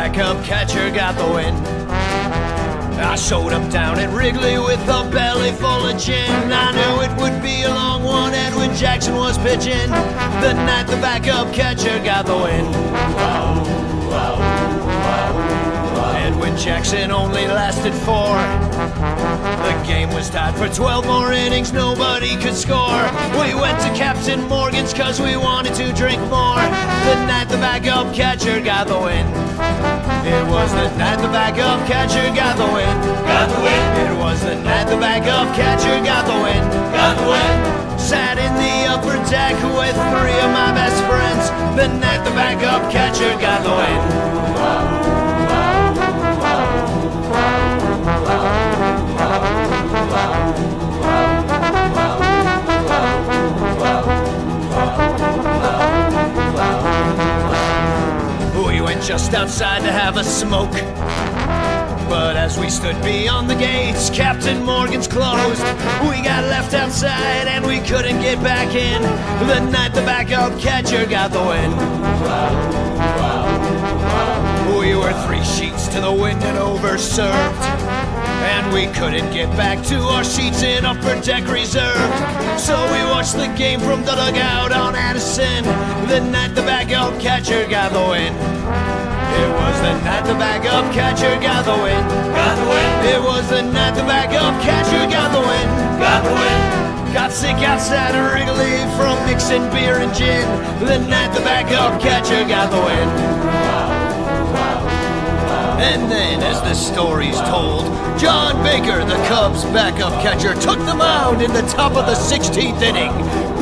backup catcher got the win. I showed up down at Wrigley with a belly full of gin. I knew it would be a long one, and when Jackson was pitching, the night the backup catcher got the win. And when Jackson only lasted 4, the game was tied for 12 more innings, nobody could score. We went to Captain Morgan's cause we wanted to drink more. The night the backup catcher got the win. It was the night the backup catcher got the win. Got the win. It was the night the backup catcher got the win. Got the win. Sat in the upper deck with 3 of my best friends. The night the backup catcher got the win. We went just outside to have a smoke, but as we stood beyond the gates, Captain Morgan's closed. We got left outside and we couldn't get back in. The night the backup catcher got the win. We were 3 sheets to the wind and overserved, and we couldn't get back to our seats in upper deck reserved. So we watched the game from the dugout on Addison. The night the backup catcher got the win. It was the night the backup catcher got the win. Got the win. It was the night the backup catcher got the win. Got the win. Got sick outside of Wrigley from mixing beer and gin. The night the backup catcher got the win. And then, as the story's told, John Baker, the Cubs' backup catcher, took the mound in the top of the 16th inning,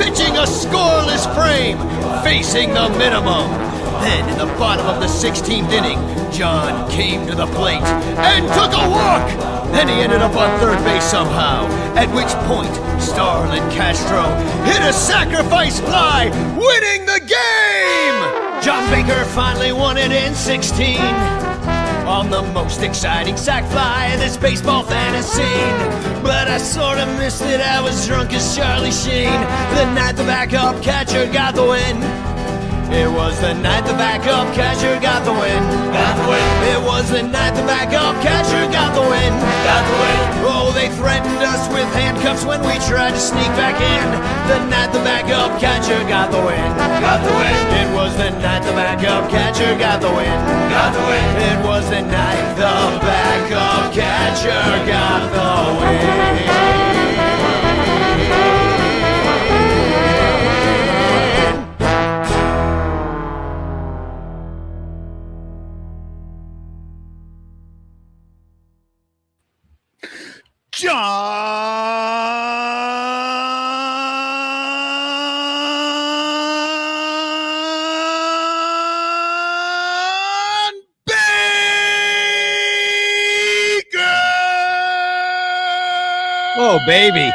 pitching a scoreless frame, facing the minimum. Then, in the bottom of the 16th inning, John came to the plate and took a walk. Then he ended up on third base somehow, at which point Starlin Castro hit a sacrifice fly, winning the game! John Baker finally won it in 16. On the most exciting sac fly this baseball fan has seen. But I sort of missed it, I was drunk as Charlie Sheen. The night the backup catcher got the win. It was the night the backup catcher got the win. Got the win. It was the night the backup catcher got the win. Got the win. Oh, they threatened us with handcuffs when we tried to sneak back in. The night the backup catcher got the win. Got the win. It was the night the backup catcher got the win. Got the win. It was the night the backup catcher got the win. John Baker! Oh, baby.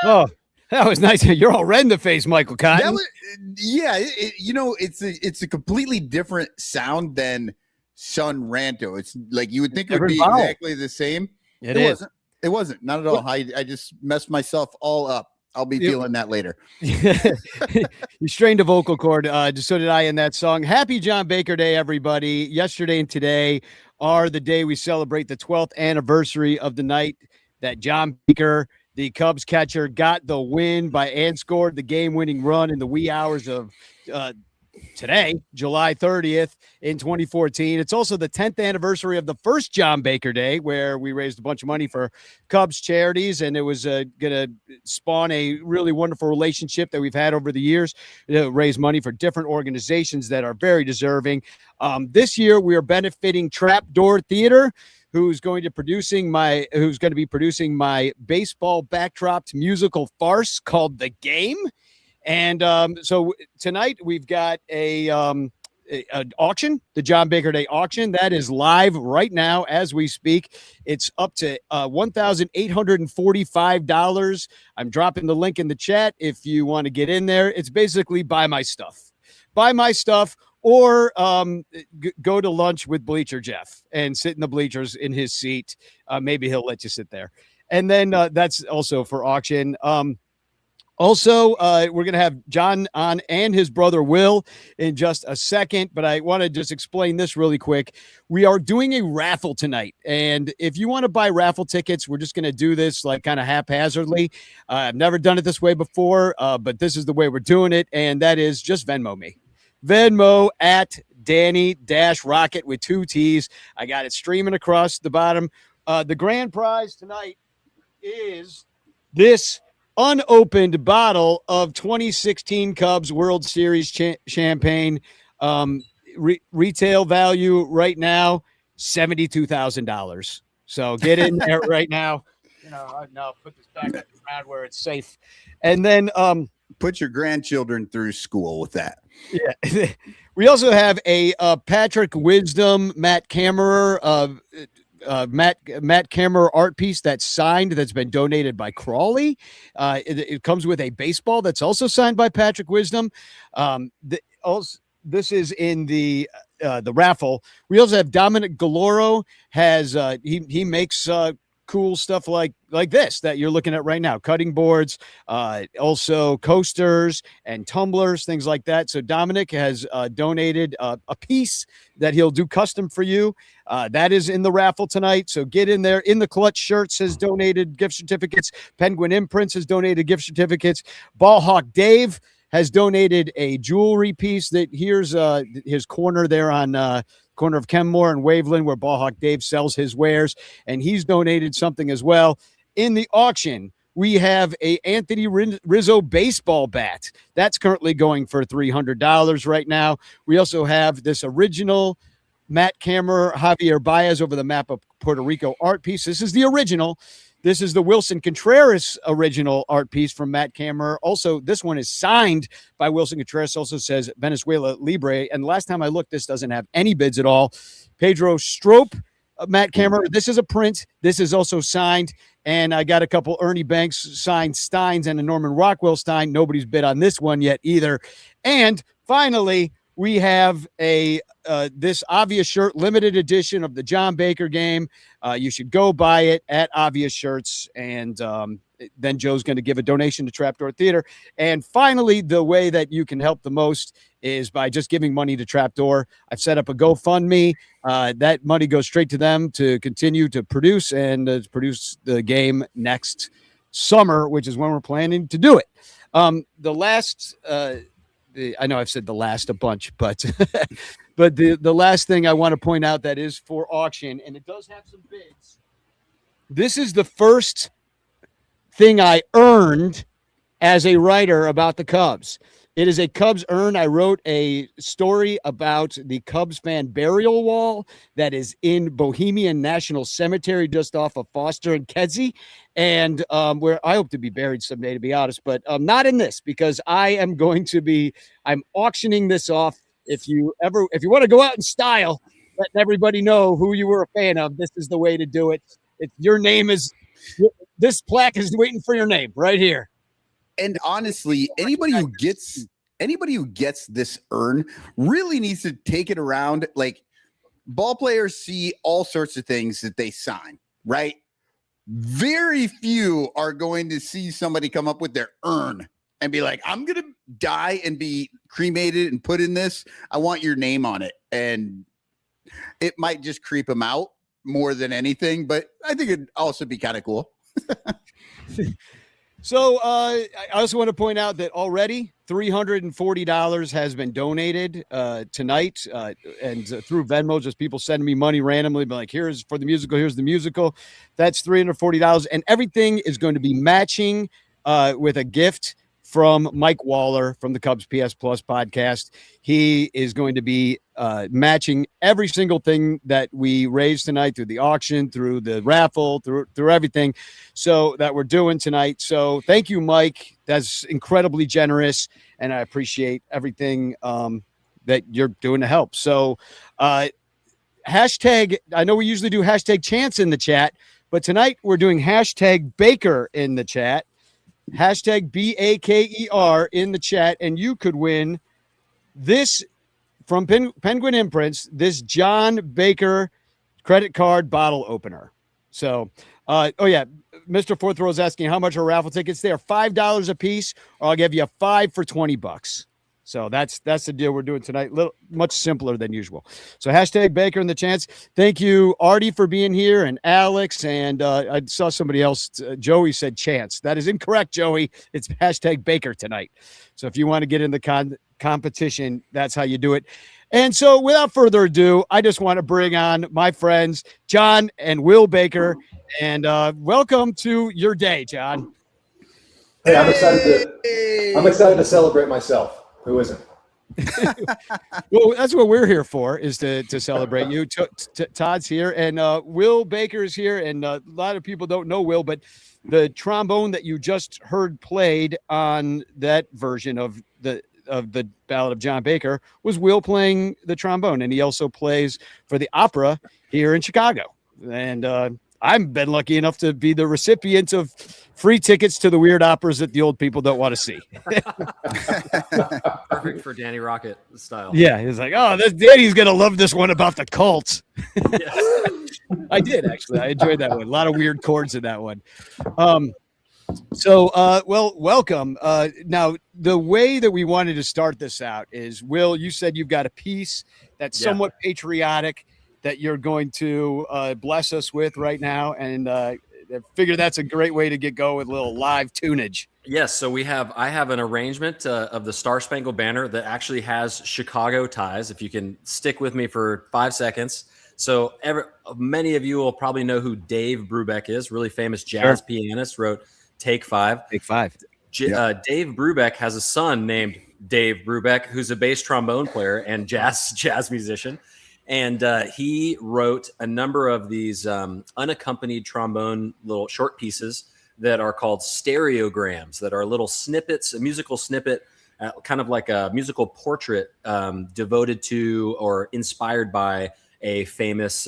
Oh, that was nice. You're all red in the face, Michael Cotton. That was, yeah, it's a completely different sound than Son Ranto. It's like you would think it would be exactly the same. It is. It wasn't. Not at all. I just messed myself all up. I'll be feeling that later. You strained a vocal cord. Just so did I in that song. Happy John Baker Day, everybody. Yesterday and today are the day we celebrate the 12th anniversary of the night that John Baker, the Cubs catcher, got the win and scored the game-winning run in the wee hours of today, July 30th in 2014. It's also the 10th anniversary of the first John Baker Day, where we raised a bunch of money for Cubs charities, and it was going to spawn a really wonderful relationship that we've had over the years to raise money for different organizations that are very deserving. This year, we are benefiting Trapdoor Theater, who's going to be producing my baseball backdropped musical farce called The Game. And so tonight we've got an auction, the John Baker Day auction. That is live right now as we speak. It's up to $1,845. I'm dropping the link in the chat if you want to get in there. It's basically buy my stuff. Buy my stuff, or go to lunch with Bleacher Jeff and sit in the bleachers in his seat. Maybe he'll let you sit there. And then that's also for auction. Also, we're going to have John on and his brother Will in just a second, but I want to just explain this really quick. We are doing a raffle tonight, and if you want to buy raffle tickets, we're just going to do this like kind of haphazardly. I've never done it this way before, but this is the way we're doing it, and that is just Venmo me. Venmo at Danny Rockett with 2 T's. I got it streaming across the bottom. The grand prize tonight is this unopened bottle of 2016 Cubs World Series champagne. Retail value right now $72,000. So get in there right now. No, put this back on the ground where it's safe, and then put your grandchildren through school with that. Yeah. We also have a Patrick Wisdom, Matt Kammerer, Matt Kammerer art piece that's signed, that's been donated by Crawley. It comes with a baseball that's also signed by Patrick Wisdom. This is in the raffle. We also have Dominic Galoro has he makes cool stuff like this that you're looking at right now, cutting boards, also coasters and tumblers, things like that. So Dominic has donated a piece that he'll do custom for you. That is in the raffle tonight. So get in there. In the Clutch Shirts has donated gift certificates. Penguin Imprints has donated gift certificates. Ballhawk Dave has donated a jewelry piece that here's his corner there on corner of Kenmore and Waveland, where Ballhawk Dave sells his wares, and he's donated something as well. In the auction, we have a Anthony Rizzo baseball bat that's currently going for $300 right now. We also have this original Matt Kammerer Javier Baez over the map of Puerto Rico art piece. This is the original. This is the Wilson Contreras original art piece from Matt Kammerer. Also, this one is signed by Wilson Contreras. Also says Venezuela Libre. And last time I looked, this doesn't have any bids at all. Pedro Strop, Matt Kammerer. This is a print. This is also signed. And I got a couple Ernie Banks signed Steins and a Norman Rockwell Stein. Nobody's bid on this one yet either. And finally, we have a this Obvious shirt, limited edition of the John Baker game. You should go buy it at Obvious Shirts, and then Joe's going to give a donation to Trapdoor Theater. And finally, the way that you can help the most is by just giving money to Trapdoor. I've set up a GoFundMe. That money goes straight to them to continue to produce and produce the game next summer, which is when we're planning to do it. The last I know I've said the last a bunch, but but the last thing I want to point out that is for auction, and it does have some bids. This is the first thing I earned as a writer about the Cubs. It is a Cubs earn. I wrote a story about the Cubs fan burial wall that is in Bohemian National Cemetery just off of Foster and Kedzie, and where I hope to be buried someday, to be honest, but not in this, because I'm auctioning this off. If you want to go out in style, letting everybody know who you were a fan of, this is the way to do it. Your name is, this plaque is waiting for your name right here. And honestly, anybody who gets this urn really needs to take it around. Like, ball players see all sorts of things that they sign, right? Very few are going to see somebody come up with their urn and be like, I'm going to die and be cremated and put in this. I want your name on it. And it might just creep them out more than anything, but I think it'd also be kind of cool. So I also want to point out that already $340 has been donated tonight, and through Venmo, just people sending me money randomly, but like, here's for the musical, here's the musical. That's $340, and everything is going to be matching with a gift from Mike Waller from the Cubs PS Plus podcast. He is going to be matching every single thing that we raised tonight through the auction, through the raffle, through everything so that we're doing tonight. So thank you, Mike. That's incredibly generous, and I appreciate everything that you're doing to help. So hashtag, I know we usually do hashtag chance in the chat, but tonight we're doing hashtag Baker in the chat. Hashtag BAKER in the chat, and you could win this from Penguin Imprints, this John Baker credit card bottle opener. So Oh yeah, Mr. Fourth Row is asking how much are raffle tickets. They are $5 a piece, or I'll give you 5 for $20. So that's the deal we're doing tonight. Much simpler than usual. So hashtag Baker and the Chance. Thank you, Artie, for being here, and Alex. And I saw somebody else. Joey said Chance. That is incorrect, Joey. It's hashtag Baker tonight. So if you want to get in the competition, that's how you do it. And so without further ado, I just want to bring on my friends, John and Will Baker. And welcome to your day, John. Hey, I'm excited to celebrate myself. Who isn't? Well, that's what we're here for, is to celebrate you. Todd's here, and Will Baker is here, and a lot of people don't know Will, but the trombone that you just heard played on that version of the Ballad of John Baker was Will playing the trombone, and he also plays for the opera here in Chicago. And I've been lucky enough to be the recipient of free tickets to the weird operas that the old people don't want to see. Perfect for Danny Rockett style. Yeah, he's like, oh, Danny's going to love this one about the cults. Yes. I did, actually. I enjoyed that one. A lot of weird chords in that one. Well, welcome. Now, the way that we wanted to start this out is, Will, you said you've got a piece that's somewhat patriotic that you're going to bless us with right now. And I figure that's a great way to get going with a little live tunage. Yes. So I have an arrangement of the Star Spangled Banner that actually has Chicago ties. If you can stick with me for 5 seconds. So many of you will probably know who Dave Brubeck is, really famous jazz pianist, wrote Take Five. Take Five. Dave Brubeck has a son named Dave Brubeck, who's a bass trombone player and jazz musician. And he wrote a number of these unaccompanied trombone little short pieces that are called stereograms, that are little snippets, a musical snippet, kind of like a musical portrait devoted to or inspired by a famous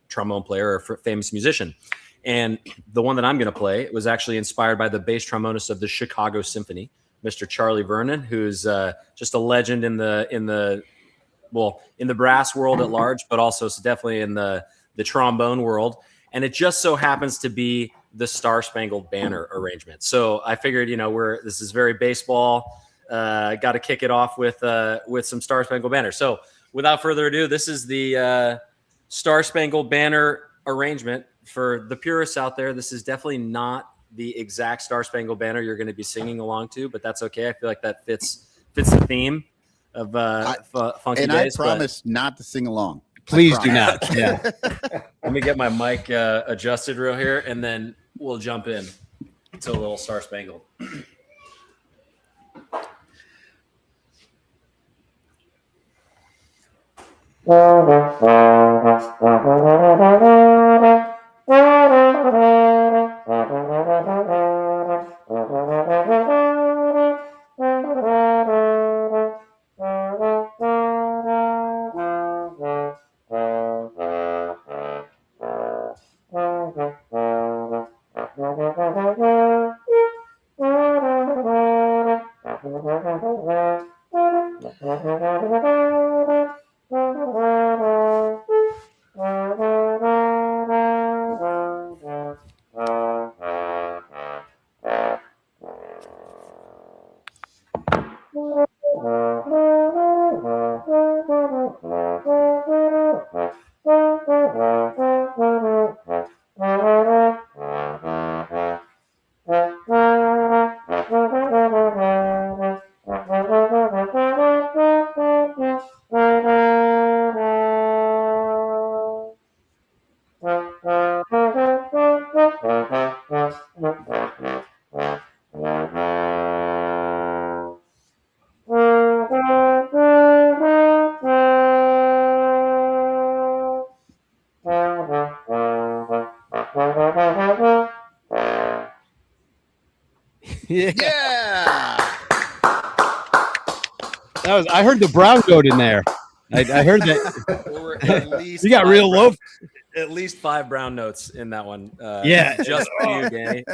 trombone player or famous musician. And the one that I'm going to play was actually inspired by the bass trombonist of the Chicago Symphony, Mr. Charlie Vernon, who's just a legend in the brass world at large, but also definitely in the trombone world. And it just so happens to be the Star Spangled Banner arrangement. So I figured, this is very baseball. Got to kick it off with some Star Spangled Banner. So without further ado, this is the Star Spangled Banner arrangement. For the purists out there, this is definitely not the exact Star Spangled Banner you're going to be singing along to, but that's okay. I feel like that fits the theme of Funky and Days. I promise not to sing along. Please do not. Yeah. Let me get my mic adjusted real here, and then we'll jump in to a little Star Spangled. Yeah. I heard the brown goat in there. I heard that. At least You got real low. at least 5 brown notes in that one. Yeah. Just for you, Danny.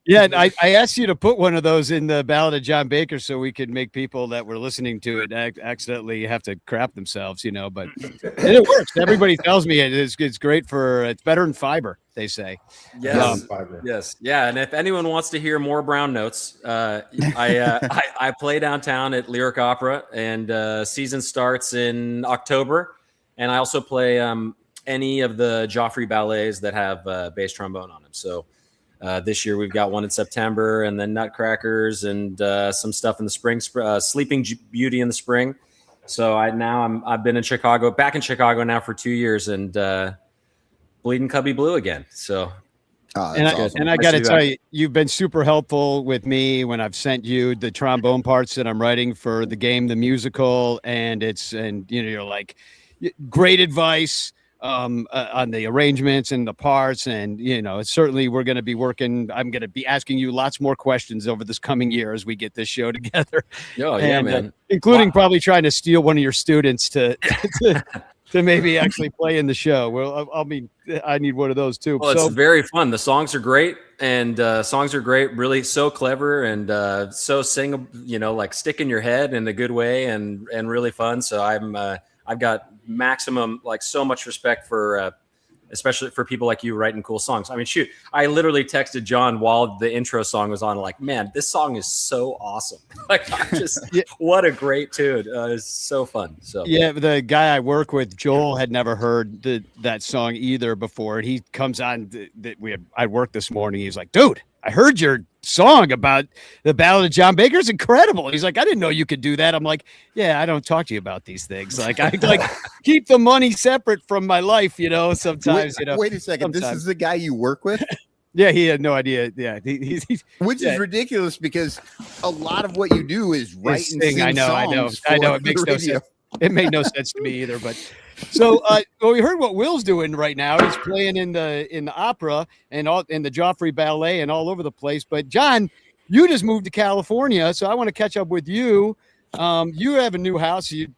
Yeah, and I asked you to put one of those in the Ballad of John Baker so we could make people that were listening to it accidentally have to crap themselves, but and it works. Everybody tells me it's great it's better than fiber, they say. Yes. Yes. Yeah. And if anyone wants to hear more brown notes, I play downtown at Lyric Opera, and season starts in October. And I also play any of the Joffrey ballets that have bass trombone on them. So this year we've got one in September, and then Nutcrackers, and some stuff in the spring, Sleeping Beauty in the spring. So I've been back in Chicago now for 2 years, and Bleeding Cubby Blue again. So. And I got to tell you, you've been super helpful with me when I've sent you the trombone parts that I'm writing for the game, the musical, and you're like, great advice on the arrangements and the parts, and certainly we're going to be working. I'm going to be asking you lots more questions over this coming year as we get this show together. Oh yeah, man! Including probably trying to steal one of your students to maybe actually play in the show. Well, I need one of those too. Well, it's very fun. The songs are great, and really so clever and so singable. Like stick in your head in a good way, and really fun. So I've got maximum, like, so much respect for especially for people like you writing cool songs. I mean, shoot, I literally texted John while the intro song was on, like, man, this song is so awesome. Like, what a great tune. It's so fun. So yeah, the guy I work with, Joel, had never heard that song either before. And he comes on I worked this morning. He's like, dude, I heard your song about the Ballad of John Baker. It's incredible. He's like, I didn't know you could do that. I'm like, yeah, I don't talk to you about these things. Like, I keep the money separate from my life, sometimes, Wait a second. Sometimes. This is the guy you work with? Yeah, he had no idea. Yeah. Which is ridiculous, because a lot of what you do is write and sing I know. It makes no sense. It made no sense to me either, but so we heard what Will's doing right now. He's playing in the opera and in the Joffrey Ballet and all over the place. But John, you just moved to California, so I want to catch up with you. You have a new house. You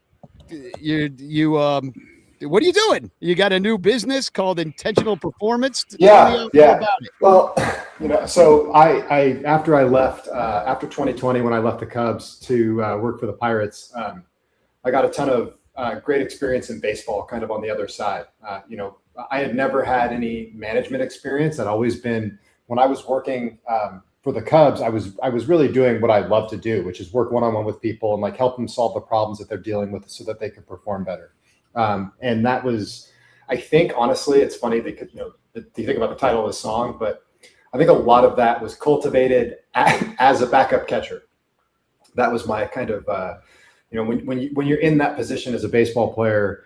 what are you doing? You got a new business called Intentional Performance. Yeah. Well, so I after I left after 2020, when I left the Cubs to work for the Pirates, I got a ton of great experience in baseball, kind of on the other side. I had never had any management experience. I'd always been, when I was working for the Cubs, I was really doing what I love to do, which is work one-on-one with people and, like, help them solve the problems that they're dealing with so that they can perform better. And that was, I think, honestly, it's funny because, you think about the title of the song, but I think a lot of that was cultivated as a backup catcher. That was my kind of, when you're in that position as a baseball player,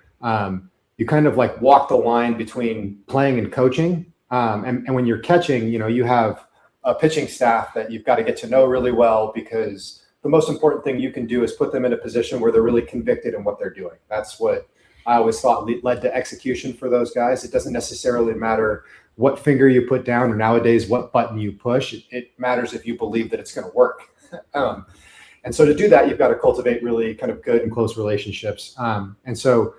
you kind of like walk the line between playing and coaching. And when you're catching, you have a pitching staff that you've got to get to know really well, because the most important thing you can do is put them in a position where they're really convicted in what they're doing. That's what I always thought led to execution for those guys. It doesn't necessarily matter what finger you put down, or nowadays what button you push. It matters if you believe that it's going to work. And so to do that, you've got to cultivate really kind of good and close relationships. And so,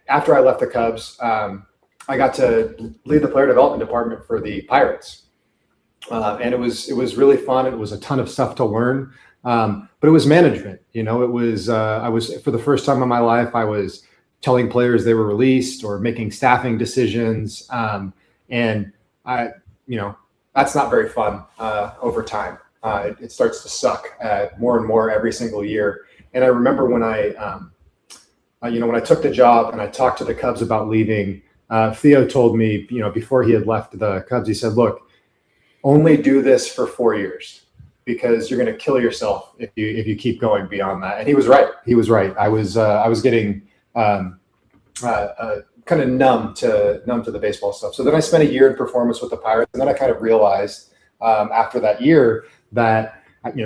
after I left the Cubs, I got to lead the player development department for the Pirates. And it was really fun. It was a ton of stuff to learn. But it was management. I was, for the first time in my life, I was telling players they were released or making staffing decisions. And that's not very fun over time. It starts to suck more and more every single year. And I remember when when I took the job and I talked to the Cubs about leaving, Theo told me, before he had left the Cubs, he said, look, only do this for 4 years, because you're going to kill yourself if you keep going beyond that. And he was right. I was getting kind of numb to the baseball stuff. So then I spent a year in performance with the Pirates, and then I kind of realized after that year that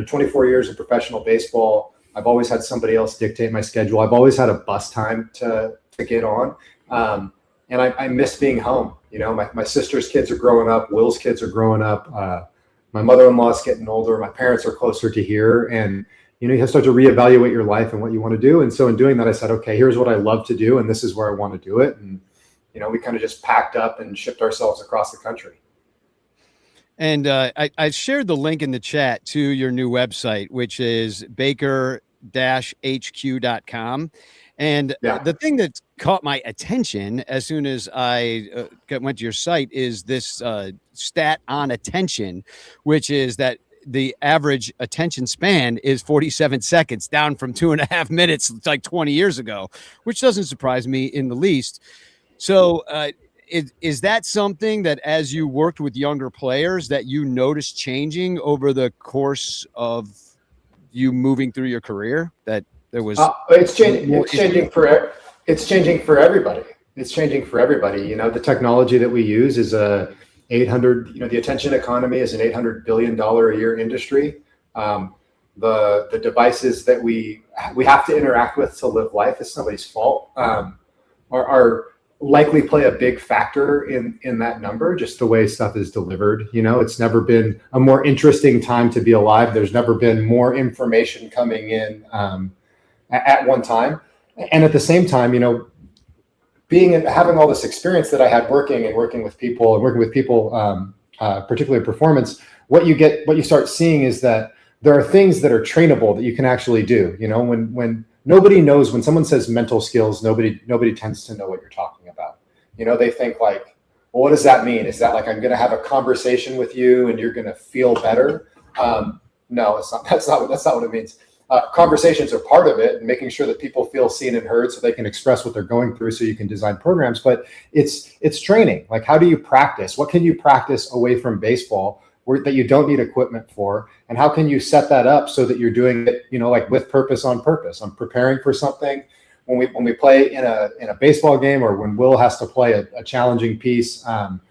24 years of professional baseball, I've always had somebody else dictate my schedule. I've always had a bus time to get on, and I miss being home. My sister's kids are growing up. Will's kids are growing up. My mother-in-law's getting older. My parents are closer to here, and you have to start to reevaluate your life and what you want to do. And so in doing that, I said, okay, here's what I love to do, and this is where I want to do it. And we kind of just packed up and shipped ourselves across the country. And I shared the link in the chat to your new website, which is baker-hq.com. And the thing that caught my attention as soon as I went to your site is this stat on attention, which is that the average attention span is 47 seconds, down from 2.5 minutes like 20 years ago, which doesn't surprise me in the least. So is that something that as you worked with younger players that you noticed changing over the course of you moving through your career, that there was it's changing for everybody. It's changing for everybody. The technology that we use is the attention economy is an $800 billion a year industry. The devices that we have to interact with to live life, is somebody's fault, are likely play a big factor in that number, just the way stuff is delivered. It's never been a more interesting time to be alive. There's never been more information coming in at one time. And at the same time, having all this experience that I had working with people, particularly performance, what you start seeing is that there are things that are trainable that you can actually do. When nobody knows, when someone says mental skills, nobody tends to know what you're talking about. They think like, well, what does that mean? Is that like, I'm going to have a conversation with you and you're going to feel better? No, it's not. That's not what it means. Conversations are part of it, and making sure that people feel seen and heard so they can express what they're going through so you can design programs. But it's training. Like, how do you practice? What can you practice away from baseball that you don't need equipment for? And how can you set that up so that you're doing it, like with purpose on purpose? I'm preparing for something. When we play in a baseball game, or when Will has to play a challenging piece on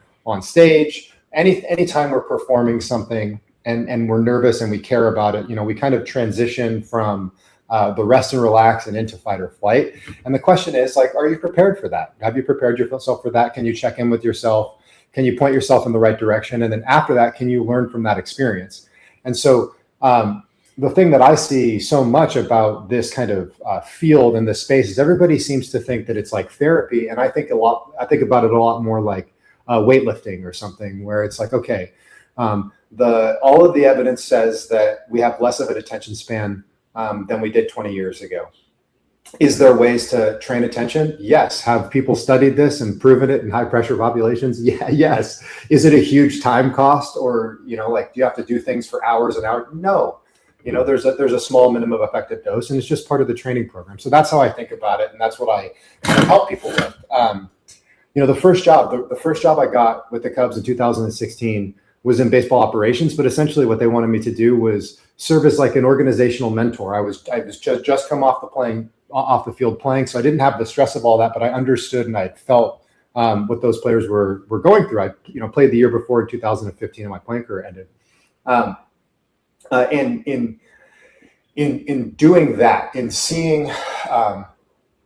stage, anytime we're performing something and we're nervous and we care about it, we kind of transition from the rest and relax and into fight or flight. And the question is, like, are you prepared for that? Have you prepared yourself for that? Can you check in with yourself? Can you point yourself in the right direction? And then after that, can you learn from that experience? And so the thing that I see so much about this kind of field and this space is everybody seems to think that it's like therapy. And I think about it a lot more like weightlifting or something, where it's like, okay, all of the evidence says that we have less of an attention span than we did 20 years ago. Is there ways to train attention? Yes. Have people studied this and proven it in high pressure populations? Yeah. Yes. Is it a huge time cost, or, do you have to do things for hours and hours? No. There's a small minimum effective dose, and it's just part of the training program. So that's how I think about it. And that's what I kind of help people with. The first job I got with the Cubs in 2016 was in baseball operations, but essentially what they wanted me to do was serve as like an organizational mentor. I was just come off the field playing, so I didn't have the stress of all that, but I understood and I felt what those players were going through. I played the year before in 2015, and my playing career ended. And in doing that, in seeing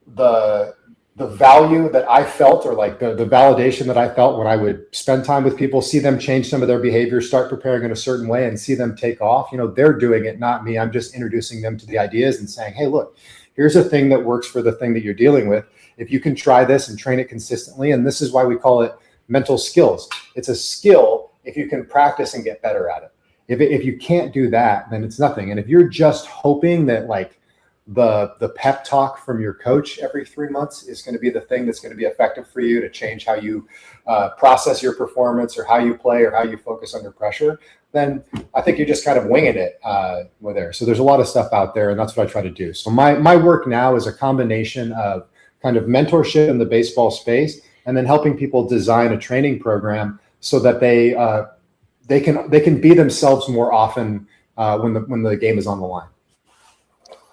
the value that I felt, or like the validation that I felt when I would spend time with people, see them change some of their behavior, start preparing in a certain way, and see them take off. They're doing it, not me. I'm just introducing them to the ideas and saying, hey, look, here's a thing that works for the thing that you're dealing with. If you can try this and train it consistently, and this is why we call it mental skills. It's a skill if you can practice and get better at it. If you can't do that, then it's nothing. And if you're just hoping that like the pep talk from your coach every 3 months is going to be the thing that's going to be effective for you to change how you process your performance, or how you play, or how you focus under pressure, then I think you're just kind of winging it with there. So there's a lot of stuff out there, and that's what I try to do. So my work now is a combination of kind of mentorship in the baseball space, and then helping people design a training program so that they can be themselves more often when the game is on the line.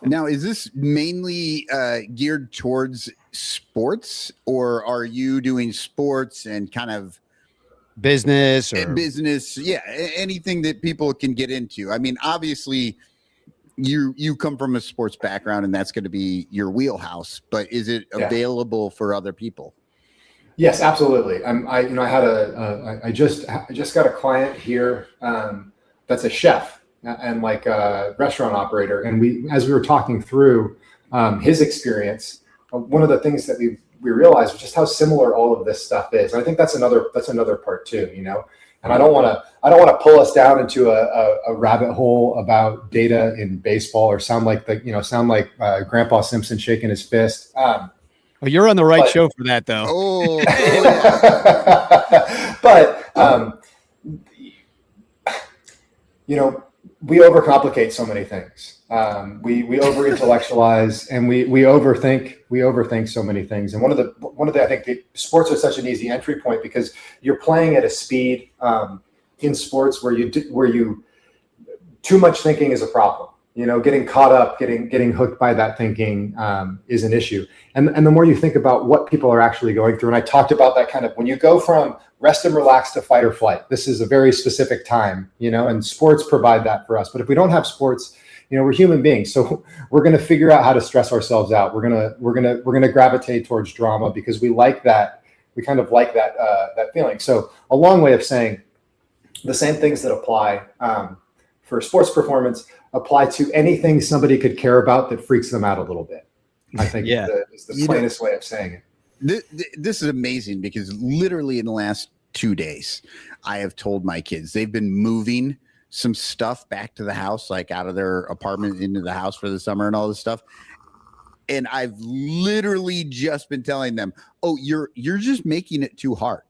Now, is this mainly geared towards sports, or are you doing sports and kind of business or business? Yeah, anything that people can get into. I mean, obviously, you come from a sports background, and that's going to be your wheelhouse. But is it available for other people? Yes, absolutely. I just got a client here that's a chef and like a restaurant operator, and as we were talking through his experience, one of the things that we realize just how similar all of this stuff is. And I think that's another part too, you know. And I don't want to pull us down into a rabbit hole about data in baseball or sound like Grandpa Simpson shaking his fist. Oh, you're on the right show for that, though. Oh, but you know, we overcomplicate so many things. We over intellectualize and we overthink so many things. And one of the I think the sports are such an easy entry point because you're playing at a speed in sports where you too much thinking is a problem. You know, getting caught up, getting hooked by that thinking is an issue. And the more you think about what people are actually going through, and I talked about that kind of when you go from rest and relax to fight or flight. This is a very specific time, you know, and sports provide that for us. But if we don't have sports, you know, we're human beings, so we're going to figure out how to stress ourselves out. We're gonna gravitate towards drama because we like that. We kind of like that feeling. So a long way of saying the same things that apply for sports performance apply to anything somebody could care about that freaks them out a little bit. I think is the plainest way of saying it. This is amazing because literally in the last 2 days, I have told my kids they've been moving some stuff back to the house, like out of their apartment into the house for the summer and all this stuff. And I've literally just been telling them, "Oh, you're just making it too hard."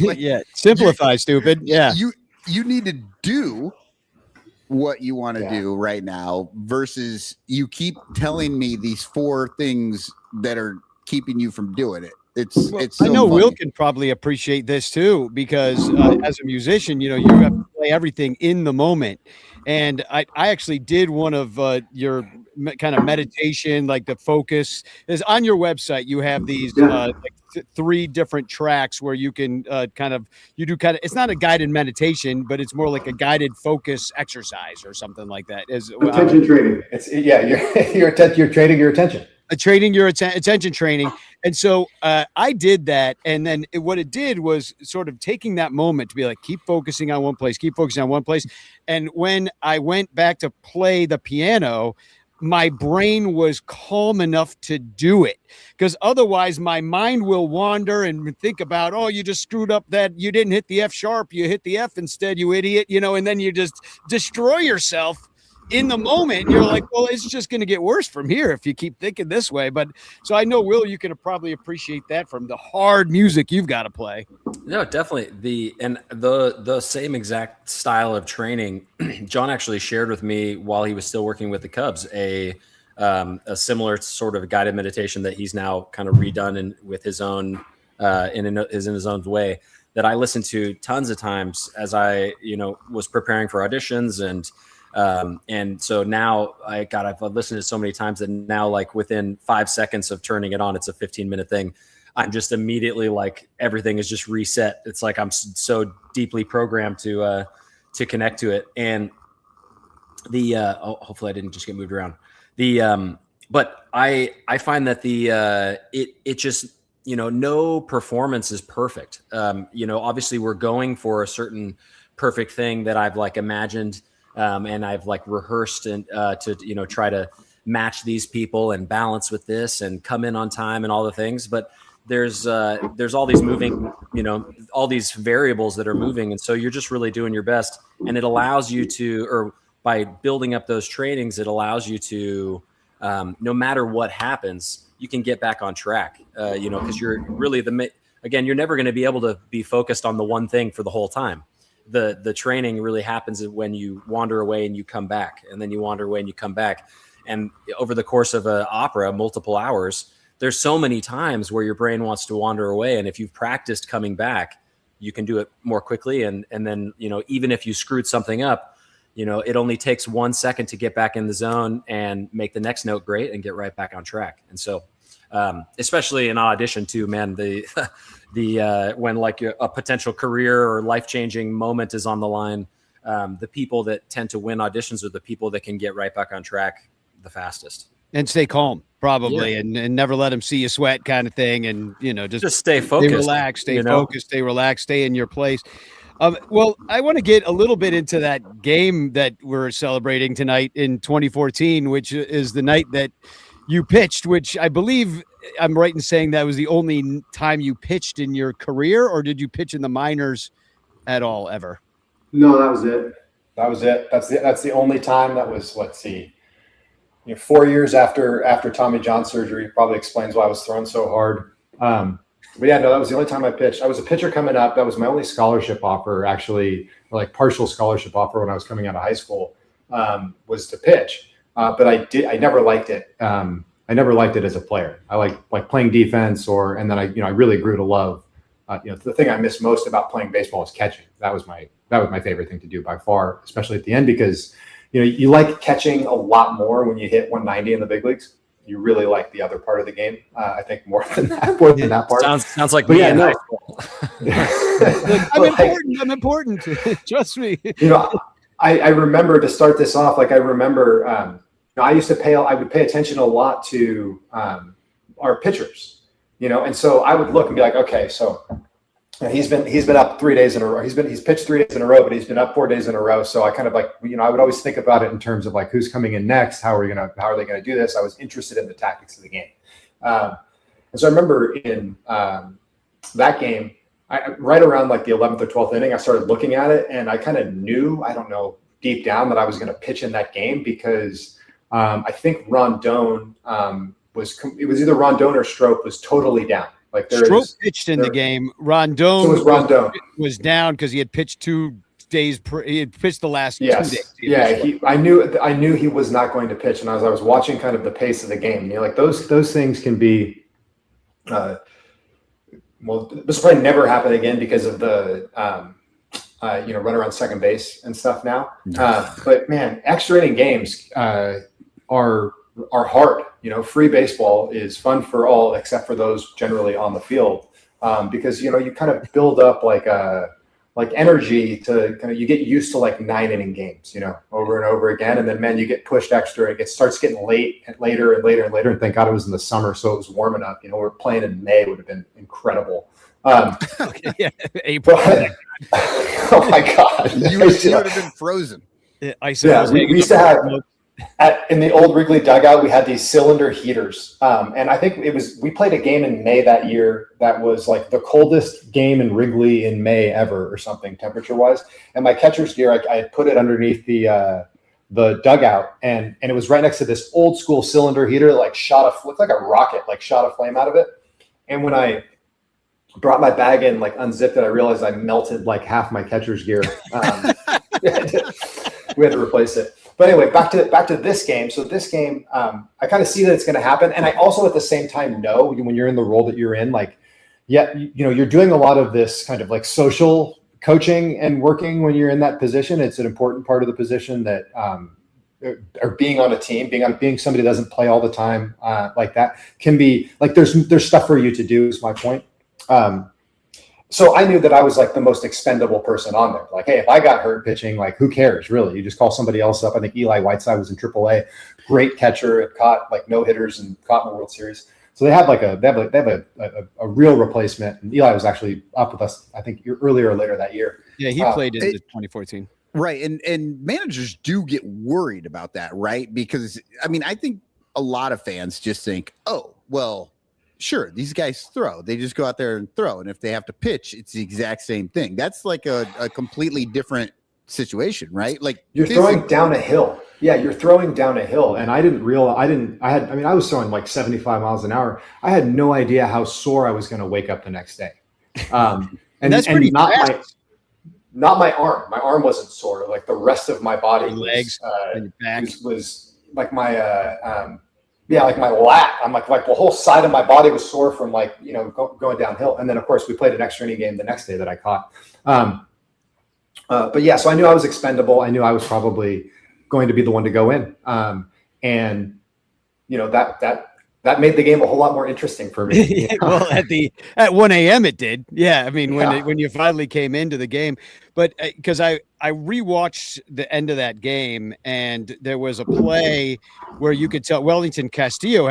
Like, simplify, stupid. Yeah, you need to do what you want to do right now versus you keep telling me these 4 things that are keeping you from doing it. It's so I know funny. Will can probably appreciate this too because as a musician, you know, you have to play everything in the moment. And I actually did one of your kind of meditation, like the focus is on your website. You have these like 3 different tracks where you can it's not a guided meditation, but it's more like a guided focus exercise or something like that. Attention training. You're training your attention. Training your attention training. And so I did that. And then what it did was sort of taking that moment to be like, keep focusing on one place. And when I went back to play the piano, my brain was calm enough to do it because otherwise my mind will wander and think about, oh, you just screwed up that you didn't hit the F sharp. You hit the F instead, you idiot, you know, and then you just destroy yourself in the moment. You're like, well, it's just going to get worse from here if you keep thinking this way. But so I know, Will, you can probably appreciate that from the hard music you've got to play. No, definitely. The same exact style of training, John actually shared with me while he was still working with the Cubs, a similar sort of guided meditation that he's now kind of redone and with his own in his own way that I listened to tons of times as I, you know, was preparing for auditions and so now I've listened to so many times that now, like within 5 seconds of turning it on, it's a 15-minute thing. I'm just immediately like everything is just reset. It's like I'm so deeply programmed to connect to it. And hopefully I didn't just get moved around. But I find that it just, you know, no performance is perfect. You know, obviously we're going for a certain perfect thing that I've like imagined. And I've like rehearsed and to, you know, try to match these people and balance with this and come in on time and all the things. But there's all these moving, you know, all these variables that are moving. And so you're just really doing your best. And it allows you to, or by building up those trainings, it allows you to, no matter what happens, you can get back on track, you know, because you're really again, you're never going to be able to be focused on the one thing for the whole time. The training really happens when you wander away and you come back, and then you wander away and you come back. And over the course of an opera, multiple hours, there's so many times where your brain wants to wander away. And if you've practiced coming back, you can do it more quickly. And then, you know, even if you screwed something up, you know, it only takes 1 second to get back in the zone and make the next note great and get right back on track. And so, especially in audition too, man, when like a potential career or life-changing moment is on the line, the people that tend to win auditions are the people that can get right back on track the fastest. And stay calm, probably, and never let them see you sweat kind of thing. And, you know, just stay focused. Stay relaxed, stay focused, stay relaxed, stay in your place. Well, I want to get a little bit into that game that we're celebrating tonight in 2014, which is the night that you pitched, which I believe I'm right in saying that was the only time you pitched in your career, or did you pitch in the minors at all ever? No, that was it. That was it. That's the only time. That was, let's see, 4 years after Tommy John surgery. Probably explains why I was throwing so hard. But yeah, no, that was the only time I pitched. I was a pitcher coming up. That was my only scholarship offer, actually, or like partial scholarship offer when I was coming out of high school, was to pitch. But I never liked it. I never liked it as a player. I like playing defense, and then I really grew to love. The thing I miss most about playing baseball is catching. That was my favorite thing to do by far, especially at the end, because you like catching a lot more when you hit 190 in the big leagues. You really like the other part of the game. I think more than that part. Sounds like but me. Yeah, no. I'm important. Trust me. I remember, to start this off, I remember I would pay attention a lot to our pitchers, and so I would look and be like, okay, so he's been up 3 days in a row. He's pitched 3 days in a row, but he's been up 4 days in a row. So I kind of I would always think about it in terms of who's coming in next. How are they going to do this? I was interested in the tactics of the game. And so I remember in that game, right around the 11th or 12th inning, I started looking at it, and I kind of knew, I don't know, deep down, that I was going to pitch in that game, because I think Rondon was either Rondon or Strope was totally down. Strope pitched in the game. Rondon was down because he had pitched 2 days. He had pitched the last 2 days. I knew he was not going to pitch, and as I was watching kind of the pace of the game, those things can be. Well, this will probably never happen again because of the run around second base and stuff now. But man, extra inning games are hard. Free baseball is fun for all except for those generally on the field, because you kind of build up energy to you get used to 9-inning games, over and over again, and then man, you get pushed extra. It starts getting later, and thank God it was in the summer, so it was warm enough. We're playing in May would have been incredible. April. Oh my God, you would have been frozen. We used to have. In the old Wrigley dugout, we had these cylinder heaters, and I think we played a game in May that year that was the coldest game in Wrigley in May ever, or something, temperature-wise. And my catcher's gear, I had put it underneath the dugout, and it was right next to this old school cylinder heater that looked like a rocket, shot a flame out of it. And when I brought my bag in, unzipped it, I realized I melted half my catcher's gear. We had to replace it. But anyway, back to this game. So this game, I kind of see that it's going to happen, and I also at the same time know when you're in the role that you're in, you're doing a lot of this kind of social coaching and working when you're in that position. It's an important part of the position that, or being on a team, being somebody that doesn't play all the time, that can be there's stuff for you to do. Is my point. So I knew that I was the most expendable person on there. Hey, if I got hurt pitching, who cares really? You just call somebody else up. I think Eli Whiteside was in AAA, great catcher, had caught no hitters and caught in the World Series. So they have a real replacement. And Eli was actually up with us, I think, earlier or later that year. Yeah, he played in 2014. Right, and managers do get worried about that, right? Because I think a lot of fans just think, oh, well, sure, these guys throw. They just go out there and throw. And if they have to pitch, it's the exact same thing. That's a completely different situation, right? You're throwing down a hill. Yeah, you're throwing down a hill. And I didn't realize, I was throwing 75 miles an hour. I had no idea how sore I was going to wake up the next day. And that's pretty fast. Not my arm. My arm wasn't sore. The rest of my body, your legs, and your back was my my lat. I'm the whole side of my body was sore from going downhill. And then of course we played an extra inning game the next day that I caught. But yeah, so I knew I was expendable. I knew I was probably going to be the one to go in. And that made the game a whole lot more interesting for me. Well, at 1 a.m. it did. Yeah. When you finally came into the game, but because I rewatched the end of that game, and there was a play where you could tell Wellington Castillo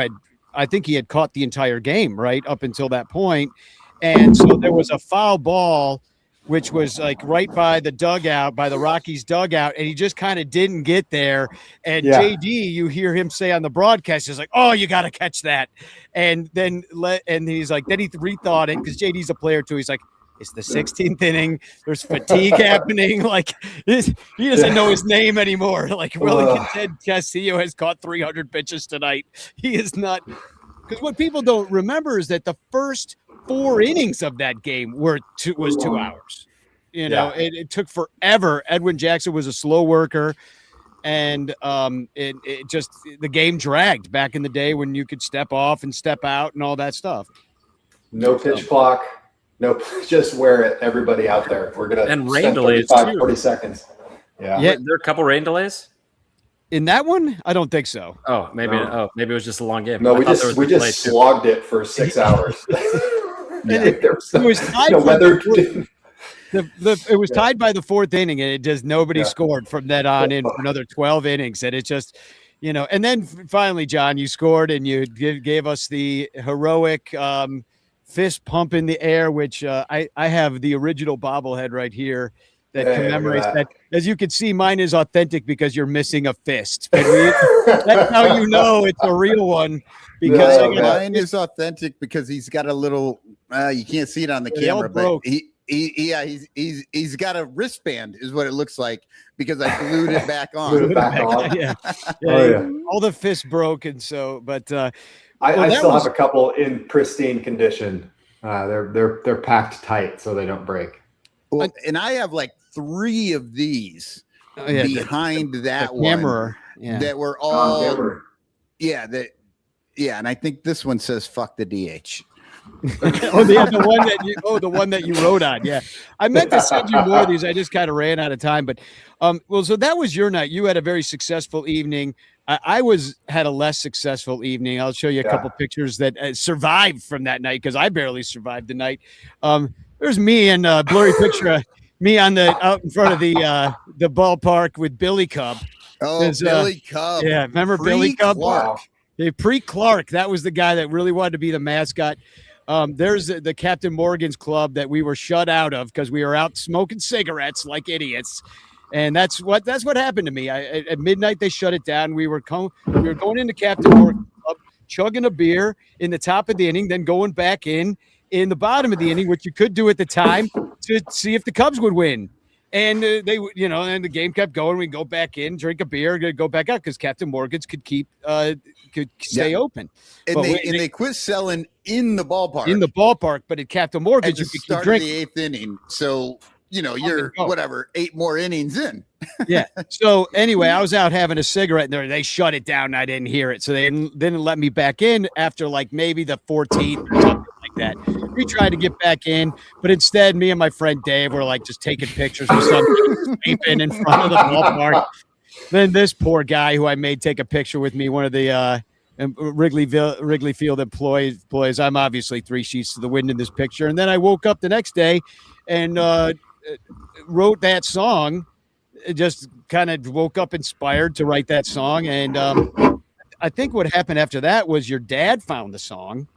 I think he had caught the entire game right up until that point. And so there was a foul ball which was like right by the dugout, by the Rockies dugout, and he just kind of didn't get there. And JD, you hear him say on the broadcast, he's like, "Oh, you got to catch that," and then he's like, then he rethought it because JD's a player too. He's like, it's the 16th inning. There's fatigue happening. Like he doesn't know his name anymore. Like Wellington Castillo has caught 300 pitches tonight. He is not. Because what people don't remember is that the first 4 innings of that game was 2 hours. You know, it took forever. Edwin Jackson was a slow worker, and it just the game dragged back in the day when you could step off and step out and all that stuff. No pitch clock. No, just wear it. Everybody out there. We're gonna and rain delays 40 seconds. Yeah. There are a couple rain delays. In that one, I don't think so. Oh, maybe. No. Oh, maybe it was just a long game. No, we just slogged it for 6 hours. It was tied. It was tied by the 4th inning, and it just nobody scored from that on in for another 12 innings, and it just, you know. And then finally, John, you scored, and you gave us the heroic fist pump in the air, which I have the original bobblehead right here. That commemorates that. As you can see, mine is authentic because you're missing a fist. That's how you know it's a real one. Because mine is authentic because he's got a little. You can't see it on the camera, but he's got a wristband, is what it looks like, because I glued it back on. All the fists broke, and so. But I still have a couple in pristine condition. They're packed tight so they don't break. Well, and I have like 3 of these behind that one that were all and I think this one says "fuck the DH." the one that you wrote on. Yeah, I meant to send you more of these. I just kind of ran out of time. But so that was your night. You had a very successful evening. I had a less successful evening. I'll show you a couple pictures that survived from that night because I barely survived the night. There's me and a blurry picture of me out in front of the ballpark with Billy Cub. Oh, Billy Cub. Yeah, remember Billy Cub? Clark. Yeah, Pre-Clark. That was the guy that really wanted to be the mascot. There's the Captain Morgan's club that we were shut out of because we were out smoking cigarettes like idiots. And that's what happened to me. At midnight, they shut it down. We were going into Captain Morgan's club, chugging a beer in the top of the inning, then going back in the bottom of the inning, which you could do at the time to see if the Cubs would win. And they, you know, and the game kept going. We'd go back in, drink a beer, go back out because Captain Morgan's could stay open. And they quit selling in the ballpark. In the ballpark, but at Captain Morgan's, you could keep drinking. The 8th inning. So, you know, you're 8 more innings in. Yeah. So anyway, I was out having a cigarette and they shut it down and I didn't hear it. So they didn't let me back in after like maybe the 14th or something like that. We tried to get back in, but instead me and my friend Dave were like just taking pictures of something sleeping in front of the ballpark. Then this poor guy who I made take a picture with me, one of the Wrigley Field employees. I'm obviously 3 sheets to the wind in this picture. And then I woke up the next day and wrote that song. Just kind of woke up inspired to write that song. And I think what happened after that was your dad found the song.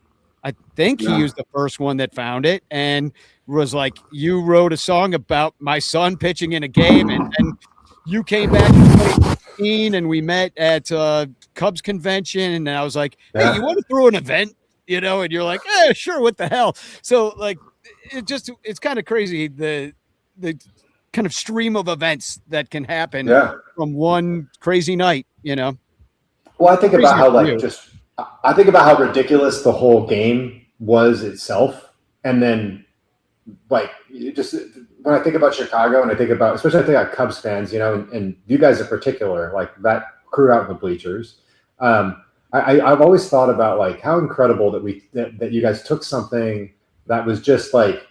I think he was the first one that found it and was like, you wrote a song about my son pitching in a game. And you came back in 2015 and we met at Cubs convention. And I was like, hey, you want to throw an event? You know, and you're like, sure. What the hell? So like, it's kind of crazy. The kind of stream of events that can happen from one crazy night, you know? Well, I think about how ridiculous the whole game was itself. And then like, just when I think about Chicago and I think about Cubs fans, you know, and you guys in particular, like that crew out in the bleachers. I've always thought about like how incredible that you guys took something that was just like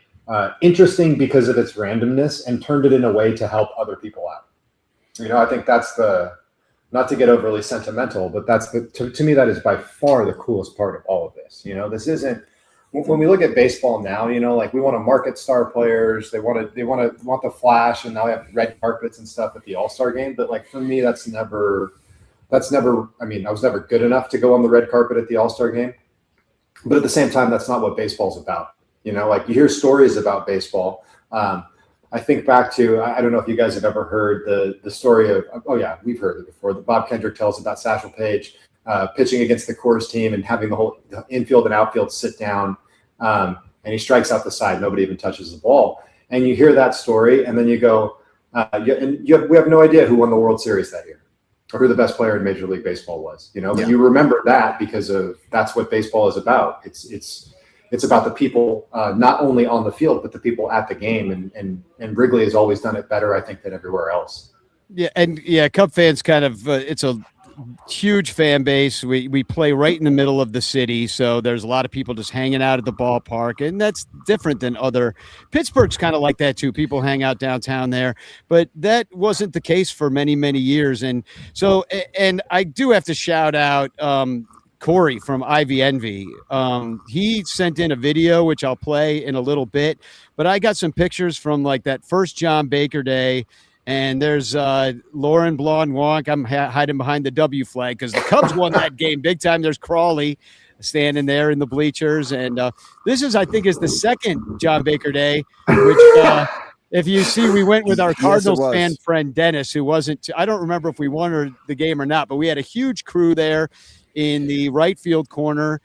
interesting because of its randomness and turned it in a way to help other people out. You know, I think that's not to get overly sentimental, but that's to me, that is by far the coolest part of all of this. You know, this isn't, when we look at baseball now, you know, like we want to market star players. They want the flash, and now we have red carpets and stuff at the All-Star game. But like for me, that's never, I mean, I was never good enough to go on the red carpet at the All-Star game. But at the same time, that's not what baseball's about. You know, like you hear stories about baseball. I think back to, I don't know if you guys have ever heard the story of, oh yeah, we've heard it before. Bob Kendrick tells about Satchel Paige pitching against the Coors team and having the whole infield and outfield sit down, and he strikes out the side. Nobody even touches the ball. And you hear that story, and then you go, we have no idea who won the World Series that year or who the best player in Major League Baseball was. But you remember that because that's what baseball is about. It's about the people, not only on the field, but the people at the game. And Wrigley has always done it better, I think, than everywhere else. Yeah. And Cub fans kind of, it's a huge fan base. We play right in the middle of the city. So there's a lot of people just hanging out at the ballpark. And that's different than Pittsburgh's kind of like that too. People hang out downtown there, but that wasn't the case for many, many years. And so, and I do have to shout out, Corey from Ivy Envy. He sent in a video, which I'll play in a little bit, but I got some pictures from like that first John Baker Day. And there's Lauren Blonde Wonk. I'm hiding behind the W flag because the Cubs won that game big time. There's Crawley standing there in the bleachers. And this is, I think, is the second John Baker Day, which if you see, we went with our Cardinals fan friend, Dennis, who wasn't, I don't remember if we won the game or not, but we had a huge crew there in the right field corner.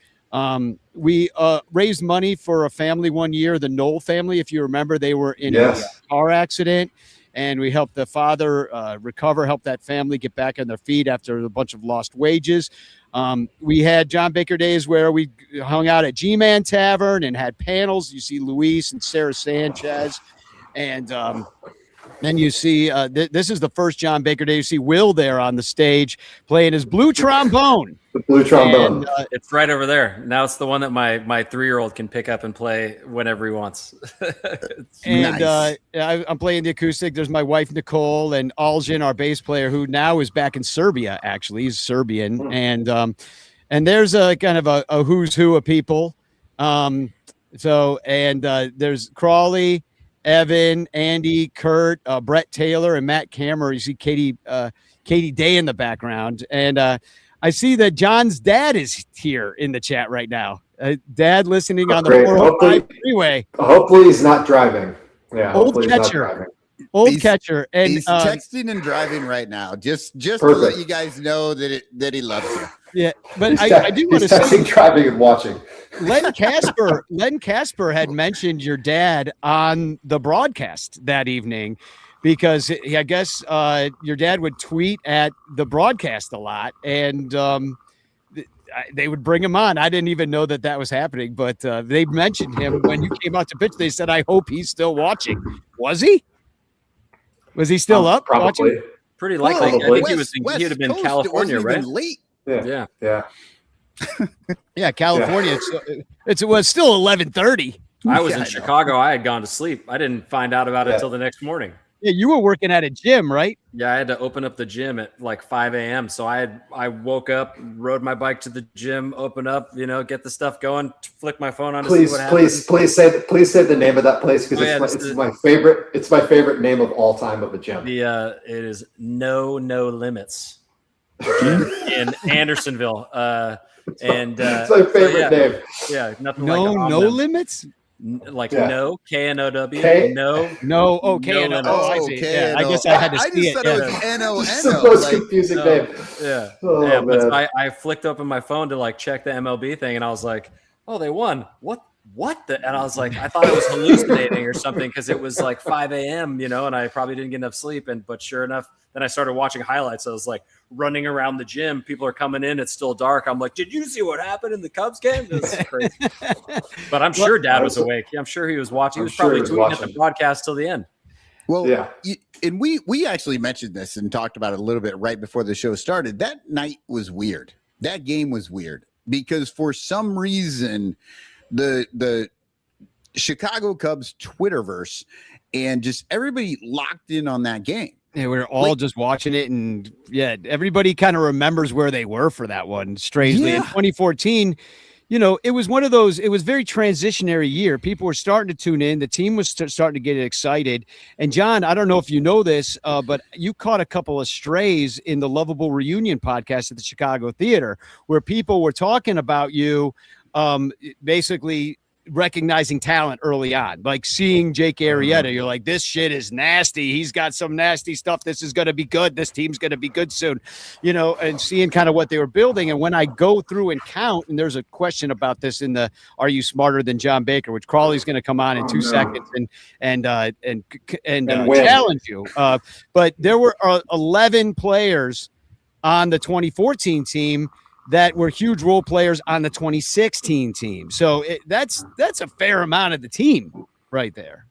We raised money for a family one year, the Knoll family. If you remember, they were in a car accident, and we helped the father recover, help that family get back on their feet after a bunch of lost wages. We had John Baker Days where we hung out at G-Man Tavern and had panels. You see Luis and Sarah Sanchez. And then you see, this is the first John Baker Day. You see Will there on the stage playing his blue trombone. The blue trombone. And, it's right over there. Now it's the one that my 3-year-old can pick up and play whenever he wants. And nice. I'm playing the acoustic. There's my wife, Nicole, and Aljan, our bass player, who now is back in Serbia, actually. He's Serbian. And there's a kind of a who's who of people. There's Crawley, Evan, Andy, Kurt, Brett Taylor, and Matt Kammer. You see Katie Day in the background. And I see that John's dad is here in the chat right now. Dad listening on the 405 freeway. Hopefully he's not driving. Yeah, old catcher. And he's texting and driving right now. Just to let you guys know that he loves you. Yeah, but I do want to say, driving and watching. Len Casper had mentioned your dad on the broadcast that evening, because I guess your dad would tweet at the broadcast a lot, and they would bring him on. I didn't even know that was happening, but they mentioned him when you came out to pitch. They said, "I hope he's still watching." Was he? Was he still up? Probably. Watching? Pretty likely. Well, I think he would have been California, right? Late. Yeah. Yeah, California. Yeah. It was still 11:30. I was in Chicago. I had gone to sleep. I didn't find out about it until the next morning. Yeah, you were working at a gym, right? Yeah, I had to open up the gym at like 5 a.m. So I woke up, rode my bike to the gym, open up, get the stuff going, flick my phone on to see what happens. Please say the name of that place, because it's my favorite. It's my favorite name of all time of a gym. It is No Limits in Andersonville. It's my favorite name. Yeah, nothing No Limits. Like no, K-N-O-W. No, K-N-O. I see. Yeah, I guess I had to see it. I just thought it was N-O-N-O. It's the most confusing name. Yeah. But I flicked open my phone to check the MLB thing, and I was like, oh, they won. What? And I was like, I thought I was hallucinating or something, because it was like 5 a.m., and I probably didn't get enough sleep. But sure enough, then I started watching highlights. I was like running around the gym. People are coming in. It's still dark. I'm like, did you see what happened in the Cubs game? This is crazy. But I'm sure Dad was awake. I'm sure he was watching. He was probably tweeting at the broadcast till the end. Well, yeah. And we actually mentioned this and talked about it a little bit right before the show started. That night was weird. That game was weird because for some reason the Chicago Cubs Twitterverse and just everybody locked in on that game. Yeah, we were all just watching it, and everybody kind of remembers where they were for that one. Strangely, in 2014, it was one of those. It was very transitionary year. People were starting to tune in. The team was starting to get excited. And John, I don't know if you know this, but you caught a couple of strays in the Lovable Reunion podcast at the Chicago Theater, where people were talking about you, basically recognizing talent early on, like seeing Jake Arrieta. You're like, this shit is nasty. He's got some nasty stuff. This is going to be good. This team's going to be good soon, and seeing kind of what they were building. And when I go through and count, and there's a question about this in the Are You Smarter Than John Baker, which Crawley's going to come on in 2 seconds and challenge you. But there were 11 players on the 2014 team that were huge role players on the 2016 team. So that's a fair amount of the team right there.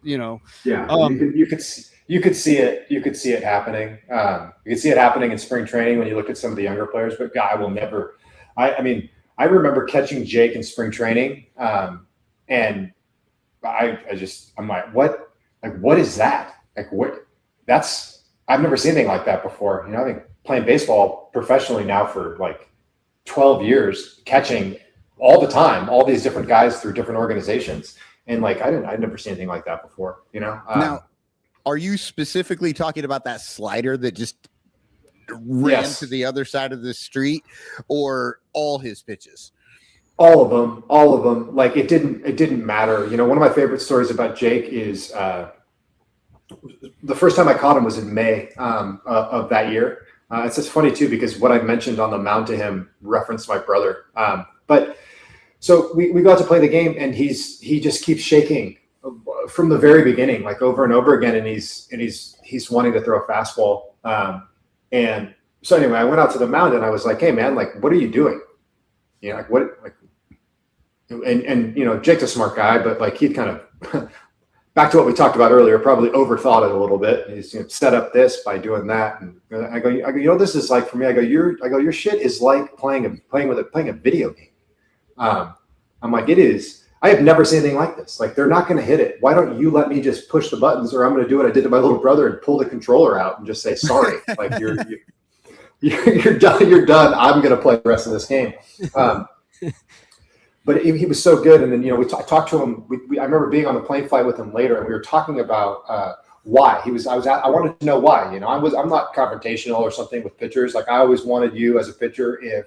Yeah, you could see it. You could see it happening. You could see it happening in spring training when you look at some of the younger players. But I will never. I mean, I remember catching Jake in spring training, and I'm like, what? Like, what is that? Like, what? I've never seen anything like that before. I've been playing baseball professionally now for like 12 years, catching all the time, all these different guys through different organizations. And like, I'd never seen anything like that before, Now, are you specifically talking about that slider that just ran to the other side of the street, or all his pitches? All of them. Like, it didn't matter. One of my favorite stories about Jake is, the first time I caught him was in May of that year. It's just funny too, because what I mentioned on the mound to him referenced my brother. But so we got to play the game, and he just keeps shaking from the very beginning, like over and over again. And he's wanting to throw a fastball. And so anyway, I went out to the mound and I was like, hey man, like, what are you doing? Like what, like, and Jake's a smart guy, but like, he'd kind of, back to what we talked about earlier, probably overthought it a little bit. He's set up this by doing that, and I go, this is like, for me, I go, your shit is like playing a video game. I'm like, it is. I have never seen anything like this. Like, they're not going to hit it. Why don't you let me just push the buttons, or I'm going to do what I did to my little brother and pull the controller out and just say sorry. Like, you're done. You're done. I'm going to play the rest of this game. But he was so good. And then, I talked to him. I remember being on the plane flight with him later, and we were talking about why I wanted to know why. I'm not confrontational or something with pitchers. Like, I always wanted you as a pitcher, if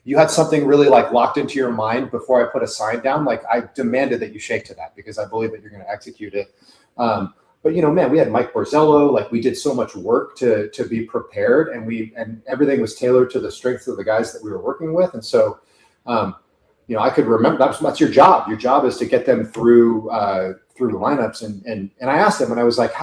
you had something really like locked into your mind before I put a sign down, like, I demanded that you shake to that, because I believe that you're going to execute it. But man, we had Mike Borzello. Like, we did so much work to be prepared, and everything was tailored to the strengths of the guys that we were working with. And so, I could remember that's your job. Your job is to get them through the lineups. And I asked him, and I was like,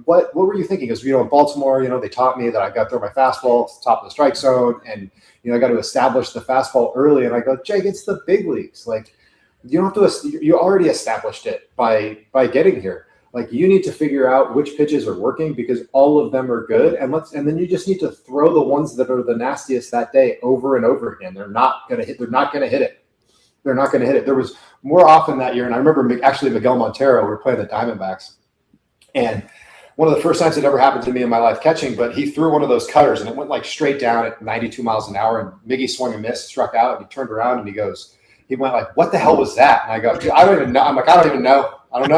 what were you thinking? Because, in Baltimore, they taught me that I got to throw my fastball to the top of the strike zone, and I got to establish the fastball early. And I go, Jake, it's the big leagues. Like, you don't have to. You already established it by getting here. Like, you need to figure out which pitches are working, because all of them are good. And then you just need to throw the ones that are the nastiest that day over and over again. They're not going to hit. They're not going to hit it. They're not going to hit it. There was more often that year, and I remember actually Miguel Montero, we were playing the Diamondbacks, and one of the first times it ever happened to me in my life catching, but he threw one of those cutters, and it went like straight down at 92 miles an hour, and Miggy swung and missed, struck out, and he turned around and he went like, what the hell was that? And I go, I don't even know. I'm like, I don't even know. I don't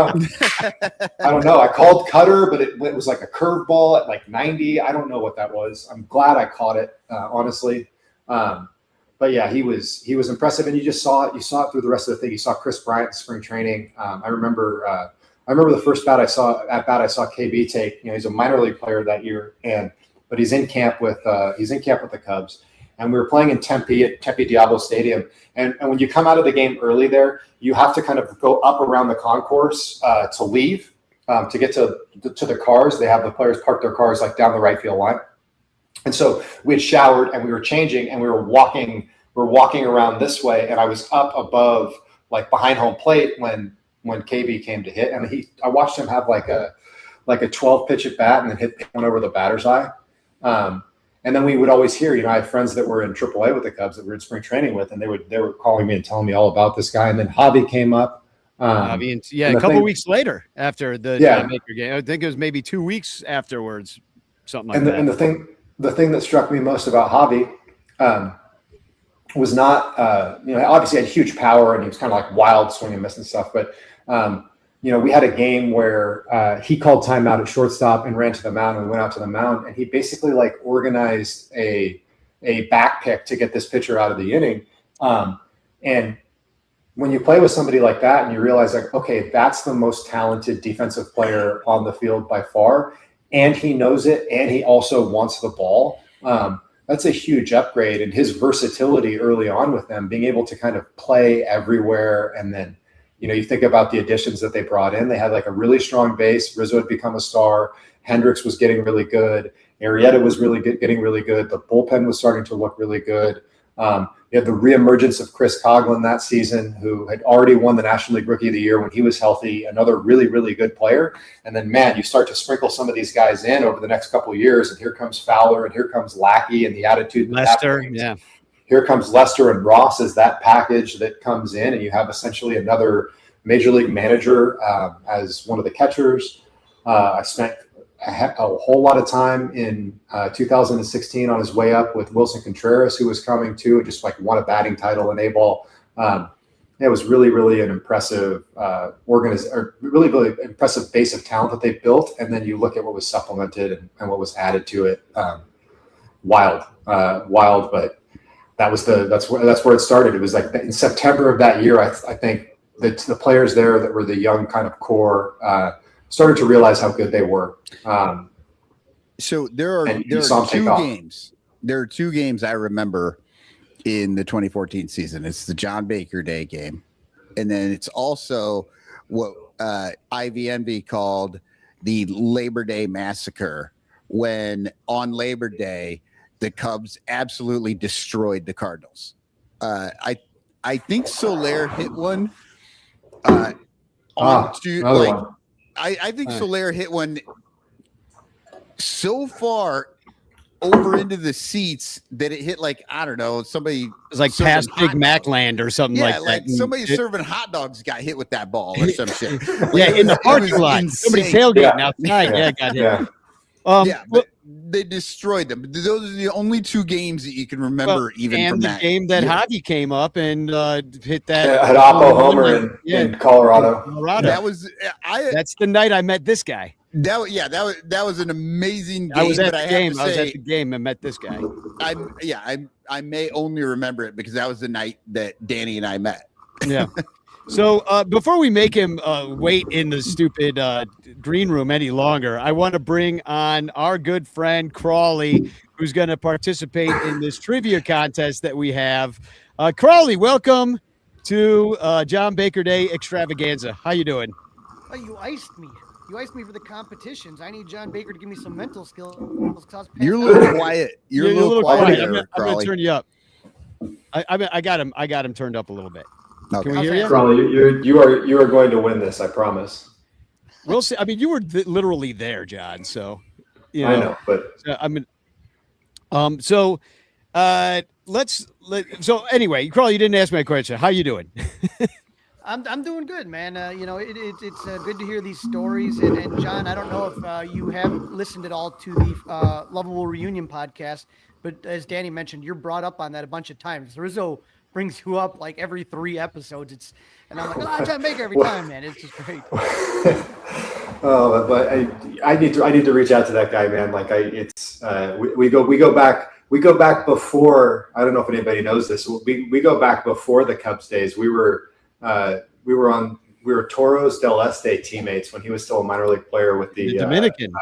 know. I called cutter, but it was like a curveball at like 90. I don't know what that was. I'm glad I caught it, honestly. But yeah, he was impressive, and you saw it through the rest of the thing. You saw Chris Bryant in spring training. I remember the first bat I saw KB take. He's a minor league player that year, but he's in camp with the Cubs, and we were playing in Tempe at Tempe Diablo Stadium. And when you come out of the game early there, you have to kind of go up around the concourse to leave to get to the cars. They have the players park their cars like down the right field line. And so we had showered, and we were changing, and we were walking around this way. And I was up above, like behind home plate when KB came to hit. And I watched him have like a 12 pitch at bat, and then hit one over the batter's eye. And then we would always hear, I had friends that were in AAA with the Cubs that we were in spring training with, and they were calling me and telling me all about this guy. And then Javi came up. A couple weeks later after the John Baker game. I think it was maybe 2 weeks afterwards, something like that. And the thing that struck me most about Javi was not, obviously he had huge power, and he was kind of like wild swing and miss and stuff. But, we had a game where he called timeout at shortstop and ran to the mound, and we went out to the mound, and he basically like organized a back pick to get this pitcher out of the inning. And when you play with somebody like that and you realize like, okay, that's the most talented defensive player on the field by far, and he knows it, and he also wants the ball. That's a huge upgrade, and his versatility early on with them, being able to kind of play everywhere. And then, you think about the additions that they brought in. They had like a really strong base. Rizzo had become a star. Hendricks was getting really good. Arrieta was really good, getting really good. The bullpen was starting to look really good. You had the reemergence of Chris Coughlin that season, who had already won the National League Rookie of the Year when he was healthy, another really, really good player. And then, man, you start to sprinkle some of these guys in over the next couple of years, and here comes Fowler, and here comes Lackey, and the attitude. Lester, yeah. Here comes Lester and Ross as that package that comes in, and you have essentially another major league manager as one of the catchers. I spent a whole lot of time in 2016 on his way up with Wilson Contreras, who was coming too, and just like won a batting title in A-ball. It was really, really an impressive really, really impressive base of talent that they built. And then you look at what was supplemented and what was added to it. Wild, but that's where it started. It was like in September of that year, I think the players there that were the young kind of core started to realize how good they were. So there are two games. There are two games I remember in the 2014 season. It's the John Baker Day game, and then it's also what Ivy Envy called the Labor Day Massacre, when on Labor Day the Cubs absolutely destroyed the Cardinals. I think Soler hit one. I think Soler hit one so far over into the seats that it hit like, I don't know, somebody. It was like past Big Macland or something like that. Like somebody serving hot dogs got hit with that ball or some shit. Yeah, in the parking lot. Somebody tailgating outside. Yeah, got hit. But they destroyed them. Those are the only two games that you can remember, from that game that Javi came up and hit that. Yeah, had Oppo homer in Colorado. That was that's the night I met this guy. That was an amazing game. I was at the game. I was at the game and met this guy. I may only remember it because that was the night that Danny and I met. Yeah. So before we make him wait in the stupid green room any longer, I want to bring on our good friend Crawley, who's going to participate in this trivia contest that we have. Crawley, welcome to John Baker Day Extravaganza. How you doing? Oh, you iced me. You iced me for the competitions. I need John Baker to give me some mental skills. You're a little quiet. You're a little quiet. I'm going to turn you up. I got him turned up a little bit. Okay. Can we hear you? Crawley, you are going to win this. I promise. We'll see. I mean, you were literally there, John. So, I know, but So anyway, Crawley, you didn't ask me a question. How you doing? I'm doing good, man. It's good to hear these stories. And John, I don't know if you have listened at all to the Lovable Reunion podcast, but as Danny mentioned, you're brought up on that a bunch of times. Rizzo brings you up like every 3 episodes. And I'm like, John Baker every time, man. It's just great. But I need to reach out to that guy, man. Like we go back before. I don't know if anybody knows this. We go back before the Cubs days. We were Toros del Este teammates when he was still a minor league player with the Dominican.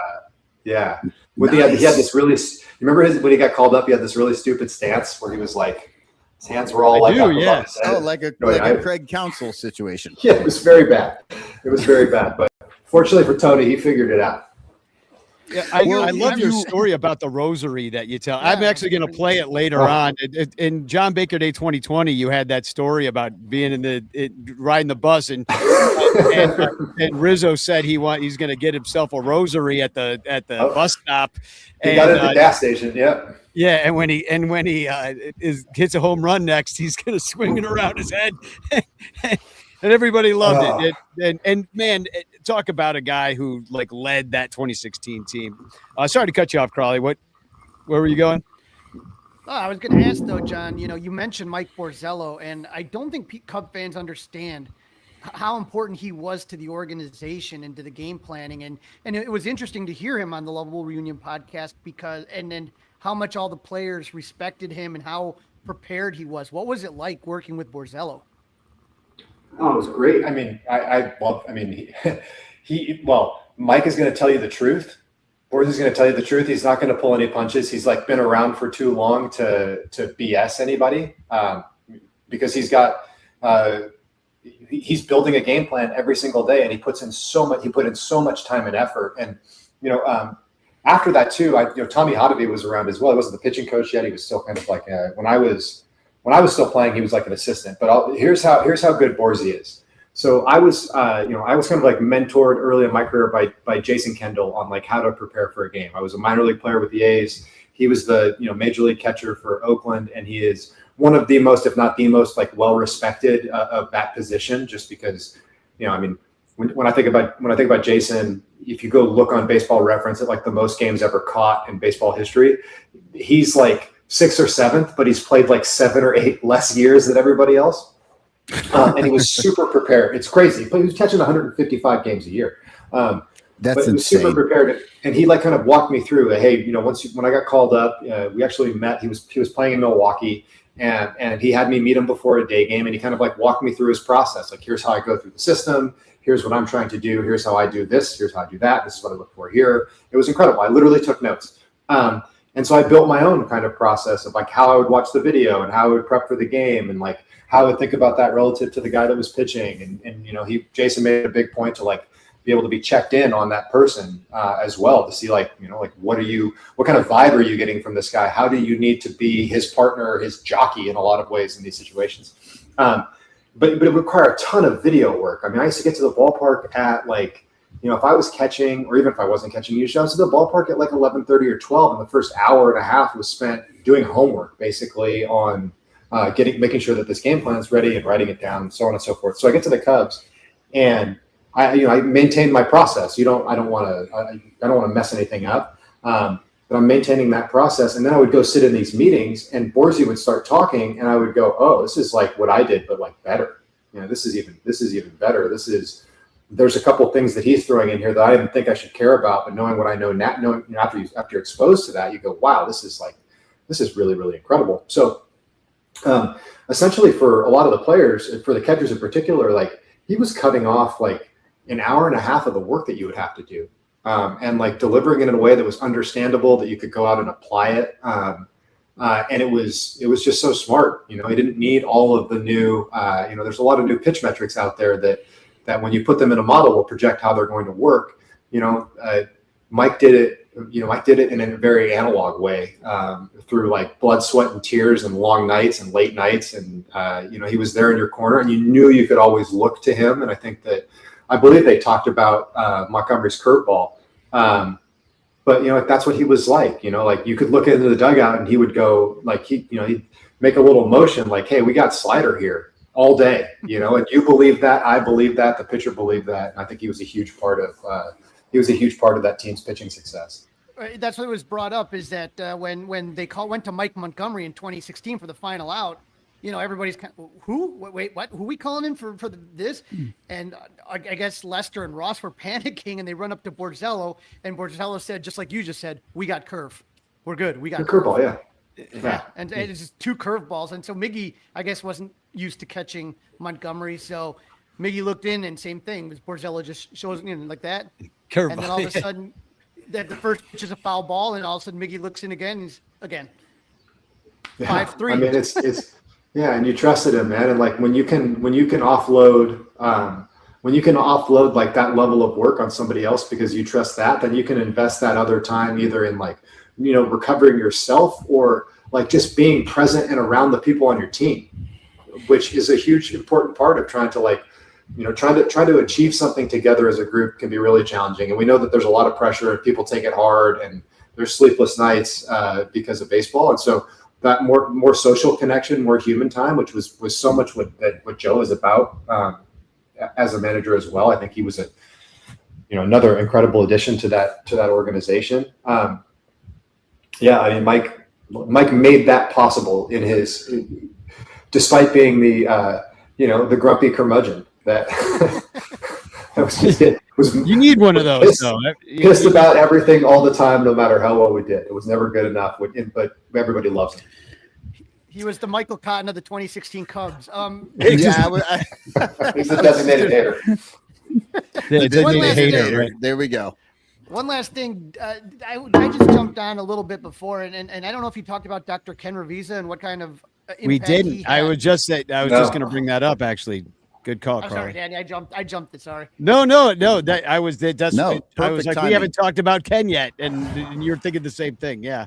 He had this really. You remember when he got called up? He had this really stupid stance where he was like. His hands were all like a Craig Counsell situation. Yeah, it was very bad. But fortunately for Tony, he figured it out. Yeah, I love your story about the rosary that you tell. Yeah, I'm actually going to play it later on. In John Baker Day 2020, you had that story about being riding the bus, and Rizzo said he's going to get himself a rosary at the bus stop. He got it at the gas station. Yeah. Yeah, and when he hits a home run next, he's going to swing it around his head, and everybody loved it. And man, talk about a guy who like led that 2016 team. Sorry to cut you off, Crawley. Where were you going? Oh, I was going to ask though, John. You mentioned Mike Borzello, and I don't think Cub fans understand how important he was to the organization and to the game planning. And it was interesting to hear him on the Lovable Reunion podcast and then how much all the players respected him and how prepared he was. What was it like working with Borzello? Oh, it was great. I mean, I love. I mean, Mike is going to tell you the truth. Boris is going to tell you the truth. He's not going to pull any punches. He's like been around for too long to BS anybody, because he's got. He's building a game plan every single day, and he put in so much time and effort. And after that too, Tommy Hotovy was around as well. He wasn't the pitching coach yet. He was still kind of like when I was still playing, he was like an assistant. But here's how good Borzy is. So I was kind of like mentored early in my career by Jason Kendall on like how to prepare for a game. I was a minor league player with the A's. He was the major league catcher for Oakland, and he is one of the most, if not the most, like well respected of that position. Just because, I mean, when I think about Jason, if you go look on Baseball Reference at like the most games ever caught in baseball history, he's like 6th or 7th, but he's played like 7 or 8 less years than everybody else. And he was super prepared. It's crazy. But he was catching 155 games a year. That's insane. Super prepared. And he like kind of walked me through, hey, when I got called up, we actually met. He was playing in Milwaukee, and he had me meet him before a day game, and he kind of like walked me through his process. Like, here's how I go through the system. Here's what I'm trying to do. Here's how I do this. Here's how I do that. This is what I look for here. It was incredible. I literally took notes. And so I built my own kind of process of like how I would watch the video and how I would prep for the game, and like how I would think about that relative to the guy that was pitching. And Jason made a big point to like be able to be checked in on that person as well, to see like what kind of vibe are you getting from this guy? How do you need to be his partner, his jockey in a lot of ways in these situations? But it would require a ton of video work. I mean, I used to get to the ballpark at like, if I was catching, or even if I wasn't catching, usually I was at the ballpark at like 11:30 or 12, and the first hour and a half was spent doing homework, basically on making sure that this game plan is ready and writing it down, and so on and so forth. So I get to the Cubs, and I maintain my process. I don't want to mess anything up, but I'm maintaining that process. And then I would go sit in these meetings, and Borzy would start talking, and I would go, "Oh, this is like what I did, but like better. This is even better. There's a couple things that he's throwing in here that I didn't think I should care about, but knowing what I know now, after you're exposed to that, you go, wow, this is really, really incredible." So essentially for a lot of the players, for the catchers in particular, like he was cutting off like an hour and a half of the work that you would have to do, and like delivering it in a way that was understandable, that you could go out and apply it. And it was just so smart. He didn't need all of the new, there's a lot of new pitch metrics out there that when you put them in a model will project how they're going to work. Mike did it in a very analog way, through like blood, sweat, and tears, and long nights and late nights. And, he was there in your corner, and you knew you could always look to him. And I believe they talked about Montgomery's curveball. But that's what he was like. Like you could look into the dugout, and he would go like he'd make a little motion like, "Hey, we got slider here." All day, and you believe that, I believe that, the pitcher believed that, and I think he was a huge part of that team's pitching success. That's what was brought up, is that when they went to Mike Montgomery in 2016 for the final out, everybody's kind of, who? Wait, what? Who are we calling in for this? And I guess Lester and Ross were panicking, and they run up to Borzello, and Borzello said, just like you just said, "We got curve, we're good, we got curveball, yeah." Yeah, and it's just 2 curveballs, and so Miggy, I guess, wasn't used to catching Montgomery, so Miggy looked in, and same thing. Borzello just shows in like that, Curveball. and then all of a sudden, that the first pitch is a foul ball, and all of a sudden Miggy looks in again, and he's again 5-3. I mean, it's yeah, and you trusted him, man. And like when you can offload like that level of work on somebody else because you trust that, then you can invest that other time either in like recovering yourself, or like just being present and around the people on your team, which is a huge important part of trying to achieve something together as a group can be really challenging. And we know that there's a lot of pressure, and people take it hard, and there's sleepless nights because of baseball. And so that more social connection, more human time, which was so much what Joe is about as a manager as well. I think he was another incredible addition to that organization. Yeah, I mean, Mike made that possible in his, despite being the grumpy curmudgeon that you need one of those. Pissed about everything all the time, no matter how well we did. It was never good enough, but everybody loves him. He was the Michael Cotton of the 2016 Cubs. Yeah, He's the designated hater. The designated hater, hater. right? There we go. One last thing, I just jumped on a little bit before, and I don't know if you talked about Dr. Ken Ravizza and what kind of impact We didn't. he I had. was just going to bring that up. Actually, good call, I'm Carly. sorry, Danny. I jumped it. Sorry. No. That I was. That's. No, I was perfect like, timing. we haven't talked about Ken yet, and you're thinking the same thing. Yeah.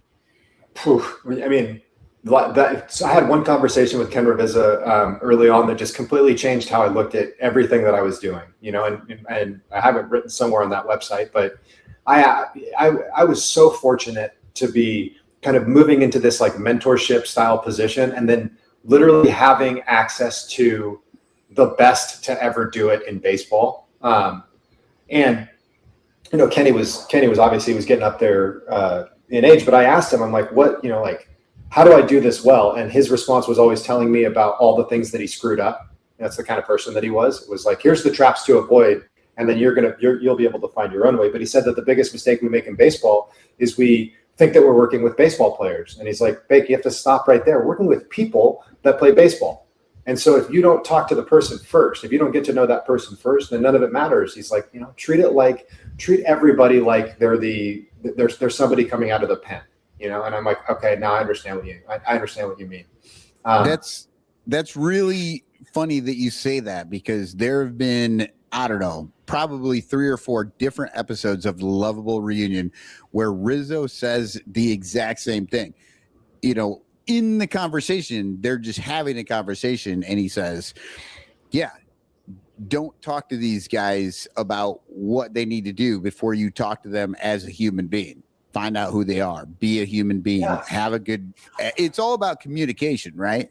Whew. I mean, so I had one conversation with Ken Ravizza early on that just completely changed how I looked at everything that I was doing. And I haven't written somewhere on that website, but I was so fortunate to be kind of moving into this like mentorship style position, and then literally having access to the best to ever do it in baseball. And Kenny was obviously, he was getting up there in age, but I asked him, I'm like, what, how do I do this well? And his response was always telling me about all the things that he screwed up. That's the kind of person that he was. It was like, here's the traps to avoid, and then you'll be able to find your own way. But he said that the biggest mistake we make in baseball is we think that we're working with baseball players. And he's like, Bake, you have to stop right there. We're working with people that play baseball. And so if you don't talk to the person first, if you don't get to know that person first, then none of it matters. He's like, treat everybody like there's somebody coming out of the pen, and I'm like, okay, now I understand what you mean. That's really funny that you say that, because there have been, I don't know, probably 3 or 4 different episodes of the Lovable Reunion where Rizzo says the exact same thing. In the conversation, they're just having a conversation, and he says, yeah, don't talk to these guys about what they need to do before you talk to them as a human being. Find out who they are, be a human being, have a good, it's all about communication, right?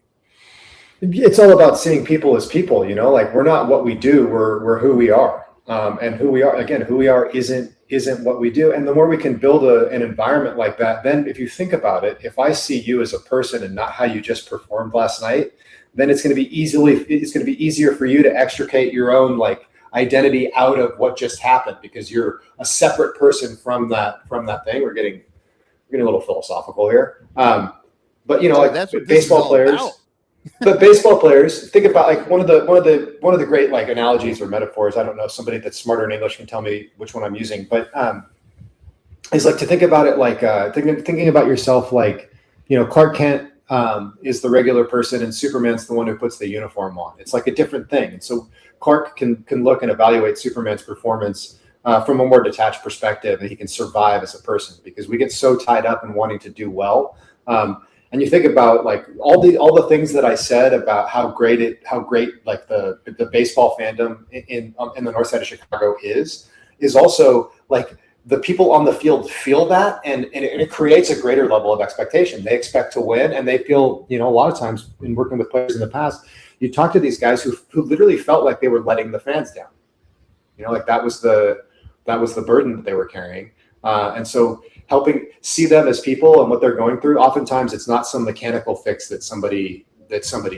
It's all about seeing people as people, like we're not what we do, we're who we are. And who we are isn't what we do. And the more we can build an environment like that, then if you think about it, if I see you as a person and not how you just performed last night, then it's going to be easier for you to extricate your own identity out of what just happened, because you're a separate person from that thing. We're getting a little philosophical here. But that's what baseball players. But baseball players, think about one of the great analogies or metaphors. I don't know, somebody that's smarter in English can tell me which one I'm using, but is to think about it thinking about yourself Clark Kent is the regular person and Superman's the one who puts the uniform on. It's like a different thing. And so Clark can look and evaluate Superman's performance from a more detached perspective, and he can survive as a person, because we get so tied up in wanting to do well. And you think about all the things that I said about how great the baseball fandom in the north side of Chicago is also the people on the field feel that, and it creates a greater level of expectation. They expect to win, and they feel, a lot of times in working with players in the past, you talk to these guys who literally felt like they were letting the fans down. That was the burden that they were carrying. And so helping see them as people and what they're going through, oftentimes it's not some mechanical fix that somebody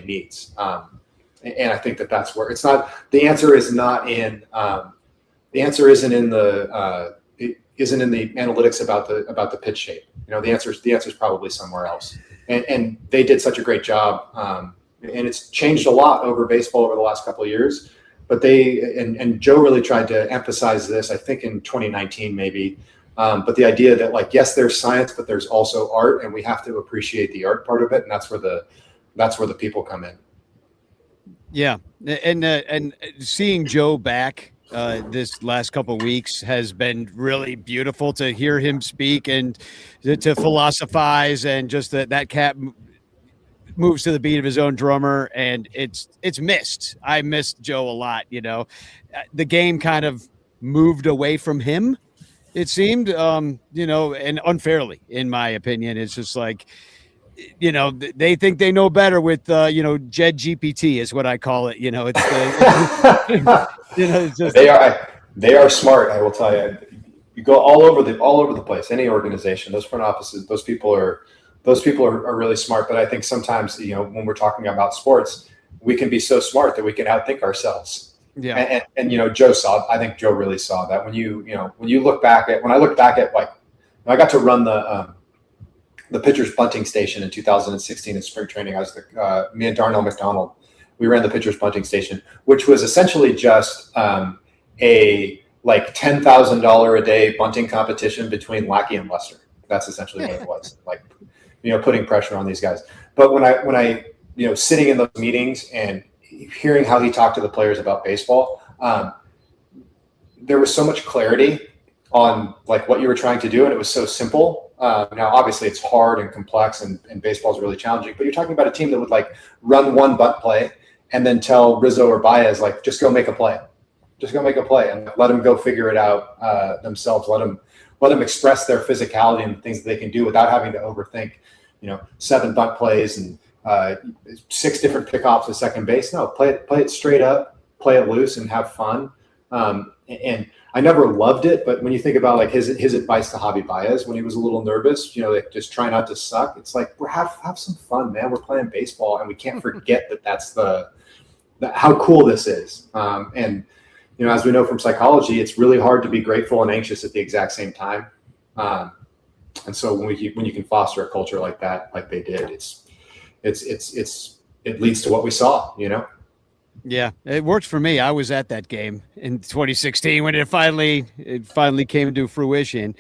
needs. And I think that's where it's not, the answer is not in, the answer isn't in the analytics about the pitch shape. The answer is probably somewhere else. And they did such a great job. And it's changed a lot over baseball over the last couple of years, but and Joe really tried to emphasize this, I think in 2019, maybe. But the idea that yes, there's science, but there's also art, and we have to appreciate the art part of it. And that's where the people come in. Yeah. And seeing Joe back this last couple of weeks has been really beautiful to hear him speak and to philosophize, and just that cat moves to the beat of his own drummer, and it's missed. I missed Joe a lot. The game kind of moved away from him, it seemed, and unfairly, in my opinion. It's just they think they know better with, Jed GPT is what I call it. It's just, they are smart. I will tell you, you go all over the place, any organization, those front offices, those people are really smart. But I think sometimes, when we're talking about sports, we can be so smart that we can outthink ourselves. Yeah. And I think Joe really saw that when I look back at I got to run the the pitcher's bunting station in 2016 in spring training. I was me and Darnell McDonald. We ran the pitcher's bunting station, which was essentially just a like $10,000 a day bunting competition between Lackey and Lester. That's essentially what it was. Like, putting pressure on these guys. But when I sitting in those meetings and hearing how he talked to the players about baseball, there was so much clarity on like what you were trying to do, and it was so simple. Now, obviously, it's hard and complex, and baseball is really challenging. But you're talking about a team that would like run one bunt play and then tell Rizzo or Baez like, just go make a play, and let them go figure it out themselves. Let them express their physicality and the things that they can do without having to overthink, 7 bunt plays and 6 different pickoffs at second base. No, play it straight up, play it loose, and have fun. And I never loved it, but when you think about like his advice to Javi Baez when he was a little nervous, like just try not to suck. It's like, have some fun, man. We're playing baseball, and we can't forget that's how cool this is. And as we know from psychology, it's really hard to be grateful and anxious at the exact same time. And so when you can foster a culture like that, like they did, it leads to what we saw. Yeah, it worked for me. I was at that game in 2016 when it finally came to fruition.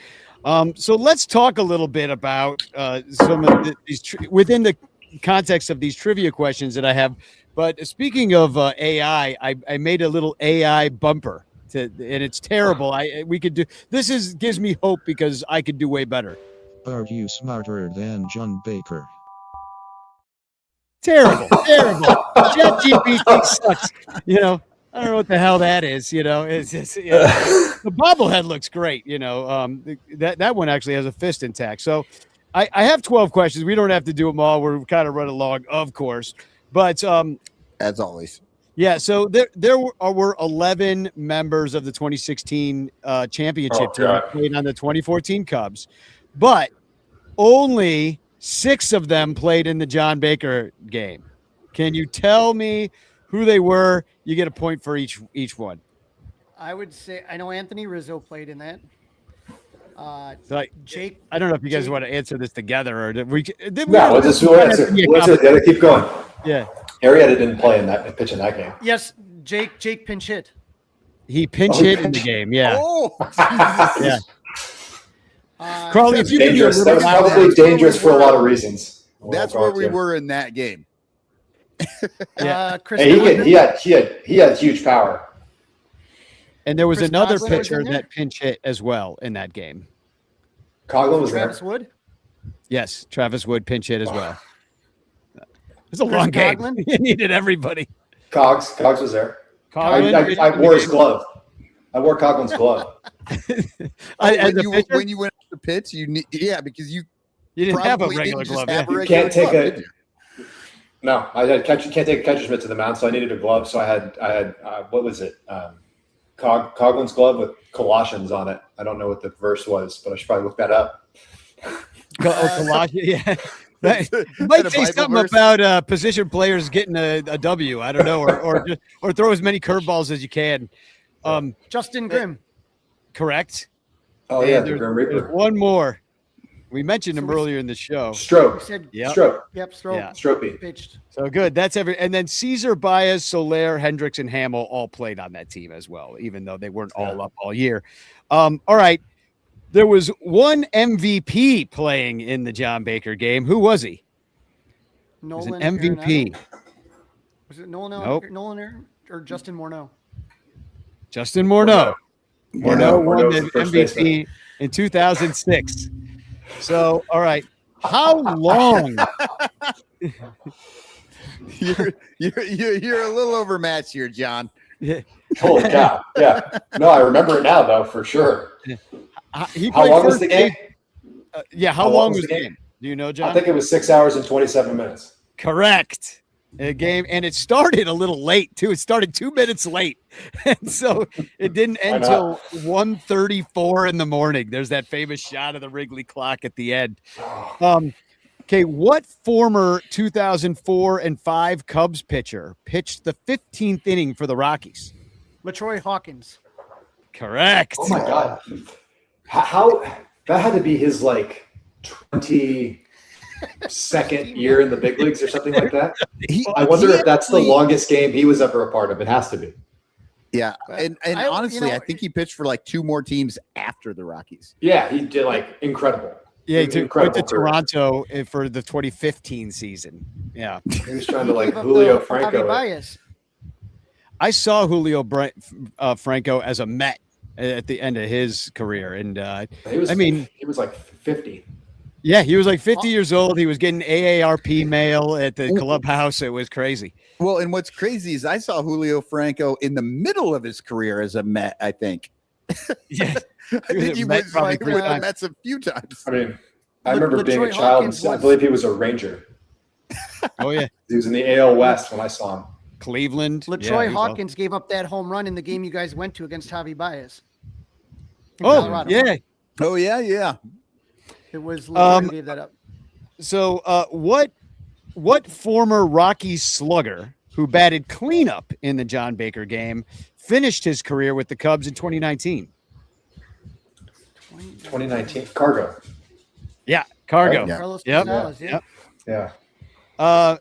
So let's talk a little bit about some of these within the context of these trivia questions that I have. But speaking of AI, I made a little AI bumper, and it's terrible. We could do this. Gives me hope because I could do way better. Are you smarter than John Baker? Terrible. ChatGPT sucks. I don't know what the hell that is. It's just, the bobblehead looks great. That one actually has a fist intact. So I have 12 questions. We don't have to do them all. We're kind of running along, of course. But as always, yeah. So there were 11 members of the 2016 championship team that played on the 2014 Cubs, but only 6 of them played in the John Baker game. Can you tell me who they were? You get a point for each one. I would say I know Anthony Rizzo played in that. Jake. I don't know if you guys want to answer this together or did we? No, we'll answer. Keep going. Yeah. Arrieta didn't play in that pitch in that game. Yes, Jake pinch hit. He pinch hit in the game. Yeah. Oh, yeah. Crawley, if you dangerous. That was probably dangerous for a lot of reasons. That's where we were in that game. Chris he had huge power. And there was Chris another Coughlin pitcher was in there? that pinch hit as well in that game. Coughlin was Travis there. Wood. Yes, Travis Wood pinch hit as well. It's a long Chris game. Coughlin? You needed everybody. Cogs was there. Coughlin, I wore his glove. I wore Coughlin's glove. When you went to pitch, because you didn't have a probably regular didn't glove. just have Yeah. a regular Can't take glove, a- did you? No, can't take a catcher's mitt to the mound, so I needed a glove. So I had what was it? Coughlin's glove with Colossians on it. I don't know what the verse was, but I should probably look that up. Yeah. You might say something about position players getting a W. I don't know, or throw as many curveballs as you can. Justin Grimm. Correct. Oh And yeah, the there's Grim Reaper. one more. We mentioned him earlier in the show. Stroke. Said, Yep. Stroke. Yep, Stroke Yeah. Stropey. pitched. So good. That's and then Caesar, Baez, Soler, Hendricks, and Hamill all played on that team as well, even though they weren't all up all year. All right. There was one MVP playing in the John Baker game. Who was he? He was Nolan an MVP. Arenado? Was it Nolan? Nope. Nolan or Justin Morneau? Justin Morneau. Morneau won Morneau's the the first MVP in 2006. So, all right. How long? You're a little overmatched here, John. Holy cow! Yeah. No, I remember it now though for sure. He How played long was first the game? How long was the game? Do you know, John? I think it was 6 hours and 27 minutes. Correct. A game, and it started a little late too. It started 2 minutes late, and so it didn't end until 1:34 in the morning. There's that famous shot of the Wrigley clock at the end. Okay, what former 2004 and 5 Cubs pitcher pitched the 15th inning for the Rockies? LaTroy Hawkins. Correct. Oh my god! How that had to be his like 20 second year in the big leagues or something like that. I He wonder if that's the actually- longest game he was ever a part of. It has to be. Yeah, and I- honestly, you know, I think he pitched for like 2 more teams after the Rockies. Yeah, he did like incredible. Yeah, he went to Incredible career. Toronto for the 2015 season. Yeah. He was trying to He like gave up Julio the Franco. Javi it. Baez. I saw Julio Franco as a Met at the end of his career. And He was, I mean- he was like 50. yeah, he was like 50 years old. He was getting AARP mail at the clubhouse. It was crazy. Well, and what's crazy is I saw Julio Franco in the middle of his career as a Met, I think. Yeah. I think he Met was probably like 3 with the times. Mets a few times. I mean, I remember being a LaTroy child. Hawkins I was- believe he was a Ranger. Oh, yeah. He was in the AL West when I saw him. Cleveland. LaTroy Yeah, he was Hawkins gave up that home run in the game you guys went to against Javi Baez. in Oh, Colorado. yeah. Oh, yeah. It was LaTroy who Um, gave that up. So, what former Rockies slugger who batted cleanup in the John Baker game finished his career with the Cubs in 2019? 2019 Cargo. Yeah, Cargo. Right? Yeah. Carlos Yep. Gonzalez, yeah. Yep. Yeah.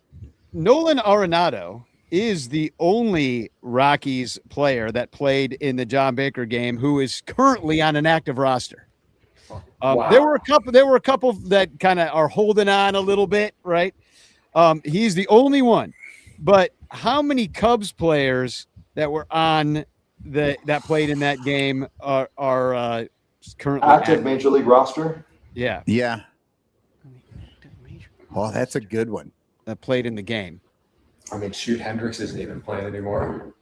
Nolan Arenado is the only Rockies player that played in the John Baker game who is currently on an active roster. Wow. There were a couple that kind of are holding on a little bit, right? He's the only one. But how many Cubs players that were on that played in that game are currently Active major league roster. Yeah, Yeah. Oh, that's a good one. that played in the game. I mean, shoot, Hendricks isn't even playing anymore.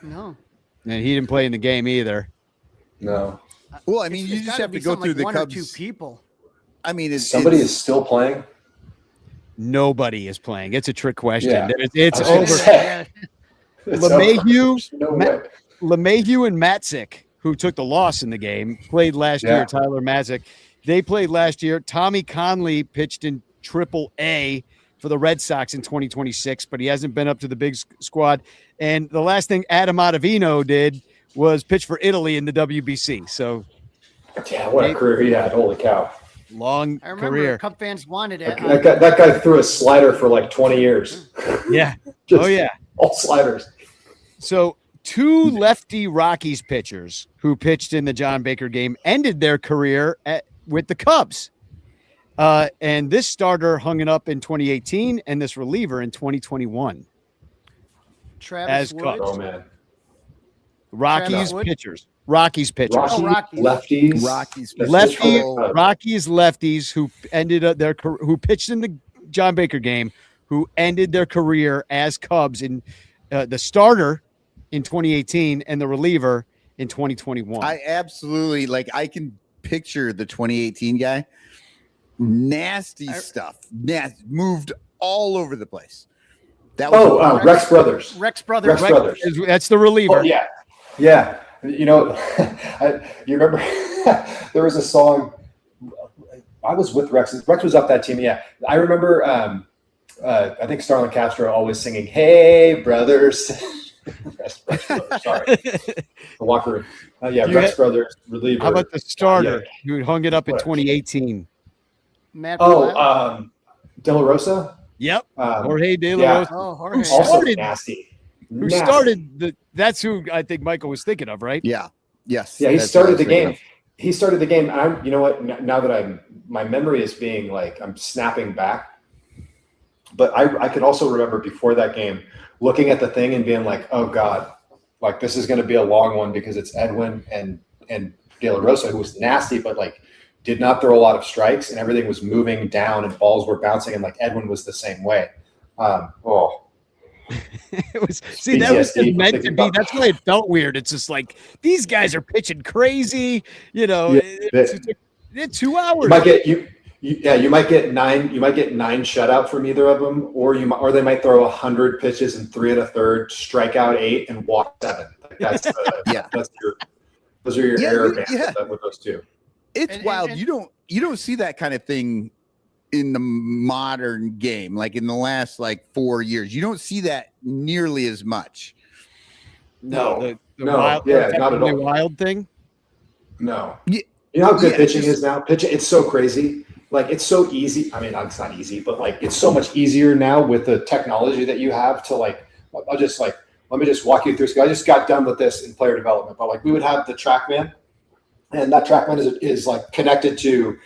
No. And he didn't play in the game either. No. Well, I mean, you It's just gotta have be to go something through like the one or two Cubs. people. I mean, Somebody it's, is still playing. Nobody is playing. It's a trick question. Yeah. It's I was gonna over. say, it's LeMahieu, over. No Ma- way. LeMahieu and Matzik, who took the loss in the game, played last Yeah. year. Tyler Matzik, they played last year. Tommy Conley pitched in Triple-A for the Red Sox in 2026, but he hasn't been up to the big squad. And the last thing Adam Ottavino did was pitch for Italy in the WBC. So Yeah, what a career he had. Holy cow. long I remember career. Cub fans wanted it. That guy threw a slider for like 20 years. Yeah. Just Oh, yeah. All sliders. So 2 lefty Rockies pitchers who pitched in the John Baker game ended their career with the Cubs. And this starter hung it up in 2018 and this reliever in 2021. Travis as Wood. Cubs. Oh, man. Rockies Travis Wood? pitchers. Rockies pitchers. Rockies, Rockies. lefties. Rockies. Lefty Oh. Rockies lefties who ended up who pitched in the John Baker game, who ended their career as Cubs in the starter in 2018 and the reliever in 2021. I absolutely I can picture the 2018 guy. Nasty stuff. Moved all over the place. That was Oh, Rex Brothers. Rex Brothers. Rex Brothers. That's the reliever. Oh, yeah. Yeah. You know, you remember there was a song. I was with Rex. Rex was up that team. Yeah. I remember, I think Starlin Castro always singing, "Hey, brothers." Rex Brothers, sorry. The Walker room. Yeah, You Rex had- Brothers, reliever. How about the starter Yeah. who hung it up in What? 2018? Matt Oh, Blau. De La Rosa. Yep. Um, Jorge De La yeah. Rosa. Oh, Jorge. Who Also started- nasty. Who Nasty. started that's who I think Michael was thinking of, right? Yeah. Yes. Yeah, he that's what I started was the thinking game. of. He started the game. And you know what? Now that my memory is being I'm snapping back. But I could also remember before that game looking at the thing and being like, oh God, this is going to be a long one because it's Edwin and De La Rosa, who was nasty, but did not throw a lot of strikes and everything was moving down and balls were bouncing and Edwin was the same way. It was that was PTSD, just meant to thinking be. about- That's why it felt weird. It's just these guys are pitching crazy. You know, Yeah, it's 2 hours. You might get you might get 9 shutout from either of them, or they might throw 100 pitches in 3 1/3, strike out 8 and walk 7. That's Yeah. those are your Yeah, error yeah. bands with those two. It's And- wild. and- You don't see that kind of thing in the modern game, in the last 4 years. You don't see that nearly as much. the no, wild, yeah, not at all. wild thing. No. Yeah. You know how good Yeah, pitching just- is now? Pitching, it's so crazy. like it's so easy. I mean, it's not easy, but like it's so much easier now with the technology that you have to like. Let me just walk you through. So I just got done with this in player development, but like we would have the TrackMan, and that TrackMan is like connected to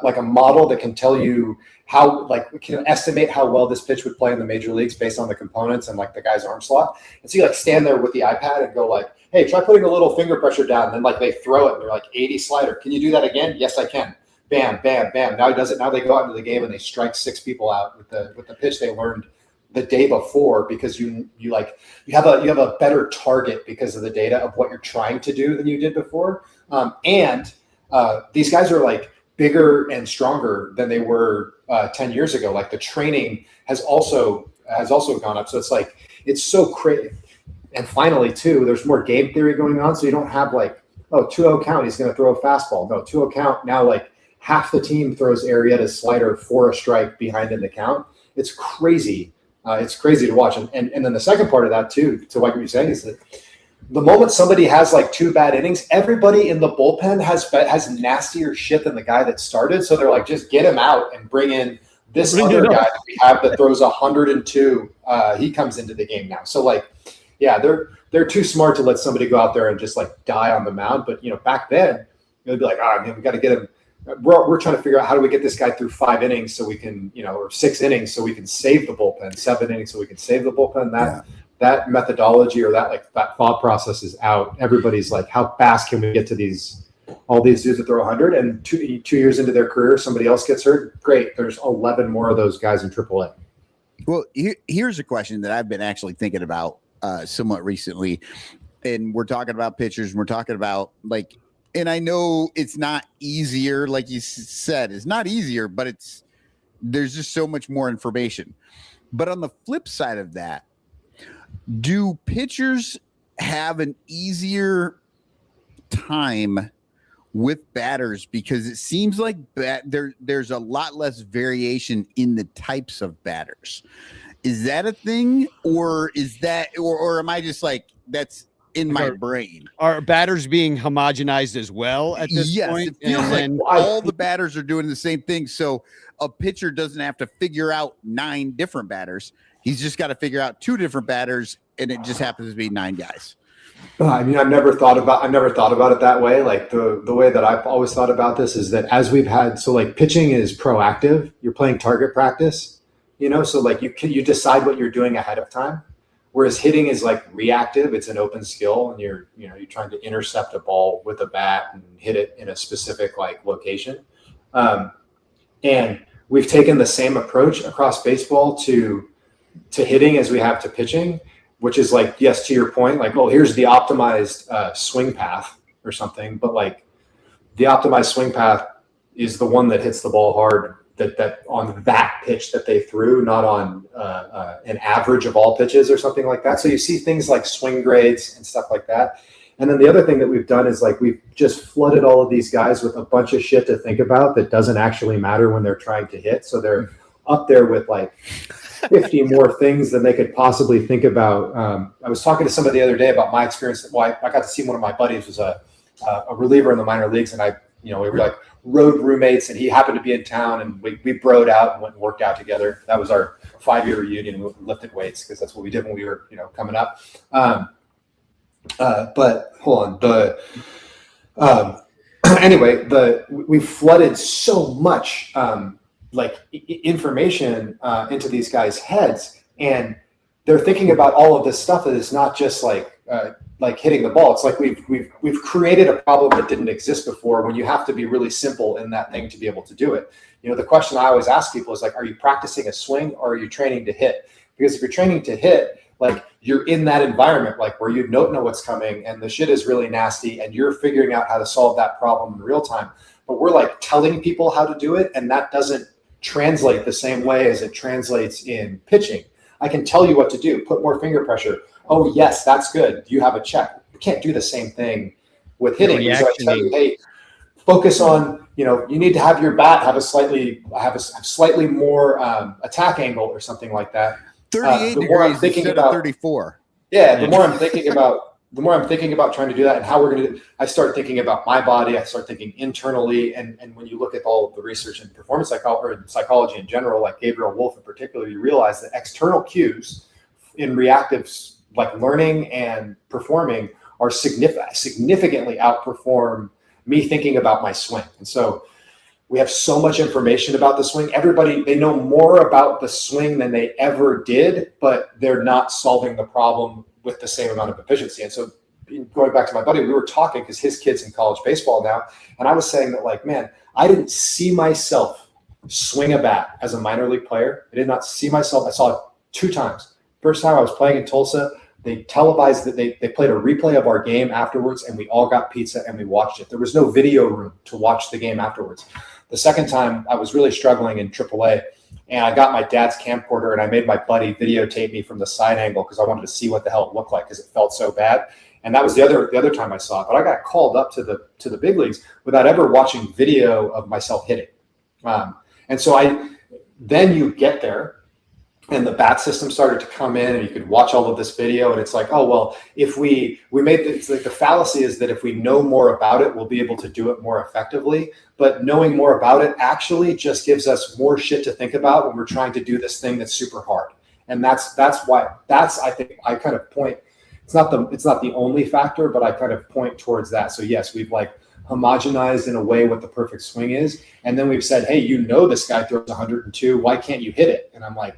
like a model that can tell you how, like, can estimate how well this pitch would play in the major leagues based on the components and like the guy's arm slot. And so you like stand there with the iPad and go like, hey, try putting a little finger pressure down. And then like they throw it and they're like 80 slider. Can you do that again? Yes, I can. Bam, bam, bam. Now he does it. Now they go out into the game and they strike 6 people out with the pitch they learned the day before, because you have a better target because of the data of what you're trying to do than you did before. And these guys are like bigger and stronger than they were 10 years ago. Like the training has also gone up. So it's like, it's so crazy. And finally too, there's more game theory going on. So you don't have like, oh, 2-0 count, he's going to throw a fastball. No, 2-0 count. Now like half the team throws Arrieta's slider for a strike behind in the count. It's crazy. It's crazy to watch. And then the second part of that too, to what you're saying, is that the moment somebody has like 2 bad innings, everybody in the bullpen has nastier shit than the guy that started. So they're like, just get him out and bring in this other guy that we have that throws 102. He comes into the game now. So like, yeah, they're too smart to let somebody go out there and just like die on the mound. But back then they'd be like, oh man, we got to get him. We're trying to figure out how do we get this guy through 5 innings so we can, or 6 innings so we can save the bullpen, 7 innings so we can save the bullpen. That methodology or that thought process is out. Everybody's like, how fast can we get to all these dudes that throw 100? And 2 years into their career, somebody else gets hurt. Great. There's 11 more of those guys in AAA. Well, here's a question that I've been actually thinking about somewhat recently. And we're talking about pitchers. And we're talking about like, and I know it's not easier, like you said, it's not easier, but there's just so much more information. But on the flip side of that, do pitchers have an easier time with batters? Because it seems like there's a lot less variation in the types of batters. Is that a thing, or is that, or am I just like, that's in my brain? Are batters being homogenized as well at this point? It feels like all the batters are doing the same thing. So a pitcher doesn't have to figure out 9 different batters. He's just got to figure out 2 different batters, and it just happens to be 9 guys. I mean, I've never thought about it that way. Like the way that I've always thought about this is that as we've had, so like pitching is proactive. You're playing target practice, so like you decide what you're doing ahead of time. Whereas hitting is like reactive. It's an open skill, and you're trying to intercept a ball with a bat and hit it in a specific like location. And we've taken the same approach across baseball to hitting as we have to pitching, which is like, yes, to your point, like, oh, here's the optimized swing path or something. But like the optimized swing path is the one that hits the ball hard, that on that pitch that they threw, not on an average of all pitches or something like that. So you see things like swing grades and stuff like that. And then the other thing that we've done is like, we've just flooded all of these guys with a bunch of shit to think about that doesn't actually matter when they're trying to hit. So they're up there with like 50 more things than they could possibly think about. I was talking to somebody the other day about my experience. Well, I got to see one of my buddies was a reliever in the minor leagues, and we were like road roommates, and he happened to be in town, and we broed out and went and worked out together. That was our 5-year reunion. We lifted weights because that's what we did when we were coming up. But hold on. Anyway, we flooded so much information into these guys' heads, and they're thinking about all of this stuff that is not just like hitting the ball. It's like we've created a problem that didn't exist before, when you have to be really simple in that thing to be able to do it. The question I always ask people is like, are you practicing a swing or are you training to hit? Because if you're training to hit, like you're in that environment, like where you don't know what's coming and the shit is really nasty and you're figuring out how to solve that problem in real time. But we're like telling people how to do it, and that doesn't translate the same way as it translates in pitching. I can tell you what to do. Put more finger pressure. Oh, yes, that's good. You have a check. You can't do the same thing with hitting. So I tell you, hey, focus on, you need to have your bat have a slightly more attack angle or something like that. 38 the more I'm degrees thinking instead about of 34. Yeah, the more I'm thinking about the more I'm thinking about trying to do that and how we're going to, I start thinking about my body. I start thinking internally. And when you look at all of the research in performance psychology in general, like Gabriel Wolf in particular, you realize that external cues in reactive, like learning and performing, are significantly outperform me thinking about my swing. And so we have so much information about the swing. Everybody, they know more about the swing than they ever did, but they're not solving the problem with the same amount of efficiency. And so going back to my buddy, we were talking because his kid's in college baseball now. And I was saying that, like, man, I didn't see myself swing a bat as a minor league player. I did not see myself. I saw it 2 times. First time I was playing in Tulsa, they televised that they played a replay of our game afterwards, and we all got pizza and we watched it. There was no video room to watch the game afterwards. The second time I was really struggling in AAA, and I got my dad's camcorder and I made my buddy videotape me from the side angle because I wanted to see what the hell it looked like because it felt so bad. And that was the other time I saw it. But I got called up to the big leagues without ever watching video of myself hitting. And so then you get there, and the bat system started to come in, and you could watch all of this video, and it's like, oh, well, if we made it's like the fallacy is that if we know more about it, we'll be able to do it more effectively. But knowing more about it actually just gives us more shit to think about when we're trying to do this thing that's super hard. And that's why I think I kind of point. It's not the only factor, but I kind of point towards that. So yes, we've like homogenized in a way what the perfect swing is, and then we've said, hey, this guy throws 102. Why can't you hit it? And I'm like,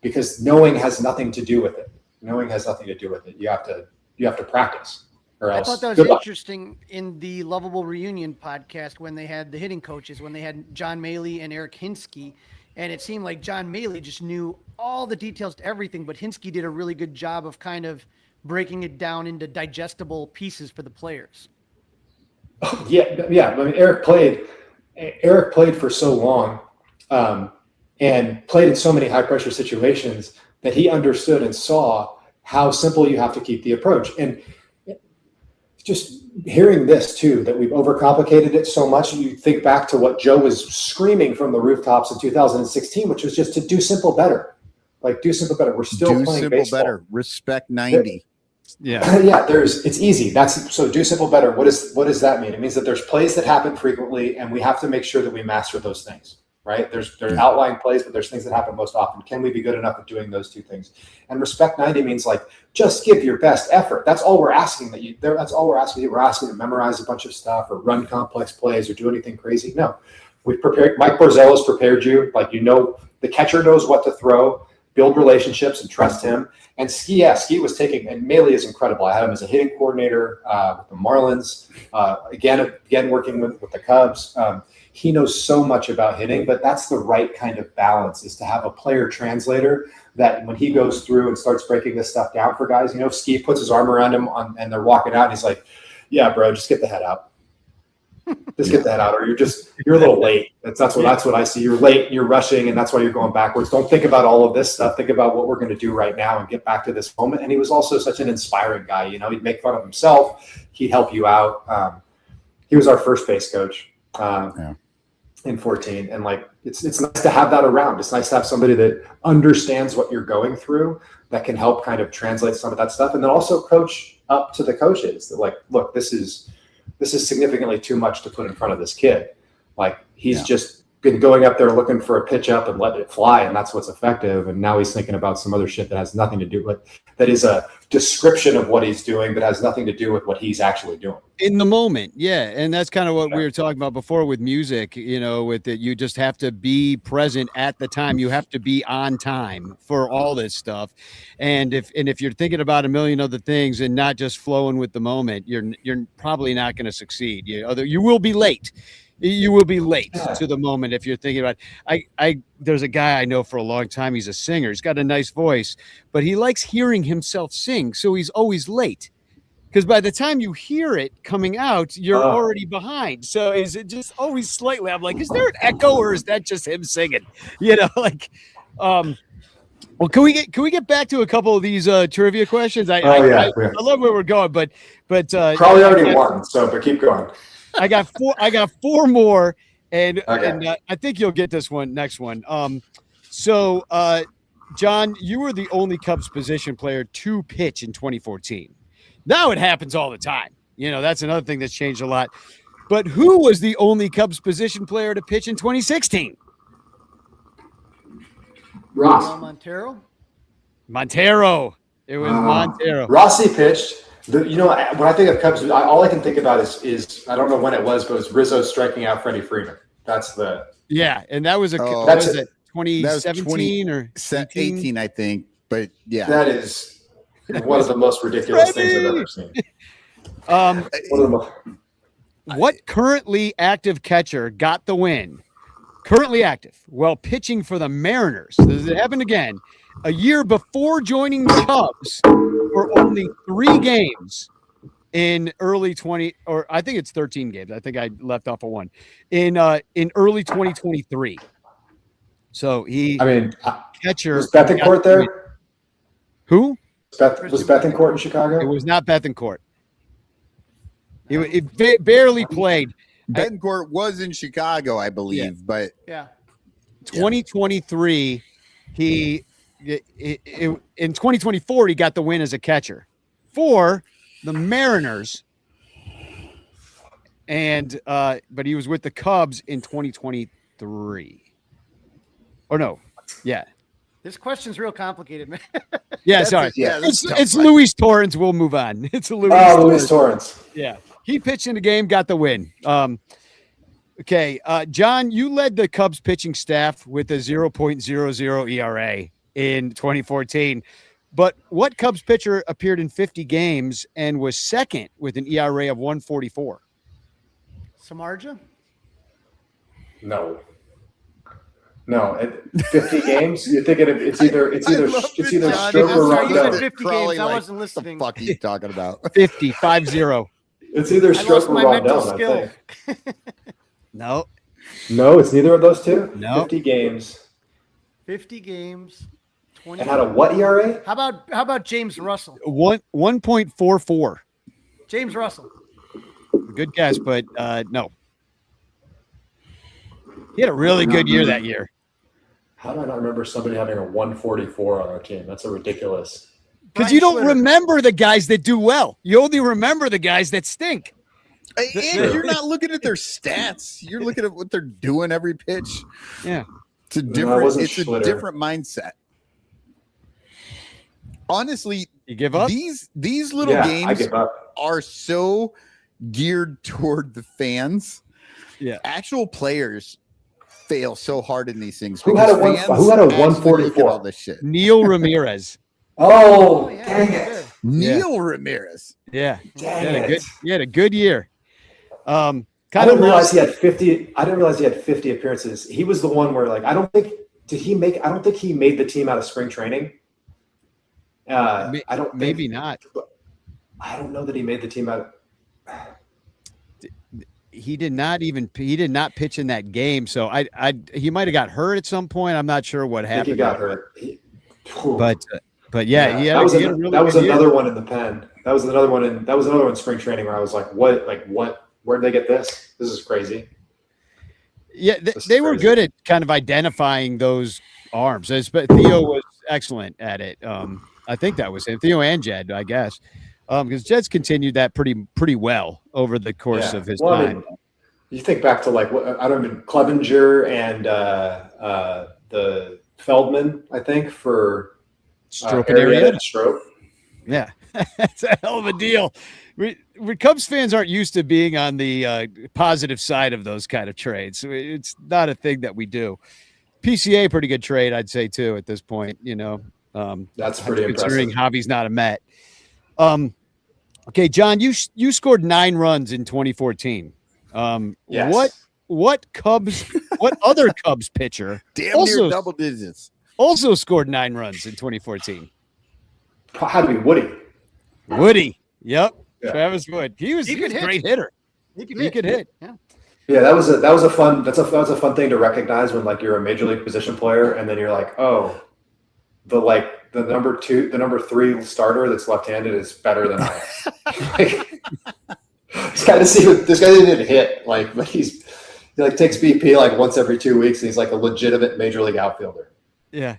because knowing has nothing to do with it. Knowing has nothing to do with it. You have to practice, or else. I thought that was interesting in the Lovable Reunion podcast when they had the hitting coaches, when they had John Maley and Eric Hinsky, and it seemed like John Maley just knew all the details to everything, but Hinsky did a really good job of kind of breaking it down into digestible pieces for the players. Oh, yeah. I mean, Eric played for so long. And played in so many high pressure situations that he understood and saw how simple you have to keep the approach. And just hearing this too, that we've overcomplicated it so much. You think back to what Joe was screaming from the rooftops in 2016, which was just to do simple better. Like, do simple better. We're still playing simple baseball. Better. Respect 90. Yeah. Yeah. It's easy. So do simple better. What does that mean? It means that there's plays that happen frequently, and we have to make sure that we master those things. Right? There's outlying plays, but there's things that happen most often. Can we be good enough at doing those 2 things? And respect 90 means like, just give your best effort. That's all we're asking that's all we're asking. We're asking to memorize a bunch of stuff or run complex plays or do anything crazy. No, we've prepared. Mike Borzello's prepared you. Like, the catcher knows what to throw, build relationships and trust him. And Ski was taking, and Maley is incredible. I had him as a hitting coordinator with the Marlins, again, working with the Cubs. He knows so much about hitting, but that's the right kind of balance, is to have a player translator that when he goes through and starts breaking this stuff down for guys, Ski puts his arm around him and they're walking out, and he's like, yeah, bro, just get the head out. Just get the head out, or you're a little late. That's what I see. You're late, you're rushing, and that's why you're going backwards. Don't think about all of this stuff. Think about what we're going to do right now and get back to this moment. And he was also such an inspiring guy. He'd make fun of himself. He'd help you out. He was our first base coach. In 14, and like it's nice to have that around. It's nice to have somebody that understands what you're going through, that can help kind of translate some of that stuff, and then also coach up to the coaches that, like, look, this is significantly too much to put in front of this kid. Like, he's just been going up there looking for a pitch up and letting it fly, and that's what's effective. And now he's thinking about some other shit that has nothing to do with, that is a description of what he's doing, but has nothing to do with what he's actually doing in the moment. Yeah. And that's kind of what we were talking about before with music, with it. You just have to be present at the time. You have to be on time for all this stuff. And if you're thinking about a million other things and not just flowing with the moment, you're probably not going to succeed. You will be late. You will be late to the moment if you're thinking about there's a guy I know for a long time. He's a singer. He's got a nice voice, but he likes hearing himself sing. So he's always late, because by the time you hear it coming out, you're already behind. So is it just always slightly? I'm like, is there an echo, or is that just him singing? Well, can we get back to a couple of these trivia questions? I love where we're going, but probably already won. So, but keep going. I got 4 more, and I think you'll get this next one. John, you were the only Cubs position player to pitch in 2014. Now it happens all the time. That's another thing that's changed a lot. But who was the only Cubs position player to pitch in 2016? Ross. Montero. It was Montero. Rossi pitched. When I think of Cubs, all I can think about is I don't know when it was, but it was Rizzo striking out Freddie Freeman. That's the and that was that's 2017 or 18, I think. But yeah, that is one of the most ridiculous things I've ever seen. What currently active catcher got the win? Currently active while pitching for the Mariners. This happened again. A year before joining the Cubs for only 3 games in early 20, or I think it's 13 games. I think I left off of one in early 2023. So catcher. Was Bethencourt there? Who? Was Bethencourt in Chicago? It was not Bethencourt. It barely played. Bettencourt was in Chicago, I believe, but 2023, in 2024 he got the win as a catcher for the Mariners, and but he was with the Cubs in 2023. Or no, This question's real complicated, man. Sorry. It's It's Luis Torrens. We'll move on. It's Luis Torrens. Yeah. He pitched in the game, got the win. Okay. John, you led the Cubs pitching staff with a 0.00 ERA in 2014. But what Cubs pitcher appeared in 50 games and was second with an ERA of 1.44? Samardzija? No. 50 games. You're thinking it's either Stroke or Sorry, you said Rondon. 50 games. I wasn't listening. What the fuck are you talking about? 50. It's either I Stroke lost or my mental Rondon. I skill. think. No. No, it's neither of those two. No. 50 games. 50 games. 20. And had a what ERA? How about James Russell? 1.44. James Russell. Good guess, but no. He had a really good year that year. How do I not remember somebody having a 144 on our team? That's a ridiculous. Because you don't remember the guys that do well. You only remember the guys that stink. And you're not looking at their stats. You're looking at what they're doing every pitch. Yeah. It's a different mindset. Honestly, you give up? These little games I give up. are so geared toward the fans. Yeah. Actual players fail so hard in these things. Who had a 144? All this shit. Neil Ramirez. Oh, dang it. Neil Ramirez. Yeah. Dang it. He had a good year. I didn't realize he had 50. I didn't realize he had 50 appearances. He was the one where, like, I don't think he made the team out of spring training. Maybe not. I don't know that he made the team out of. He did not pitch in that game. So he might've got hurt at some point. I'm not sure what happened. I think he got hurt. But yeah, that was another one in the pen. That was another one in spring training where I was like, what, where did they get this? This is crazy. Yeah. They were good at kind of identifying those arms. But Theo was excellent at it. I think that was him. Theo and Jed, I guess. Because Jed's continued that pretty well over the course of his time. I mean, you think back to Clevenger and the Feldman, I think, for Stroke and Arrieta. Stroke. Yeah, that's a hell of a deal. Cubs fans aren't used to being on the positive side of those kind of trades. It's not a thing that we do. PCA, pretty good trade, I'd say, too, at this point. That's pretty considering impressive. Javi's not a Met. Okay, John, you scored 9 runs in 2014. Yes. What other Cubs pitcher near double digits also scored 9 runs in 2014? Had to be Woody. Yep. Yeah. Travis Wood. He was a great hitter. He could hit. Yeah. Yeah, that was a fun thing to recognize when, like, you're a major league position player and then you're like, oh, the number 3 starter that's left-handed is better than I am. This guy didn't hit, but he takes BP like once every 2 weeks and he's like a legitimate major league outfielder. Yeah.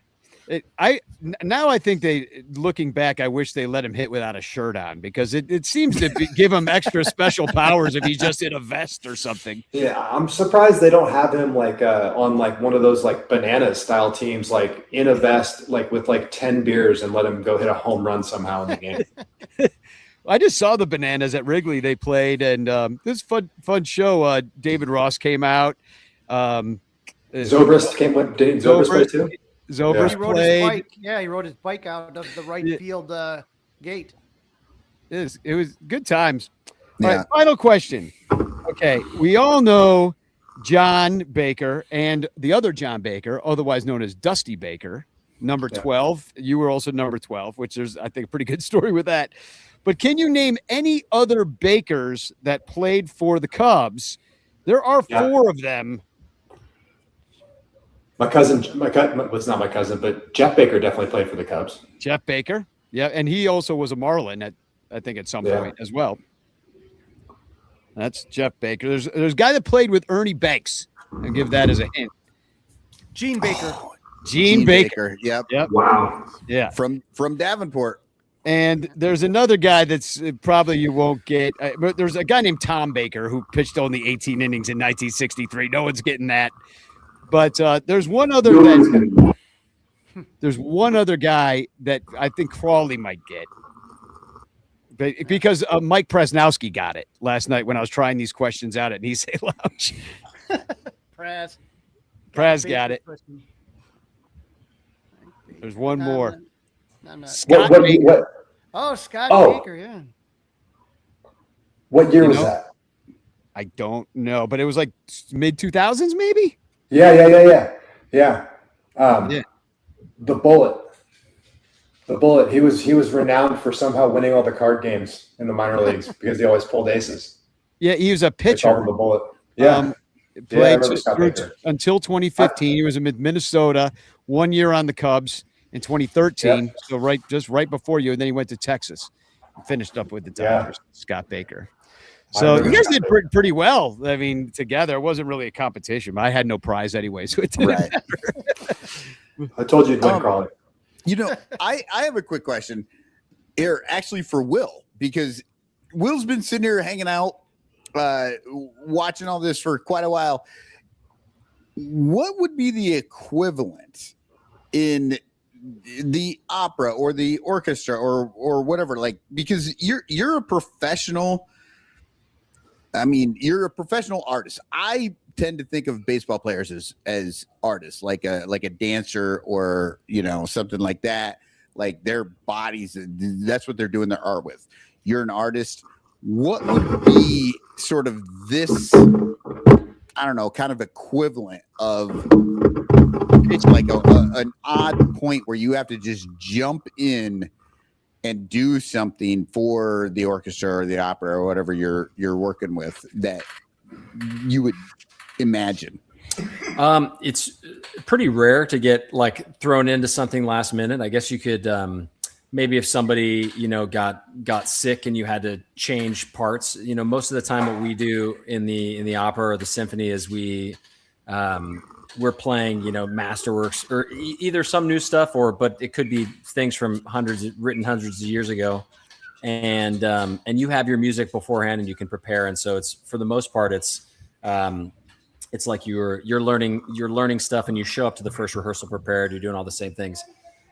Now I think looking back, I wish they let him hit without a shirt on because it seems to give him extra special powers if he's just in a vest or something. Yeah, I'm surprised they don't have him like on like one of those like Bananas style teams, like in a vest, like with like 10 beers, and let him go hit a home run somehow in the game. I just saw the Bananas at Wrigley. They played, and this fun show. David Ross came out. Zobrist came. Did Zobrist play too? Zobrist He rode played. his bike. Yeah, he rode his bike out of the right field gate. It was good times. Yeah. All right, final question. Okay, we all know John Baker and the other John Baker, otherwise known as Dusty Baker, number 12. You were also number 12, which there's, I think, a pretty good story with that. But can you name any other Bakers that played for the Cubs? There are 4 of them. My cousin, was not my cousin, but Jeff Baker definitely played for the Cubs. Jeff Baker. Yeah, and he also was a Marlin at some point as well. That's Jeff Baker. There's a guy that played with Ernie Banks. I'll give that as a hint. Gene Baker. Gene Baker. Yep. Wow. Yeah. From Davenport. And there's another guy that's probably you won't get. But there's a guy named Tom Baker who pitched only 18 innings in 1963. No one's getting that. But there's one other guy that I think Crawley might get. Because Mike Presnowski got it last night when I was trying these questions out at Nisei Lounge. Praz got it. There's one more. Scott Baker. Scott Baker, yeah. What year was that? I don't know, but it was like mid 2000s, maybe. Yeah. The Bullet. He was renowned for somehow winning all the card games in the minor leagues because he always pulled aces. Yeah, he was a They pitcher. called him the Bullet. Yeah. Played Scott Baker. until 2015. He was in Minnesota, 1 year on the Cubs in 2013. So right before you, and then he went to Texas and finished up with the Dodgers. Scott Baker. So you guys did pretty well. I mean, together. It wasn't really a competition. But I had no prize anyway, so it didn't matter. I told you you'd win, Crawley. You know, I have a quick question here, actually, for Will, because Will's been sitting here hanging out, watching all this for quite a while. What would be the equivalent in the opera or the orchestra or whatever? Like, because you're a professional. I mean, you're a professional artist. I tend to think of baseball players as artists, like a dancer or, you know, something like that. Like their bodies, that's what they're doing their art with. You're an artist. What would be sort of this, I don't know, kind of equivalent of, it's like an odd point where you have to just jump in and do something for the orchestra or the opera or whatever you're working with that you would imagine? It's pretty rare to get like thrown into something last minute. I guess you could maybe if somebody, you know, got sick and you had to change parts. You know, most of the time what we do in the opera or the symphony is we're playing, you know, masterworks or either some new stuff but it could be things from written hundreds of years ago. And you have your music beforehand and you can prepare. And so it's, for the most part, it's like you're learning stuff and you show up to the first rehearsal prepared. You're doing all the same things.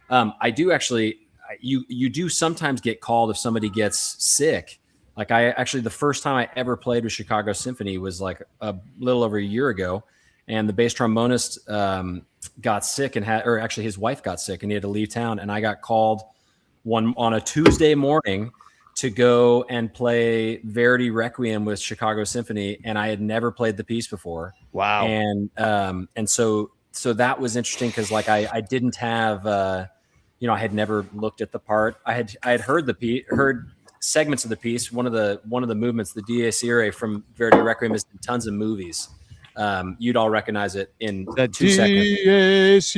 I do actually, you do sometimes get called if somebody gets sick. Like the first time I ever played with Chicago Symphony was like a little over a year ago. And the bass trombonist got sick actually his wife got sick and he had to leave town. And I got called on a Tuesday morning to go and play Verdi Requiem with Chicago Symphony. And I had never played the piece before. Wow. And so that was interesting because like I didn't have, you know, I had never looked at the part. I had heard segments of the piece. One of the movements, the Dies Irae from Verdi Requiem, is in tons of movies. You'd all recognize it in 2 seconds.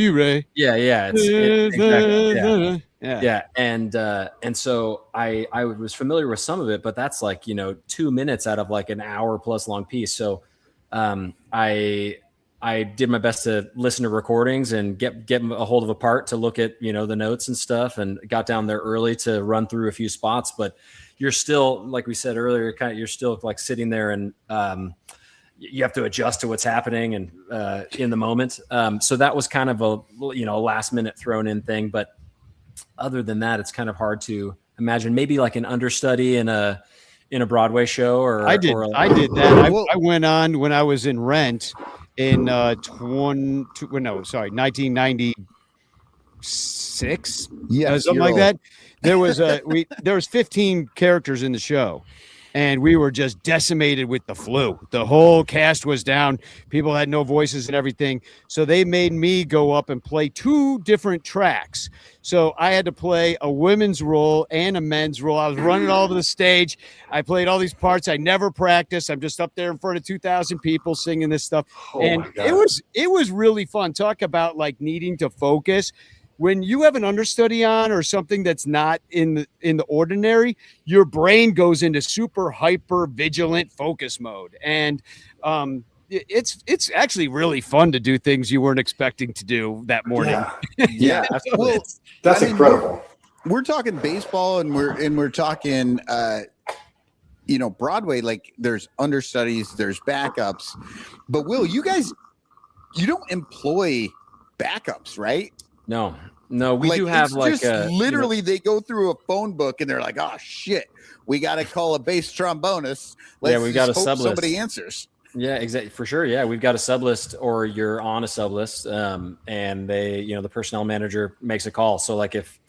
Yeah. Exactly. Yeah. And so I was familiar with some of it, but that's like, you know, 2 minutes out of like an hour plus long piece. So I I did my best to listen to recordings and get a hold of a part to look at, the notes and stuff, and got down there early to run through a few spots. But you're still, like we said earlier, you're still like sitting there, and you have to adjust to what's happening and in the moment. So that was kind of a last minute thrown in thing. But other than that, it's kind of hard to imagine maybe like an understudy in a Broadway show. Or I did that. I went on when I was in Rent in 1996. Yeah, something like that. There was 15 characters in the show, and we were just decimated with the flu. The whole cast was down. People had no voices and everything. So they made me go up and play 2 different tracks. So I had to play a women's role and a men's role. I was running all over the stage. I played all these parts. I never practiced. I'm just up there in front of 2,000 people singing this stuff. And it was really fun. Talk about like needing to focus. When you have an understudy on or something that's not in the ordinary, your brain goes into super hyper vigilant focus mode. And it's actually really fun to do things you weren't expecting to do that morning. Yeah. Well, that's incredible. We're talking baseball, and we're talking Broadway. Like, there's understudies, there's backups, but Will, you don't employ backups, right? No, we do have like literally they go through a phone book and they're like, oh shit, we got to call a bass trombonist. We got a sub list. Somebody answers. Yeah, exactly, for sure. Yeah, we've got a sub list, or you're on a sub list, and they, the personnel manager makes a call. So like if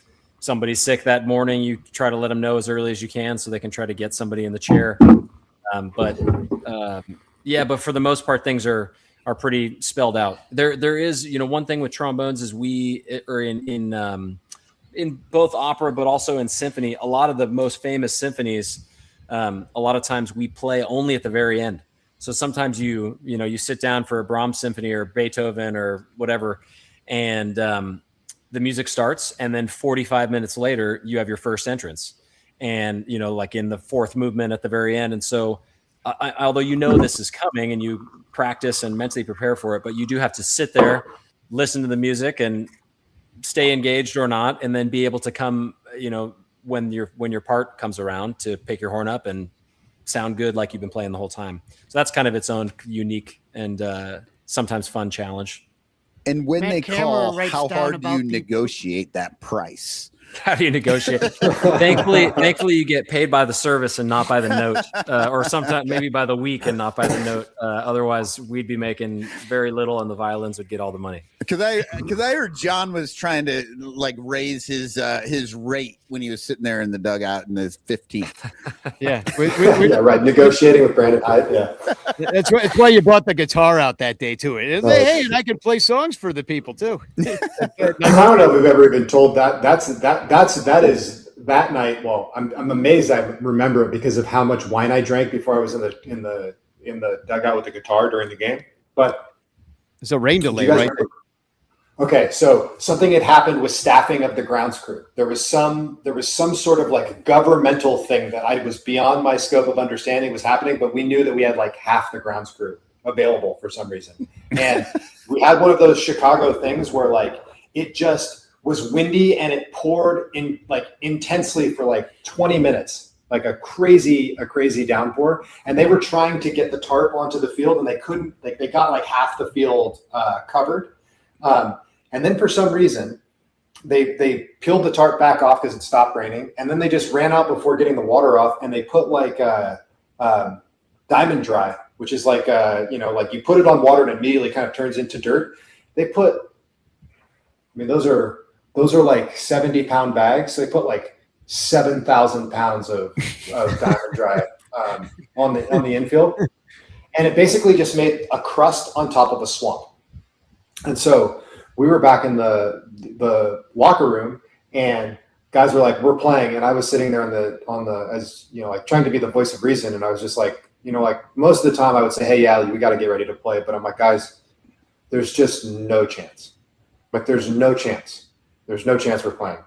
somebody's sick that morning, you try to let them know as early as you can so they can try to get somebody in the chair. But for the most part, things are pretty spelled out. There is, one thing with trombones is in both opera, but also in symphony, a lot of the most famous symphonies, a lot of times we play only at the very end. So sometimes you sit down for a Brahms symphony or Beethoven or whatever, and the music starts, and then 45 minutes later you have your first entrance, and like in the 4th movement at the very end. And so although this is coming and you practice and mentally prepare for it, but you do have to sit there, listen to the music, and stay engaged or not, and then be able to come, when your part comes around, to pick your horn up and sound good like you've been playing the whole time. So that's kind of its own unique and sometimes fun challenge. And when Matt they Cameron call, writes how down hard do you about the- negotiate that price? How do you negotiate? Thankfully, you get paid by the service and not by the note, or sometimes maybe by the week and not by the note. Otherwise, we'd be making very little, and the violins would get all the money. Because I heard John was trying to like raise his rate when he was sitting there in the dugout in his 15th. Yeah. Yeah, right. Negotiating with Brandon. That's why you brought the guitar out that day too. Hey, and I can play songs for the people too. I don't know if we've ever even told that. That is that night. Well, I'm amazed I remember it because of how much wine I drank before I was in the dugout with the guitar during the game. But it's a rain delay, right? Okay, so something had happened with staffing of the grounds crew. There was some sort of like governmental thing that I was beyond my scope of understanding was happening, but we knew that we had like half the grounds crew available for some reason. And we had one of those Chicago things where like it just was windy and it poured in like intensely for like 20 minutes, like a crazy downpour. And they were trying to get the tarp onto the field and they couldn't, like they got like half the field covered. And then for some reason, they peeled the tarp back off because it stopped raining. And then they just ran out before getting the water off. And they put like diamond dry, which is like, like you put it on water and it immediately kind of turns into dirt. They put, those are like 70-pound bags. So they put like 7,000 pounds of diamond dry on the infield. And it basically just made a crust on top of a swamp. And so we were back in the locker room and guys were like, we're playing. And I was sitting there on the, as like trying to be the voice of reason. And I was just like, like most of the time I would say, hey, yeah, we got to get ready to play. But I'm like, guys, there's just no chance. Like, there's no chance. There's no chance we're playing.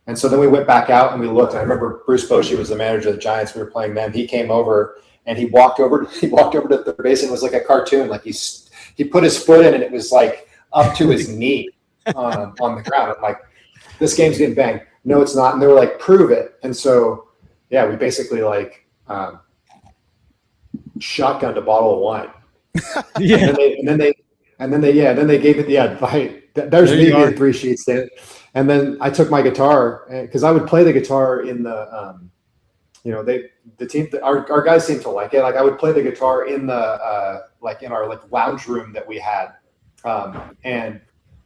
And so then we went back out and we looked. And I remember Bruce Bochy was the manager of the Giants. We were playing them. He came over and he walked over to third base and it was like a cartoon. Like he's he put his foot in and it was like up to his knee on the ground. I'm like, this game's getting banged. No, it's not. And they were like, prove it. And so, yeah, we basically like shotgunned a bottle of wine. Yeah. And then they gave it. Yeah, there's maybe 3 sheets there. And then I took my guitar because I would play the guitar in the, our guys seemed to like it. Like I would play the guitar in the in our lounge room that we had, and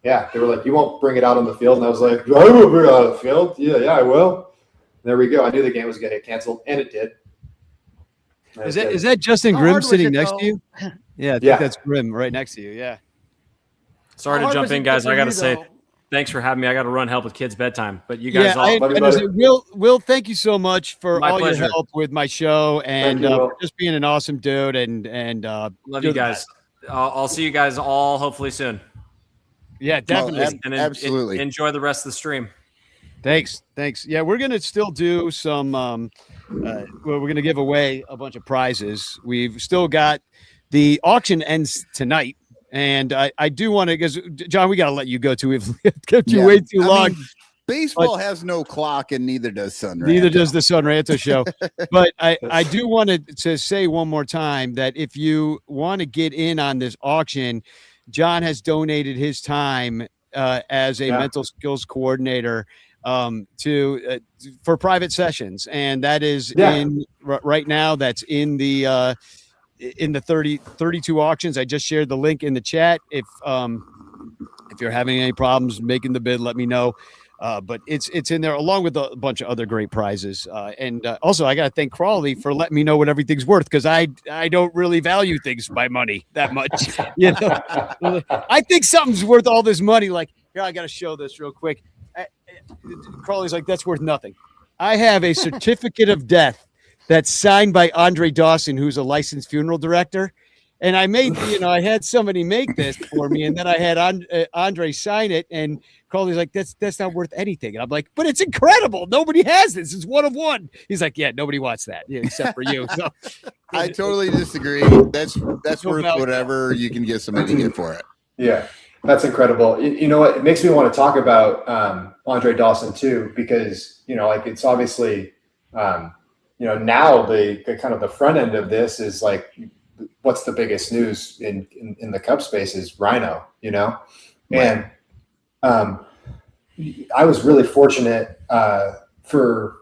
yeah, they were like, "You won't bring it out on the field," and I was like, "I will bring it out on the field. Yeah, I will." There we go. I knew the game was going to get canceled, and it did. Is that Justin How Grimm hard was sitting it, next though? to you? Yeah, I think that's Grimm right next to you. Yeah. Sorry How to hard jump was in, it guys. for I got to you, say, though? thanks for having me. I got to run help with kids' bedtime. But you guys Yeah, all, Will, thank you so much for My all pleasure. your help with my show and you, Will. for just being an awesome dude. And love you're you the guys. I'll see you guys all hopefully soon. yeah, definitely. And Absolutely. enjoy the rest of the stream. Thanks. Yeah, we're gonna still do some. We're gonna give away a bunch of prizes. We've still got the auction ends tonight, and I do want to because John, we gotta let you go too. We've kept you way too long. Baseball has no clock, and neither does Son Ranto. Neither does the Son Ranto Show. But I do want to say one more time that if you want to get in on this auction, John has donated his time as a mental skills coordinator for private sessions, and that is in right now. That's in the 32 auctions. I just shared the link in the chat. If you're having any problems making the bid, let me know. But it's in there along with a bunch of other great prizes. And also I got to thank Crawley for letting me know what everything's worth. Cause I don't really value things by money that much. You know, I think something's worth all this money. Like, here, I got to show this real quick. Crawley's like, that's worth nothing. I have a certificate of death that's signed by Andre Dawson, who's a licensed funeral director. And I made, I had somebody make this for me, and then I had Andre sign it, and Crawley's like, that's not worth anything. And I'm like, but it's incredible. Nobody has this. It's one of one. He's like, yeah, nobody wants that, except for you. So I totally disagree. That's worth whatever you can get somebody to get for it. Yeah, that's incredible. You know what? It makes me want to talk about Andre Dawson too, because it's obviously now the kind of the front end of this is like, what's the biggest news in the Cub space is Rhino, and I was really fortunate for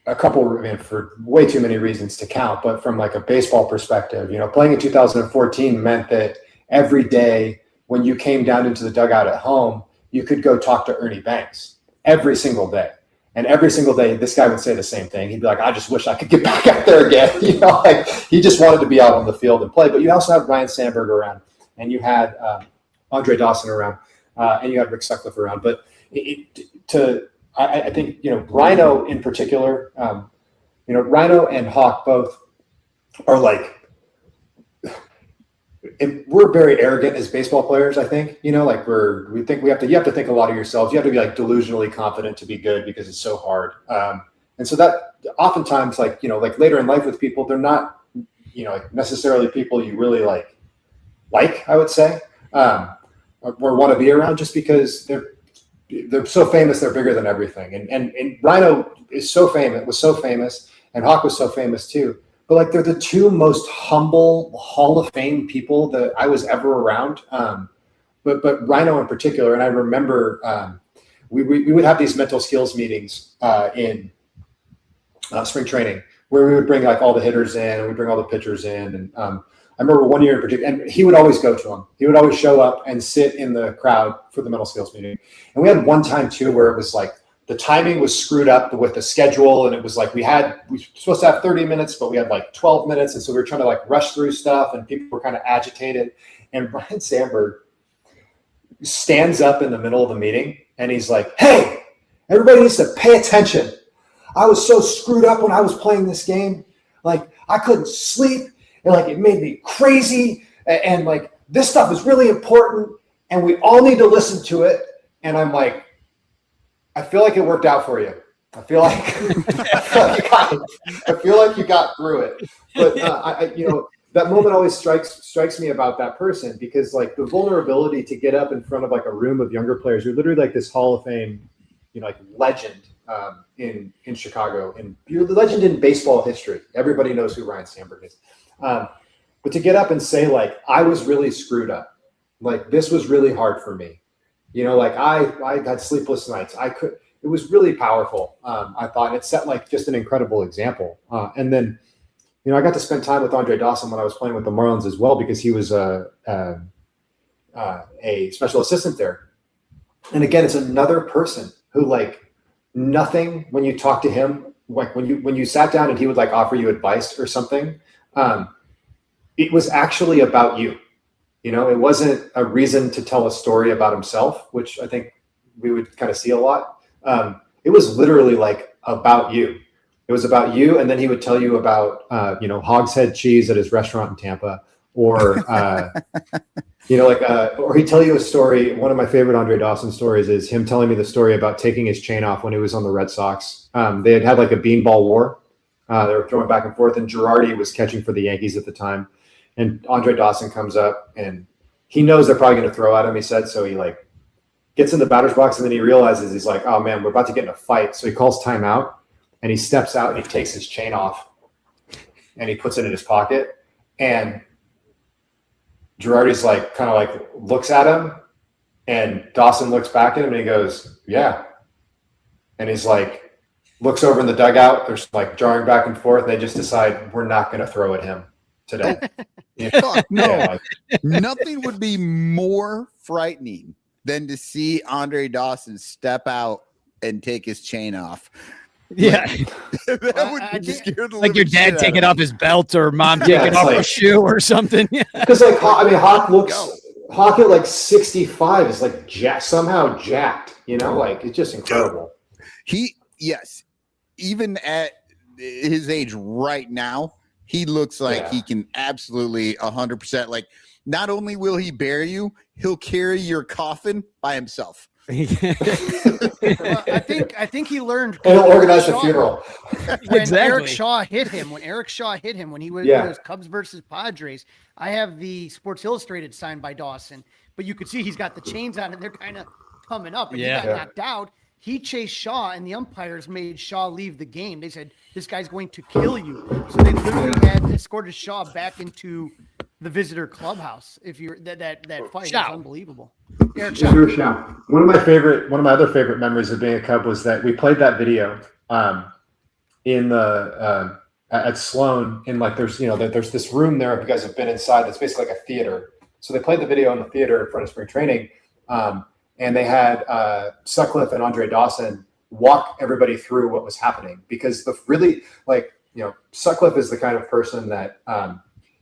a couple, for way too many reasons to count, but from like a baseball perspective, playing in 2014 meant that every day when you came down into the dugout at home, you could go talk to Ernie Banks every single day. And every single day, this guy would say the same thing. He'd be like, I just wish I could get back out there again. He just wanted to be out on the field and play. But you also had Ryan Sandberg around, and you had Andre Dawson around, and you had Rick Sutcliffe around. But I think, Rhino in particular, Rhino and Hawk both are like, we're very arrogant as baseball players. I think, you have to think a lot of yourselves. You have to be like delusionally confident to be good because it's so hard. And so that oftentimes like later in life with people, they're not, necessarily people you really like, I would say, or want to be around just because they're so famous. They're bigger than everything. And Rhino was so famous, and Hawk was so famous too. But like they're the two most humble Hall of Fame people that I was ever around. But Rhino in particular, and I remember we would have these mental skills meetings in spring training where we would bring like all the hitters in and we'd bring all the pitchers in. And I remember one year in particular, and he would always go to them. He would always show up and sit in the crowd for the mental skills meeting. And we had one time too where it was like, the timing was screwed up with the schedule, and it was like we were supposed to have 30 minutes, but we had like 12 minutes, and so we were trying to like rush through stuff, and people were kind of agitated. And Ryan Sandberg stands up in the middle of the meeting, and he's like, "Hey, everybody needs to pay attention. I was so screwed up when I was playing this game. Like I couldn't sleep, and like it made me crazy, and like this stuff is really important, and we all need to listen to it." And I'm like, I feel like it worked out for you. I feel like you got through it. But that moment always strikes me about that person, because like the vulnerability to get up in front of like a room of younger players, you're literally like this Hall of Fame, like legend in Chicago, and you're the legend in baseball history. Everybody knows who Ryan Sandberg is. But to get up and say like, I was really screwed up. Like this was really hard for me. Like I had sleepless nights. It was really powerful. I thought it set like just an incredible example. And then, I got to spend time with Andre Dawson when I was playing with the Marlins as well, because he was a special assistant there. And again, it's another person who like nothing, when you talk to him, like when you sat down and he would like offer you advice or something, it was actually about you. It wasn't a reason to tell a story about himself, which I think we would kind of see a lot. It was literally like about you. It was about you, and then he would tell you about, Hog's Head cheese at his restaurant in Tampa, or, or he'd tell you a story. One of my favorite Andre Dawson stories is him telling me the story about taking his chain off when he was on the Red Sox. They had like a beanball war. They were throwing back and forth, and Girardi was catching for the Yankees at the time. And Andre Dawson comes up, and he knows they're probably going to throw at him, he said. So he like gets in the batter's box, and then he realizes he's like, oh man, we're about to get in a fight. So he calls timeout. And he steps out and he takes his chain off and he puts it in his pocket. And Girardi's like, kind of like looks at him, and Dawson looks back at him and he goes, yeah. And he's like, looks over in the dugout. There's like jarring back and forth. And they just decide we're not going to throw at him today. No, nothing would be more frightening than to see Andre Dawson step out and take his chain off. Yeah, that would scare the like your dad shit taking out off his belt, or mom taking off like, a shoe or something. Because like, Hawk at like 65 is like somehow jacked. Like it's just incredible. Yes, even at his age right now, he looks like he can absolutely 100%. Like, not only will he bury you, he'll carry your coffin by himself. Well, I think he learned. And he'll organize the funeral. When Eric Shaw hit him, when he was Cubs versus Padres, I have the Sports Illustrated signed by Dawson, but you could see he's got the chains on and they're kind of coming up. And he got knocked out. He chased Shaw, and the umpires made Shaw leave the game. They said, this guy's going to kill you. So they literally had escorted Shaw back into the visitor clubhouse. If you're that fight is unbelievable. Eric Shaw. One of my other favorite memories of being a Cub was that we played that video in the at Sloan, in like there's this room there, if you guys have been inside, that's basically like a theater. So they played the video in the theater in front of spring training. And they had Sutcliffe and Andre Dawson walk everybody through what was happening, because Sutcliffe is the kind of person that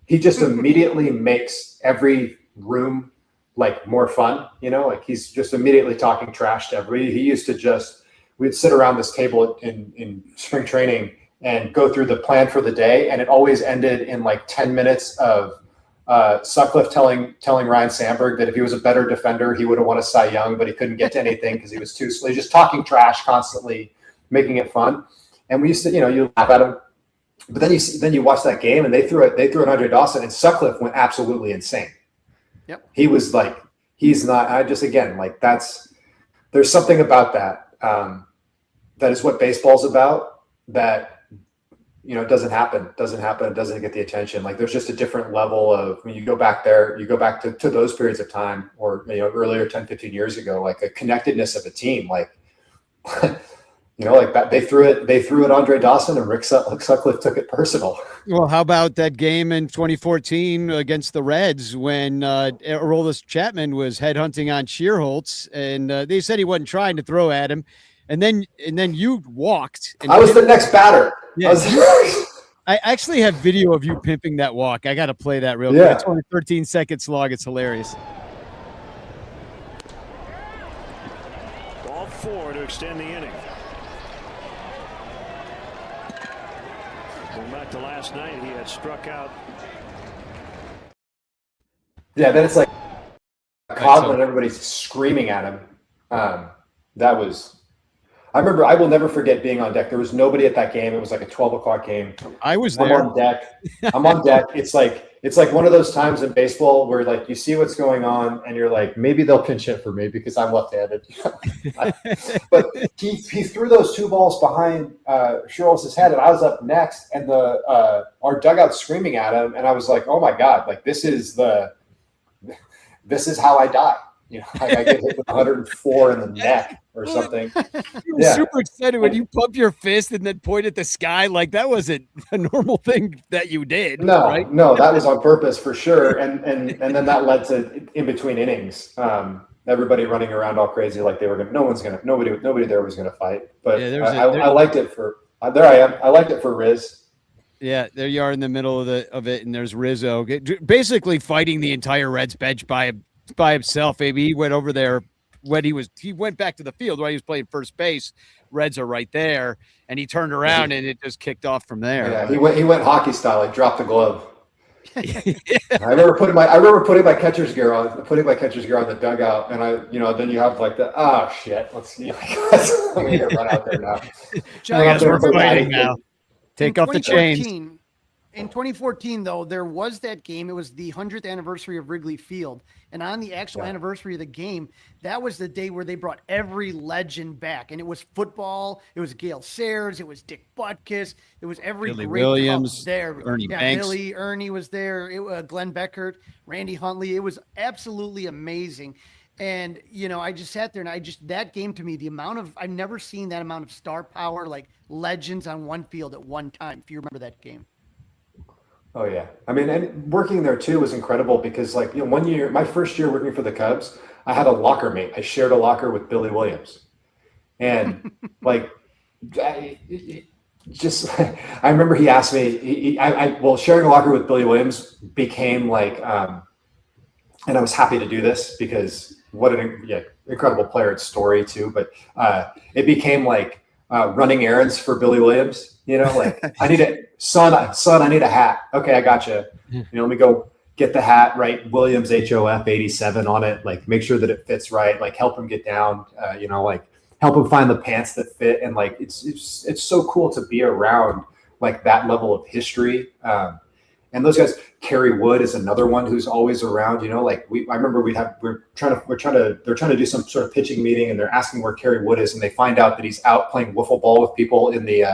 he just immediately makes every room like more fun. Like he's just immediately talking trash to everybody. He used to we'd sit around this table in spring training and go through the plan for the day, and it always ended in like 10 minutes of Sutcliffe telling Ryan Sandberg that if he was a better defender, he would have won a Cy Young, but he couldn't get to anything because he was too slow. He's just talking trash constantly, making it fun. And we used to, you laugh at him, but then you watch that game, and they threw at Andre Dawson, and Sutcliffe went absolutely insane. Yep. He was like, he's not. There's something about that. That is what baseball's about. That. It doesn't happen. It doesn't get the attention. Like there's just a different level of, when you go back there, you go back to those periods of time, or, earlier 10, 15 years ago, like a connectedness of a team, like, like that. They threw it Andre Dawson, and Rick Sutcliffe took it personal. Well, how about that game in 2014 against the Reds when Aroldis Chapman was headhunting on Shearholtz, and they said he wasn't trying to throw at him. And then you walked. And I was the next batter. Yeah. I actually have video of you pimping that walk. I got to play that real quick. It's only 13 seconds long. It's hilarious. Ball 4 to extend the inning. Going back to last night, he had struck out. Yeah, then it's like Coughlin, everybody's screaming at him. I remember, I will never forget being on deck. There was nobody at that game. It was like a 12 o'clock game. I was I'm there. on deck. I'm on deck. It's like one of those times in baseball where like you see what's going on and you're like, maybe they'll pinch hit for me because I'm left-handed. But he threw those two balls behind Schurl's head, and I was up next, and our dugout screaming at him, and I was like, oh my God, like this is how I die. You know, like I get hit with 104 in the neck or something. You were super excited when you pump your fist and then point at the sky. Like that wasn't a normal thing that you did. No, right? no, that was on purpose for sure. And then that led to in between innings, everybody running around all crazy like they were gonna. Nobody there was gonna fight. But Yeah, I liked it for. There I am. I liked it for Riz. Yeah, there you are in the middle of it, and there's Rizzo basically fighting the entire Reds bench by himself. Maybe he went over there when he went back to the field while he was playing first base. Reds are right there, and he turned around and it just kicked off from there. Yeah, he went hockey style. Like dropped the glove. I remember putting my catcher's gear on the dugout, and then you have like shit. Let's let me run out there now. John, we're fighting now. Take off the chains. In 2014, though, there was that game. It was the 100th anniversary of Wrigley Field. And on the actual anniversary of the game, that was the day where they brought every legend back. And it was football. It was Gale Sayers. It was Dick Butkus. It was every Billy great Williams there. Ernie Banks. Ernie was there. Glenn Beckert, Randy Huntley. It was absolutely amazing. And, I just sat there and that game to me, I've never seen that amount of star power, like legends on one field at one time, if you remember that game. Oh yeah. I mean, and working there too was incredible because one year, my first year working for the Cubs, I had a locker mate. I shared a locker with Billy Williams. And I remember he asked me, sharing a locker with Billy Williams became and I was happy to do this because what an incredible player and story too. But it became running errands for Billy Williams. I need son, I need a hat. Okay, I got you. Let me go get the hat, right? Williams HOF 87 on it. Make sure that it fits right. Help him get down. Help him find the pants that fit. And it's so cool to be around that level of history. And those guys, Kerry Wood is another one who's always around. I remember they're trying to do some sort of pitching meeting, and they're asking where Kerry Wood is, and they find out that he's out playing wiffle ball with people in the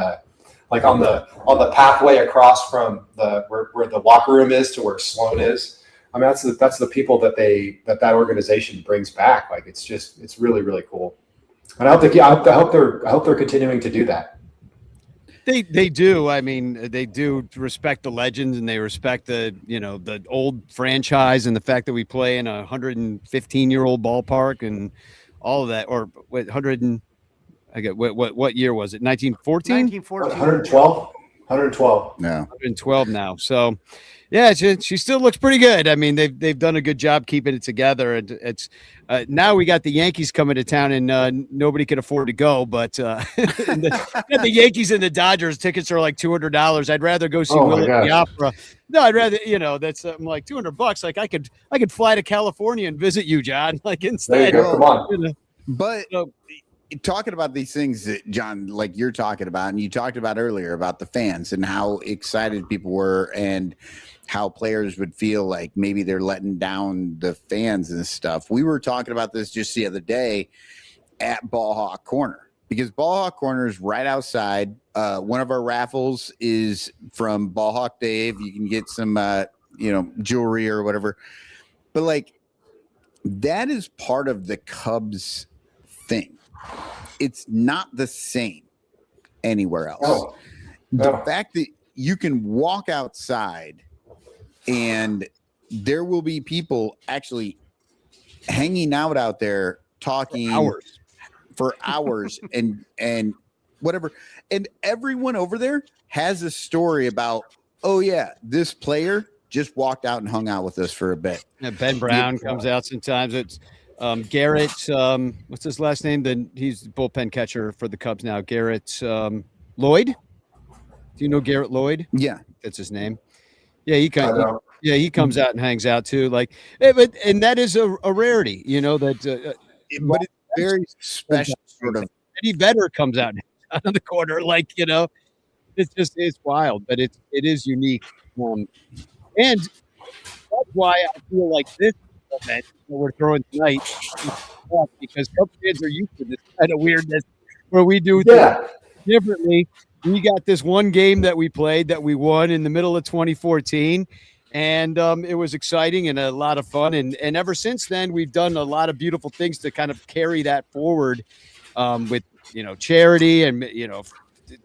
on the pathway across from where the locker room is to where Sloan is. I mean, that's the people that organization brings back. It's really, really cool. And I hope they're continuing to do that. They do. I mean, they do respect the legends, and they respect the old franchise and the fact that we play in a 115-year-old ballpark and all of that. Or what 100 and I get what year was it? 1914? 112. 112. No. 112 now. So yeah, she still looks pretty good. I mean, they've done a good job keeping it together. And it's now we got the Yankees coming to town, and nobody can afford to go. But the Yankees and the Dodgers tickets are like $200. I'd rather go see Will at the Opera. No, I'd rather that's I'm like $200. I could fly to California and visit you, John. Instead, there you go. Come on. But talking about these things that John, you're talking about, and you talked about earlier about the fans and how excited people were and how players would feel like maybe they're letting down the fans and stuff. We were talking about this just the other day at Ball Hawk Corner, because Ball Hawk Corner is right outside. One of our raffles is from Ball Hawk Dave. You can get some, jewelry or whatever. But that is part of the Cubs thing. It's not the same anywhere else. Oh. The fact that you can walk outside and there will be people actually hanging out there talking for hours and whatever. And everyone over there has a story about, oh yeah, this player just walked out and hung out with us for a bit. Yeah, Ben Brown comes out sometimes. It's Garrett, what's his last name? He's the bullpen catcher for the Cubs now. Garrett Lloyd. Do you know Garrett Lloyd? Yeah, that's his name. Yeah, he comes out and hangs out too. And that is a rarity, that. But it's very special, sort of. Eddie Vedder comes out on the corner. Like, it's wild, but it is unique. And that's why I feel like this event that we're throwing tonight is tough, because Cubs fans are used to this kind of weirdness where we do things differently. We got this one game that we played that we won in the middle of 2014, and it was exciting and a lot of fun. And ever since then, we've done a lot of beautiful things to kind of carry that forward with, charity and,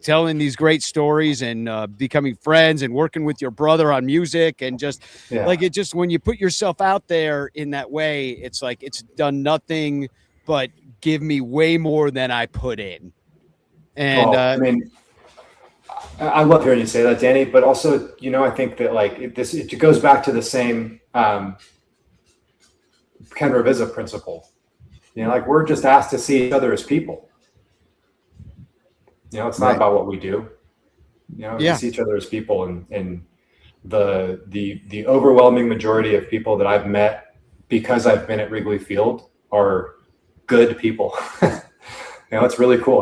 telling these great stories and becoming friends and working with your brother on music and just when you put yourself out there in that way, it's like it's done nothing but give me way more than I put in. And I love hearing you say that, Danny, but also, I think that it goes back to the same Ken Ravizza principle. We're just asked to see each other as people. It's not about what we do. We see each other as people, and the overwhelming majority of people that I've met because I've been at Wrigley Field are good people. It's really cool.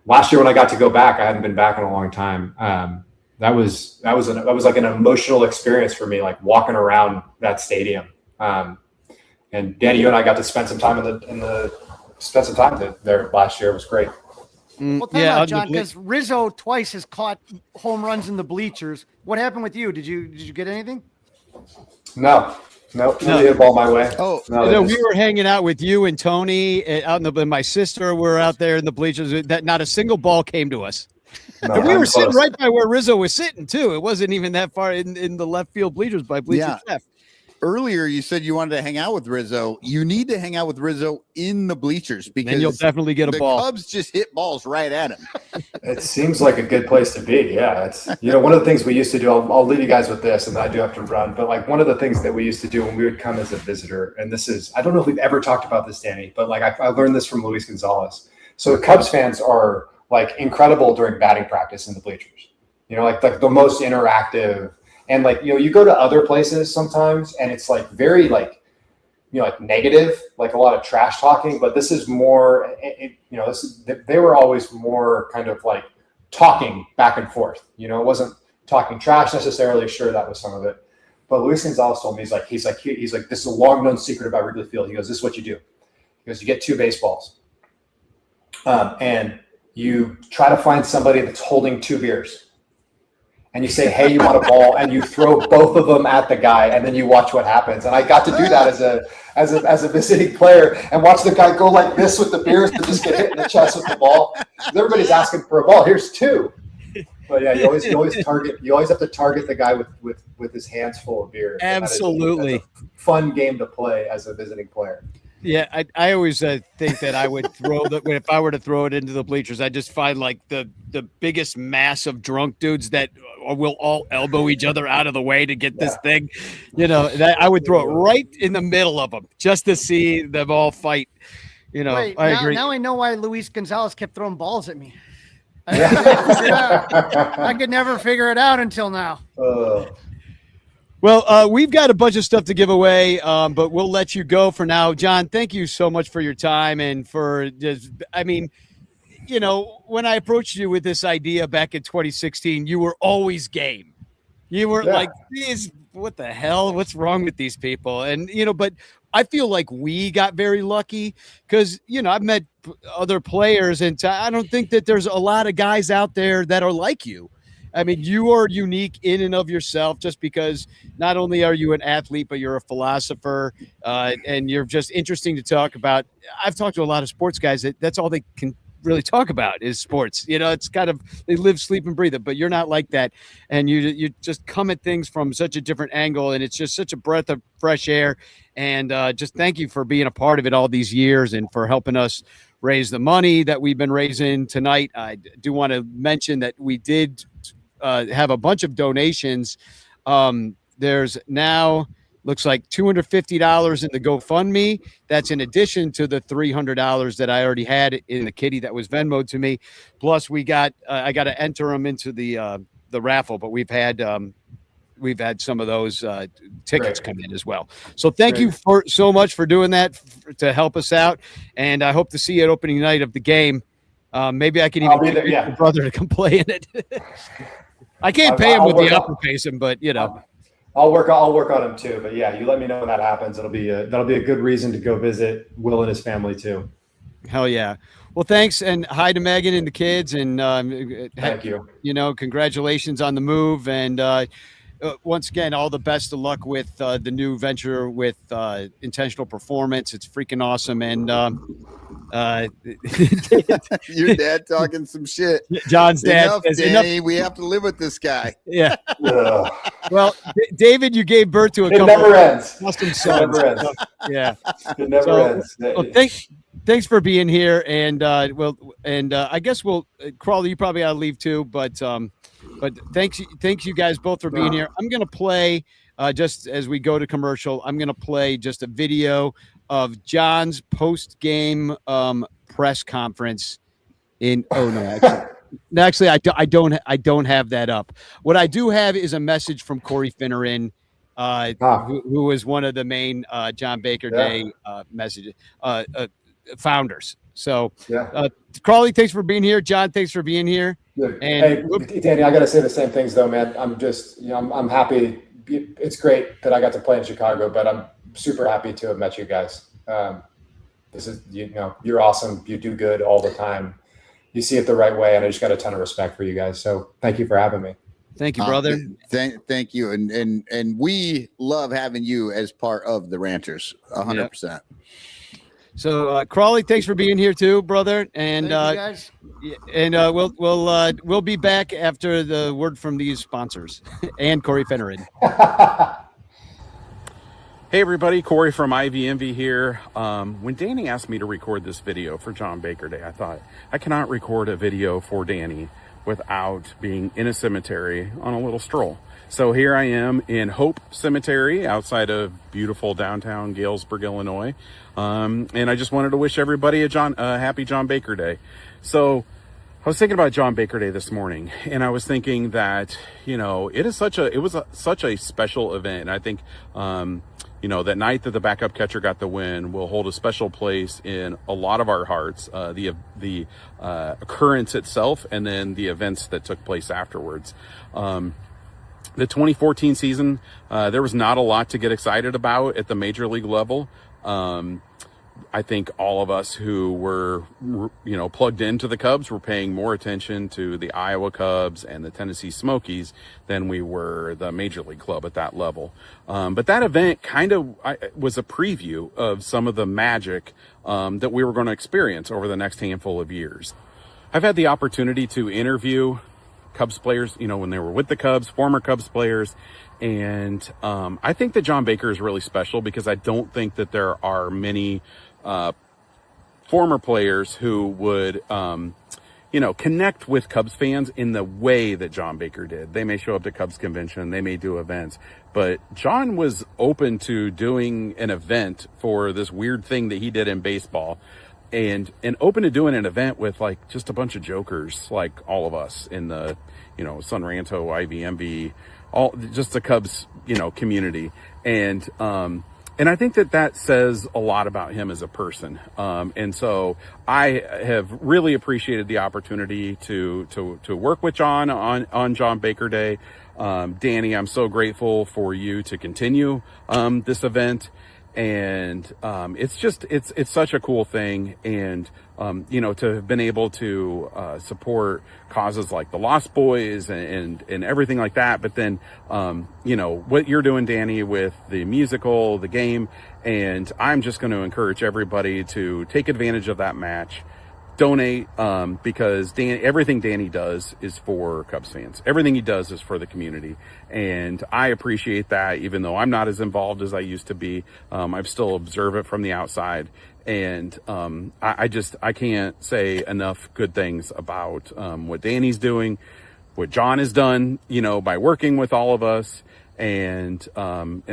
Last year when I got to go back, I hadn't been back in a long time. That was like an emotional experience for me, like walking around that stadium. And Danny, you and I got to spend some time there last year. It was great. Well, tell me about John, because Rizzo twice has caught home runs in the bleachers. What happened with you? Did you get anything? No. Nobody hit a ball my way. Oh, no, we were hanging out with you and Tony out and my sister were out there in the bleachers. That not a single ball came to us. No, and we were sitting right by where Rizzo was sitting too. It wasn't even that far in the left field bleachers by bleachers left. Earlier, you said you wanted to hang out with Rizzo. You need to hang out with Rizzo in the bleachers because then you'll definitely get a ball. The Cubs just hit balls right at him. It seems like a good place to be. Yeah, it's one of the things we used to do. I'll leave you guys with this, and I do have to run. But one of the things that we used to do when we would come as a visitor, and this is I don't know if we've ever talked about this, Danny, but I learned this from Luis Gonzalez. So the Cubs fans are incredible during batting practice in the bleachers. The most interactive. And you go to other places sometimes and it's very negative, a lot of trash talking, but this is more, they were always more kind of talking back and forth, it wasn't talking trash necessarily. Sure. That was some of it, but Luis Gonzalez told me, he's like, this is a long known secret about Wrigley Field. He goes, this is what you do. He goes, you get 2 baseballs and you try to find somebody that's holding 2 beers. And you say, hey, you want a ball, and you throw both of them at the guy, and then you watch what happens. And I got to do that as a visiting player and watch the guy go like this with the beers to just get hit in the chest with the ball. Everybody's asking for a ball. Here's 2. But yeah, you always have to target the guy with his hands full of beer. Absolutely. That's a fun game to play as a visiting player. Yeah, I always think that I would throw if I were to throw it into the bleachers, I just find the biggest mass of drunk dudes that will all elbow each other out of the way to get this thing. That I would throw it right in the middle of them just to see them all fight. Wait, I agree. Now I know why Luis Gonzalez kept throwing balls at me. I could never figure it out until now. Well, we've got a bunch of stuff to give away, but we'll let you go for now. John, thank you so much for your time and for just, when I approached you with this idea back in 2016, you were always game. You were like, what the hell? What's wrong with these people? And, but I feel like we got very lucky because, I've met other players and I don't think that there's a lot of guys out there that are like you. I mean, you are unique in and of yourself just because not only are you an athlete, but you're a philosopher and you're just interesting to talk about. I've talked to a lot of sports guys that's all they can really talk about is sports. It's kind of, they live, sleep, and breathe it, but you're not like that. And you just come at things from such a different angle, and it's just such a breath of fresh air. And just thank you for being a part of it all these years and for helping us raise the money that we've been raising tonight. I do want to mention that we did have a bunch of donations. There's now looks like $250 in the GoFundMe. That's in addition to the $300 that I already had in the kitty that was Venmoed to me. Plus we got, I got to enter them into the raffle, but we've had some of those tickets come in as well. So thank you so much for doing that to help us out. And I hope to see you at opening night of the game. Maybe I can I'll even be there, get yeah. your brother to come play in it. I can't pay him I'll with the work on- upper pace him, but you know. I'll work on him too. But yeah, you let me know when that happens. That'll be a good reason to go visit Will and his family too. Hell yeah. Well, thanks, and hi to Megan and the kids, and Thank you. You know, congratulations on the move, and once again, all the best of luck with the new venture with Intentional Performance. It's freaking awesome, and Your dad talking some shit. John's dad Enough, says, Danny. We have to live with this guy. Yeah. Ugh. Well, David, you gave birth to a It couple never ends. custom It sons. never ends. Yeah. It never So, ends. Well, thanks for being here, and I guess we'll Crawley. You probably ought to leave too, but thanks you guys both for being here. I'm gonna play just as we go to commercial. I'm gonna play just a video of John's post game press conference. Actually, I don't have that up. What I do have is a message from Corey Finneran. Who was one of the main John Baker Day messages founders. So, Crawley, thanks for being here. John, thanks for being here. Good. And hey, Danny, I got to say the same things though, man. I'm just, I'm happy. It's great that I got to play in Chicago, but I'm super happy to have met you guys. This is, you're awesome. You do good all the time. You see it the right way, and I just got a ton of respect for you guys. So, thank you for having me. Thank you, brother. Thank you, and we love having you as part of the Ranters, 100%. So, Crawley, thanks for being here too, brother. And Thank you guys. and we'll be back after the word from these sponsors and Corey Finneran. Hey everybody, Corey from IVMV here. When Danny asked me to record this video for John Baker Day, I thought I cannot record a video for Danny without being in a cemetery on a little stroll. So here I am in Hope Cemetery outside of beautiful downtown Galesburg, Illinois. And I just wanted to wish everybody a happy John Baker Day. So I was thinking about John Baker Day this morning, and I was thinking that, it was such a special event. And I think, that night that the backup catcher got the win will hold a special place in a lot of our hearts. The occurrence itself, and then the events that took place afterwards. The 2014 season, there was not a lot to get excited about at the major league level. I think all of us who were, plugged into the Cubs were paying more attention to the Iowa Cubs and the Tennessee Smokies than we were the Major League club at that level. But that event kind of was a preview of some of the magic that we were going to experience over the next handful of years. I've had the opportunity to interview Cubs players, when they were with the Cubs, former Cubs players. And I think that John Baker is really special because I don't think that there are many former players who would, connect with Cubs fans in the way that John Baker did. They may show up to Cubs convention, they may do events, but John was open to doing an event for this weird thing that he did in baseball. And open to doing an event with like just a bunch of jokers, like all of us in the, Son Ranto, IVMV, just the Cubs, community. And I think that says a lot about him as a person. And so I have really appreciated the opportunity to work with John on John Baker Day. Danny, I'm so grateful for you to continue this event. And it's such a cool thing. And to have been able to support causes like the Lost Boys and everything like that. But then what you're doing, Danny, with the musical, the game, and I'm just going to encourage everybody to take advantage of that match. Donate, because everything Danny does is for Cubs fans. Everything he does is for the community. And I appreciate that, even though I'm not as involved as I used to be. I still observe it from the outside. And I can't say enough good things about what Danny's doing, what John has done, by working with all of us. And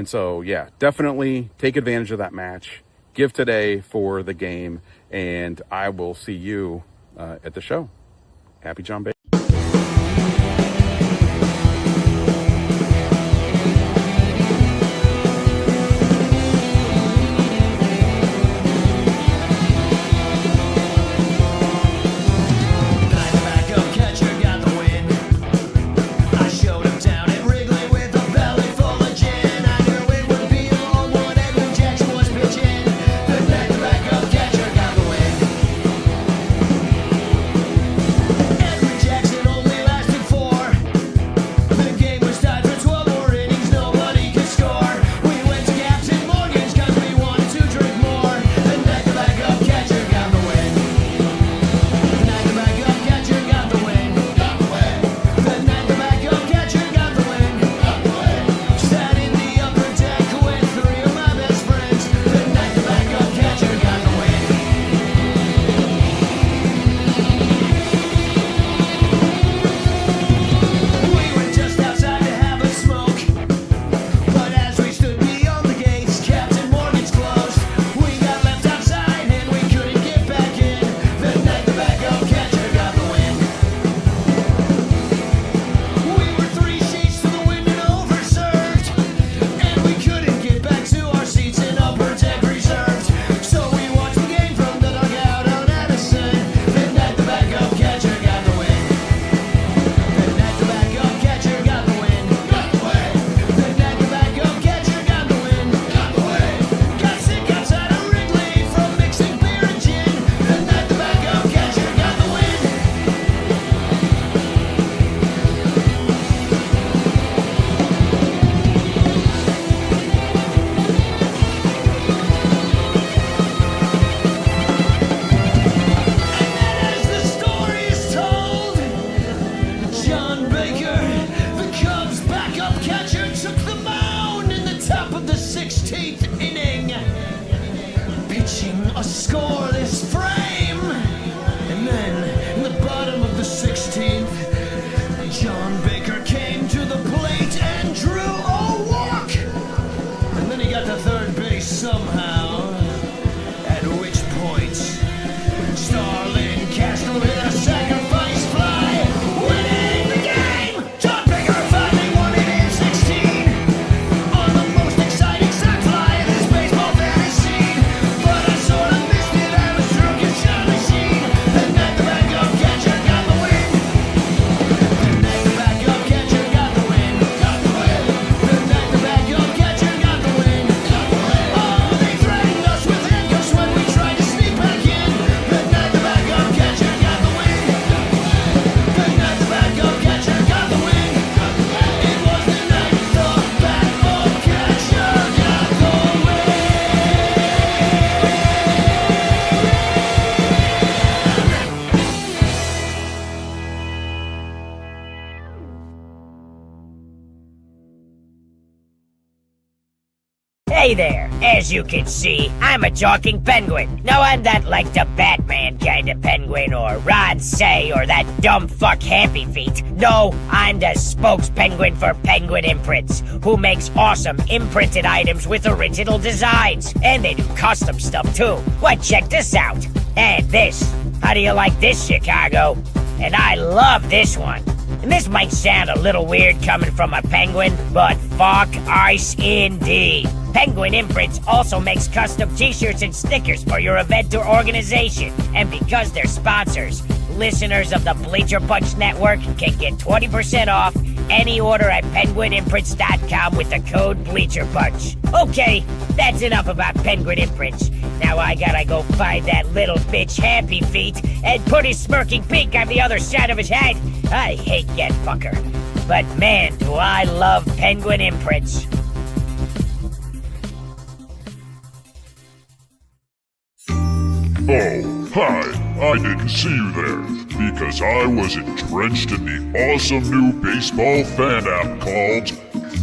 so, yeah, definitely take advantage of that match. Give today for the game, and I will see you at the show. Happy John Baker. Hey there, as you can see, I'm a talking penguin. No, I'm not like the Batman kind of penguin or Rod Say or that dumb fuck Happy Feet. No, I'm the spokes penguin for Penguin Imprints, who makes awesome imprinted items with original designs. And they do custom stuff too. Why, check this out. And this. How do you like this, Chicago? And I love this one. And this might sound a little weird coming from a penguin, but fuck ice indeed. Penguin Imprints also makes custom t-shirts and stickers for your event or organization. And because they're sponsors, listeners of the Bleacher Punch Network can get 20% off any order at penguinimprints.com with the code BleacherPunch. Okay, that's enough about Penguin Imprints. Now I gotta go find that little bitch Happy Feet and put his smirking pink on the other side of his head. I hate that fucker. But man, do I love Penguin Imprints. Oh, hi. I didn't see you there because I was drenched in the awesome new baseball fan app called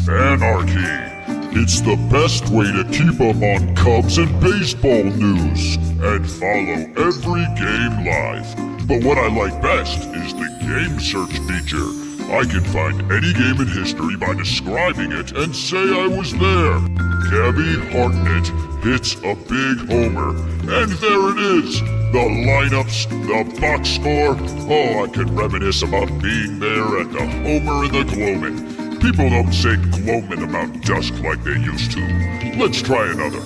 Fanarchy. It's the best way to keep up on Cubs and baseball news and follow every game live. But what I like best is the game search feature. I can find any game in history by describing it and say I was there. Gabby Hartnett hits a big homer, and there it is. The lineups, the box score. Oh, I can reminisce about being there at the homer and the gloaming. People don't say gloaming about dusk like they used to. Let's try another.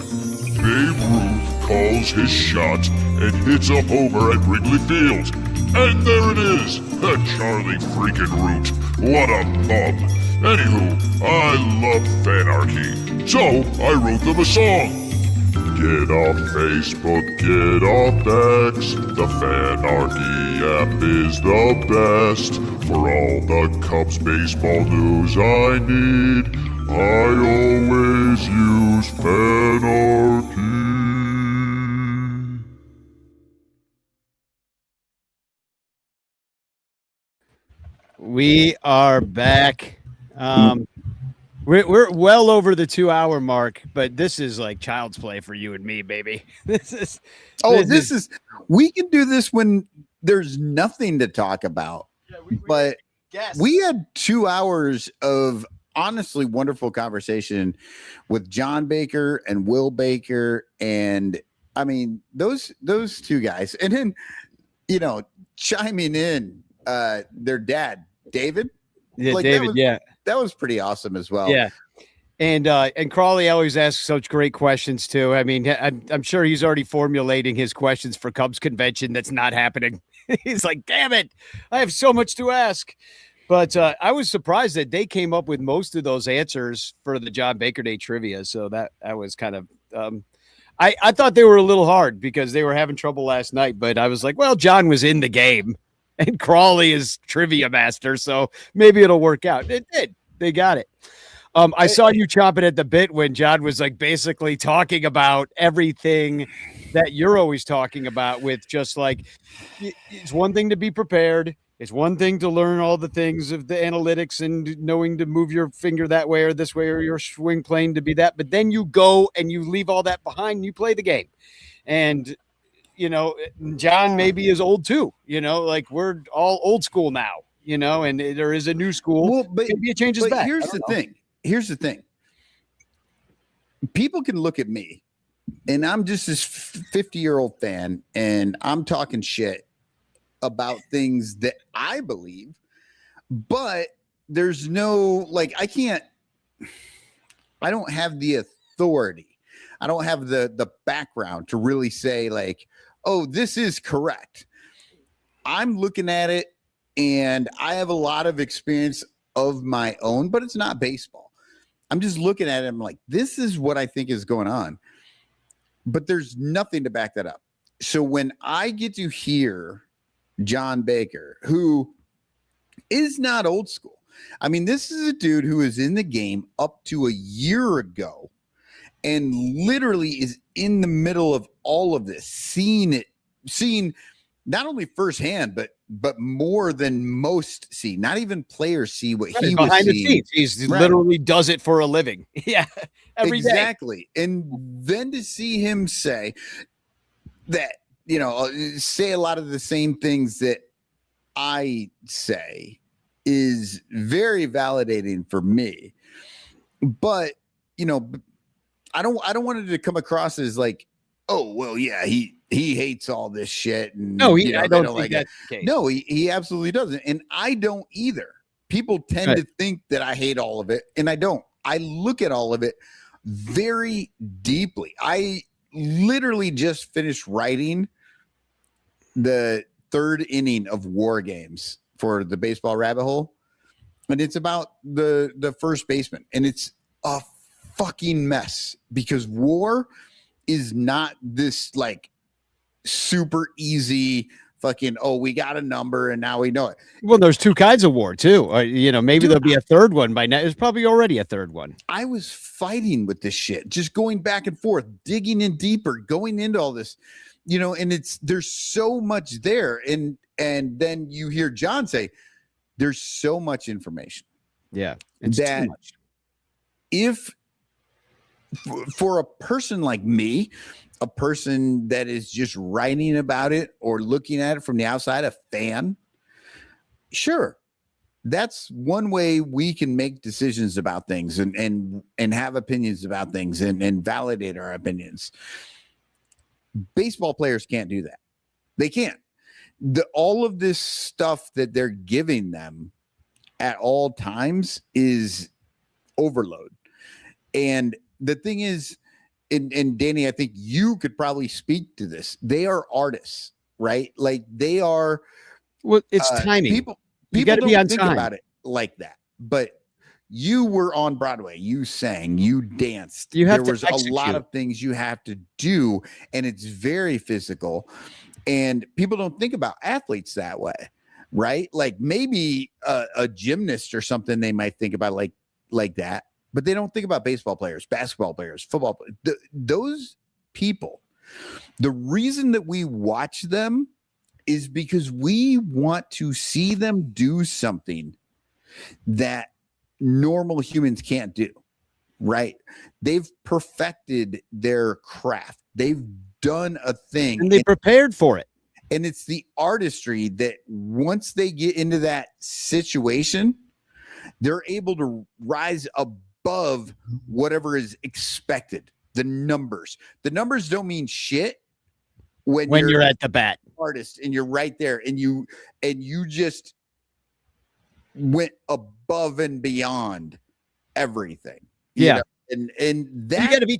Babe Ruth calls his shot and hits a homer at Wrigley Field. And there it is. Charlie freaking Root. What a bum. Anywho, I love Fanarchy. So, I wrote them a song. Get off Facebook, get off X. The Fanarchy app is the best. For all the Cubs baseball news I need, I always use Fanarchy. We are back. We're well over the 2-hour mark, but this is like child's play for you and me, baby. This is we can do this when there's nothing to talk about. But we had 2 hours of honestly wonderful conversation with John Baker and Will Baker, and I mean those two guys, and then chiming in their dad David. Yeah, like David. That was pretty awesome as well. Yeah. And Crawley always asks such great questions too. I mean, I'm sure he's already formulating his questions for Cubs convention. That's not happening. He's like, damn it, I have so much to ask. But I was surprised that they came up with most of those answers for the John Baker Day trivia. So that was kind of, I thought they were a little hard because they were having trouble last night. But I was like, well, John was in the game. And Crawley is trivia master, so maybe it'll work out. It did. They got it. I saw you chomping at the bit when John was like basically talking about everything that you're always talking about, with just like, it's one thing to be prepared. It's one thing to learn all the things of the analytics and knowing to move your finger that way or this way or your swing plane to be that. But then you go and you leave all that behind and you play the game. And John maybe is old too, like we're all old school now, and there is a new school. Well, but maybe it changes back. Here's the thing. People can look at me and I'm just this 50-year-old fan and I'm talking shit about things that I believe, but there's no, I don't have the authority. I don't have the background to really say oh, this is correct. I'm looking at it and I have a lot of experience of my own, but it's not baseball. I'm just looking at it. I'm like, this is what I think is going on, but there's nothing to back that up. So when I get to hear John Baker, who is not old school, I mean, this is a dude who is in the game up to a year ago and literally is in the middle of all of this, seeing not only firsthand, but more than most see. Not even players see what he was behind the seeing. scenes. He literally does it for a living. Yeah, every day. Exactly. And then to see him say that, say a lot of the same things that I say is very validating for me. But, I don't want it to come across as like, oh, well, yeah, he hates all this shit. And no, I don't think that's the case. No, he absolutely doesn't. And I don't either. People tend to think that I hate all of it, and I don't. I look at all of it very deeply. I literally just finished writing the 3rd inning of War Games for the Baseball Rabbit Hole, and it's about the first baseman, and it's a fucking mess because war is not this like super easy fucking, oh, we got a number and now we know it. Well, there's 2 kinds of war too. Maybe there'll be a 3rd one by now. There's probably already a 3rd one. I was fighting with this shit, just going back and forth, digging in deeper, going into all this, and there's so much there. And then you hear John say, there's so much information. Yeah. It's that too much. If for a person like me, a person that is just writing about it or looking at it from the outside, a fan, sure, that's one way we can make decisions about things and have opinions about things and validate our opinions. Baseball players can't do that. They can't. All of this stuff that they're giving them at all times is overload. And the thing is, and Danny, I think you could probably speak to this. They are artists, right? Like they are. Well, it's timing. People gotta don't be on think time about it like that. But you were on Broadway. You sang. You danced. There was a lot of things you have to do, and it's very physical. And people don't think about athletes that way, right? Like maybe a gymnast or something they might think about like that. But they don't think about baseball players, basketball players, football players. Those people, the reason that we watch them is because we want to see them do something that normal humans can't do, right? They've perfected their craft. They've done a thing. And they prepared for it. And it's the artistry that once they get into that situation, they're able to rise above whatever is expected. The numbers don't mean shit when you're at the bat, artist, and you're right there, and you just went above and beyond everything. Yeah. And that you got to be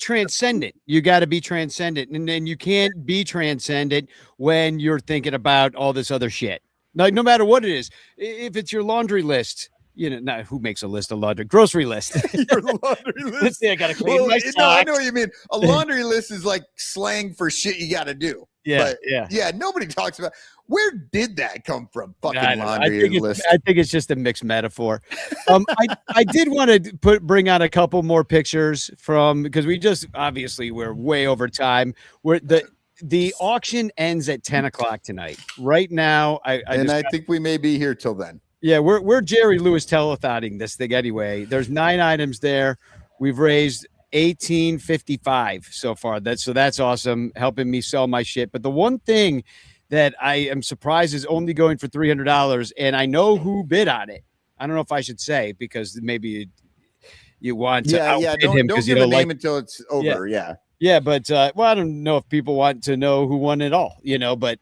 transcendent. And then you can't be transcendent when you're thinking about all this other shit. Like no matter what it is, if it's your laundry list, not who makes a list of laundry, grocery list. Your laundry list. I got to clean my socks. I know what you mean. A laundry list is like slang for shit you got to do. Yeah, but yeah. Nobody talks about where did that come from? Fucking laundry list. I think it's just a mixed metaphor. I did want to bring out a couple more pictures because we just obviously we're way over time. Where the auction ends at 10 o'clock tonight. Right now, I think we may be here till then. Yeah, we're Jerry Lewis telethotting this thing anyway. There's 9 items there. We've raised $18.55 so far. That's awesome, helping me sell my shit. But the one thing that I am surprised is only going for $300, and I know who bid on it. I don't know if I should say because maybe you want to outbid him because you don't like until it's over. Yeah, but I don't know if people want to know who won it all. But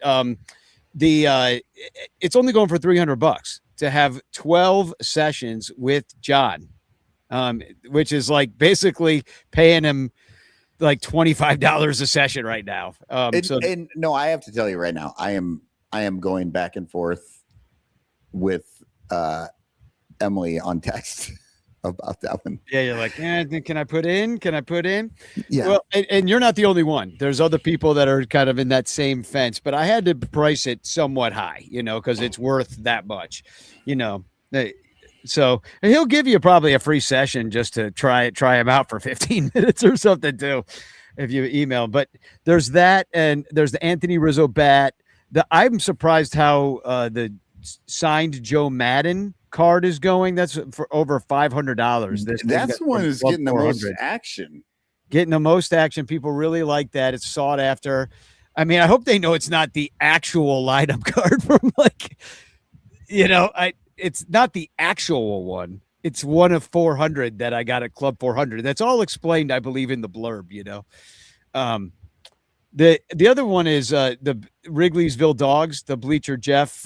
it's only going for $300 to have 12 sessions with John, which is like basically paying him like $25 a session right now. And no, I have to tell you right now, I am going back and forth with Emily on text about that one. Yeah, you're like, can I put in? Yeah. Well, and you're not the only one. There's other people that are kind of in that same fence, but I had to price it somewhat high, because it's worth that much, So he'll give you probably a free session just to try him out for 15 minutes or something too, if you email. But there's that, and there's the Anthony Rizzo bat. I'm surprised how the signed Joe Madden card is going. That's for over $500. That's the one that's getting the most action. Getting the most action. People really like that. It's sought after. I mean, I hope they know it's not the actual lineup card from it's not the actual one. It's one of 400 that I got at Club 400. That's all explained, I believe, in the blurb, The other one is the Wrigley'sville Dogs, the Bleacher Jeff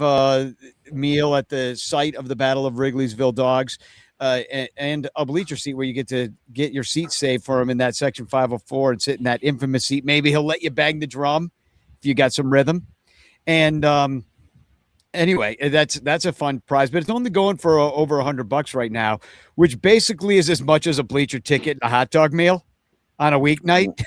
meal at the site of the Battle of Wrigley'sville Dogs, and a bleacher seat where you get to get your seat saved for him in that section 504 and sit in that infamous seat. Maybe he'll let you bang the drum if you got some rhythm. And anyway, that's a fun prize, but it's only going for over $100 right now, which basically is as much as a bleacher ticket and a hot dog meal on a weeknight.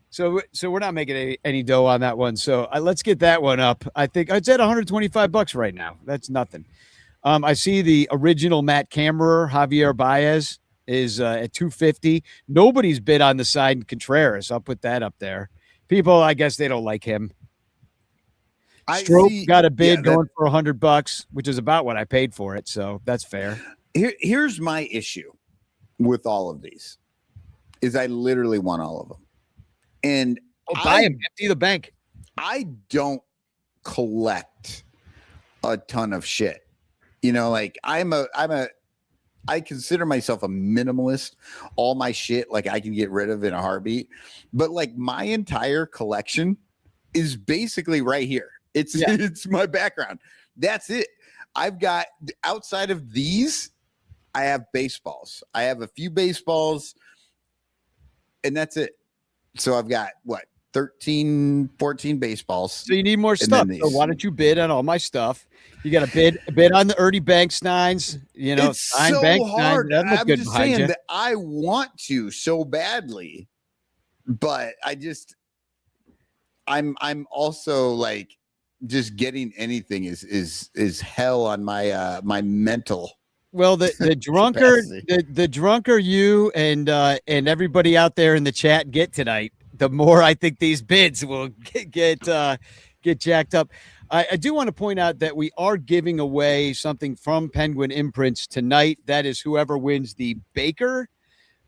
So we're not making any dough on that one. So let's get that one up. I think it's at $125 right now. That's nothing. I see the original Matt Kammerer, Javier Baez, is at $250. Nobody's bid on the side Contreras. I'll put that up there. People, I guess they don't like him. Stroke got a bid going for $100, which is about what I paid for it. So that's fair. Here's my issue with all of these is I literally want all of them. And buy them, empty the bank. I don't collect a ton of shit. I consider myself a minimalist. All my shit, I can get rid of in a heartbeat. But my entire collection is basically right here. It's my background. That's it. I've got, outside of these, I have baseballs. I have a few baseballs, and that's it. So I've got 13, 14 baseballs. So you need more stuff. So why don't you bid on all my stuff? You got to bid on the Ernie Banks nines. It's so Banks hard. Nines. I'm just saying that I want to so badly, but I'm also just getting anything is hell on my my mental. Well, the drunker the drunker you and everybody out there in the chat get tonight, the more I think these bids will get jacked up. I do want to point out that we are giving away something from Penguin Imprints tonight. That is whoever wins the Baker,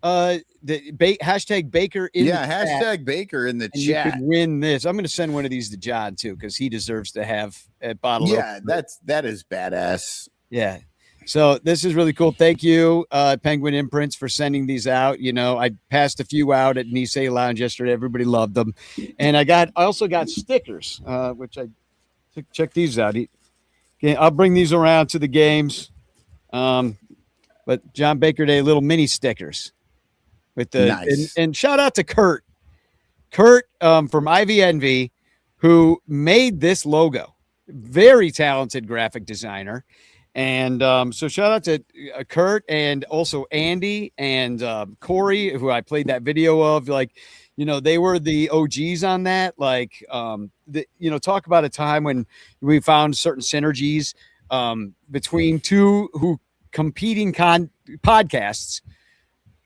hashtag Baker in the hashtag chat. Baker in the And chat. You could win this. I'm going to send one of these to John too, because he deserves to have a bottle. Yeah, that is badass. Yeah. So this is really cool. Thank you, Penguin Imprints, for sending these out. I passed a few out at Nisei Lounge yesterday. Everybody loved them. And I also got stickers, which I check these out. I'll bring these around to the games. But John Baker Day, little mini stickers with the nice. and shout out to Kurt from Ivy Envy, who made this logo. Very talented graphic designer. And so shout out to Kurt and also Andy and Corey, who I played that video of. They were the OGs on that. Talk about a time when we found certain synergies between two competing podcasts.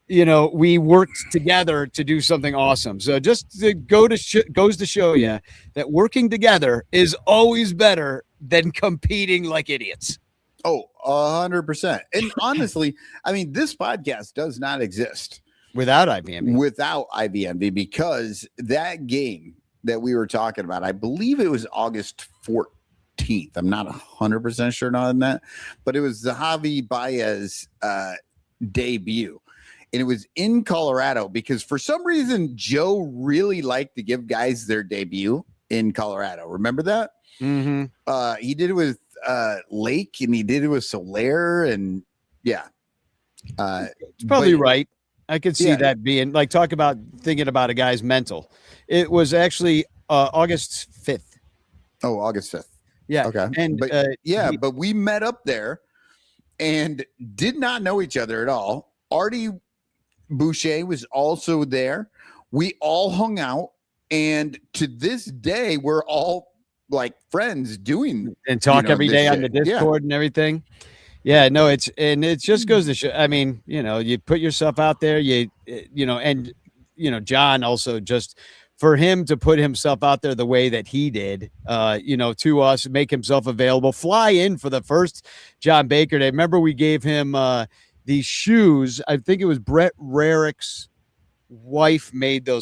We worked together to do something awesome. So just to goes to show you that working together is always better than competing like idiots. Oh, 100%. And honestly, this podcast does not exist without IBMB. Without IBMB, because that game that we were talking about, I believe it was August 14th. I'm not 100% sure on that, but it was the Javi Baez debut. And it was in Colorado because for some reason, Joe really liked to give guys their debut in Colorado. Remember that? Mm-hmm. He did it with Lake, and he did it with Soler, and it's probably right. I could see that being talk about thinking about a guy's mental. It was actually August 5th. Oh, August 5th. Yeah. Okay. And but we met up there and did not know each other at all. Artie Boucher was also there. We all hung out, and to this day, we're all friends doing and talk every day on the Discord and everything. Yeah, no, it just goes to show. You put yourself out there, John also just for him to put himself out there the way that he did, to us, make himself available, fly in for the first John Baker Day. Remember, we gave him these shoes. I think it was Brett Rarick's wife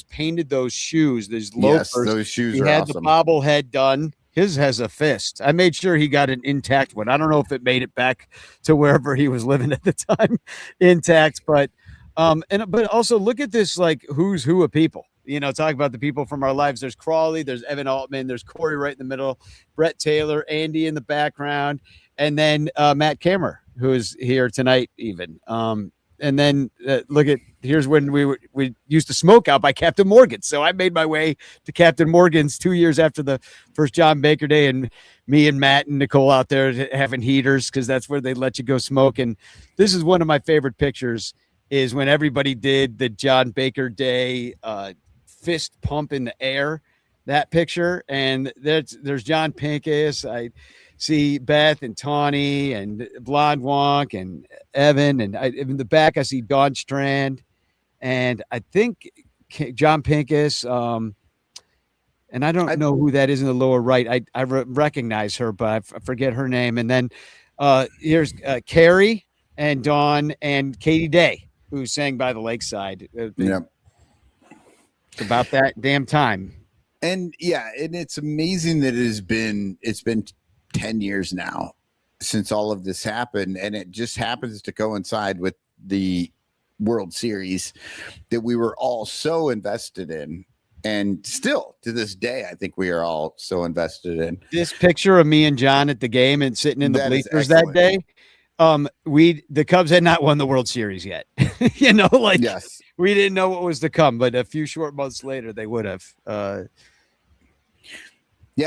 painted those shoes. These loafers. Yes, those shoes he are had awesome. The bobblehead done. His has a fist. I made sure he got an intact one. I don't know if it made it back to wherever he was living at the time intact, but also look at this, like, who's who of people. Talk about the people from our lives. There's Crawley, there's Evan Altman, there's Corey right in the middle, Brett Taylor, Andy in the background, and then Matt Kammer, who is here tonight even. And then here's when we used to smoke out by Captain Morgan's. So I made my way to Captain Morgan's 2 years after the first John Baker Day, and me and Matt and Nicole out there having heaters because that's where they let you go smoke. And this is one of my favorite pictures, is when everybody did the John Baker Day fist pump in the air, that picture. And there's John Pincus. I see Beth and Tawny and Blonde Wonk and Evan, and in the back I see Dawn Strand, and I think John Pincus, and I don't know who that is in the lower right. I recognize her, but I forget her name. And then here's Carrie and Dawn and Katie Day, who sang By the Lakeside. Yeah, it's about that damn time. And and it's amazing that it's been 10 years now since all of this happened, and it just happens to coincide with the World Series that we were all so invested in, and still to this day I think we are all so invested in. This picture of me and John at the game and sitting in the bleachers that day, the Cubs had not won the World Series yet. Yes, we didn't know what was to come, but a few short months later they would have. A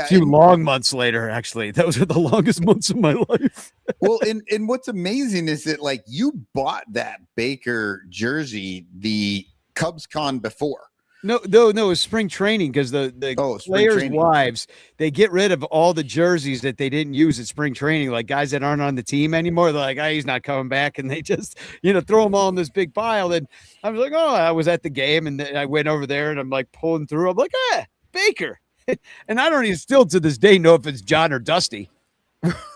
few long months later, actually. Those are the longest months of my life. Well, and what's amazing is that, like, you bought that Baker jersey the Cubs Con before. No, it was spring training, because the players' wives, they get rid of all the jerseys that they didn't use at spring training, like guys that aren't on the team anymore. They're like, he's not coming back, and they just, throw them all in this big pile. And I was like, I was at the game, and then I went over there, and I'm like pulling through. I'm like, Baker. And I don't even still to this day know if it's John or Dusty.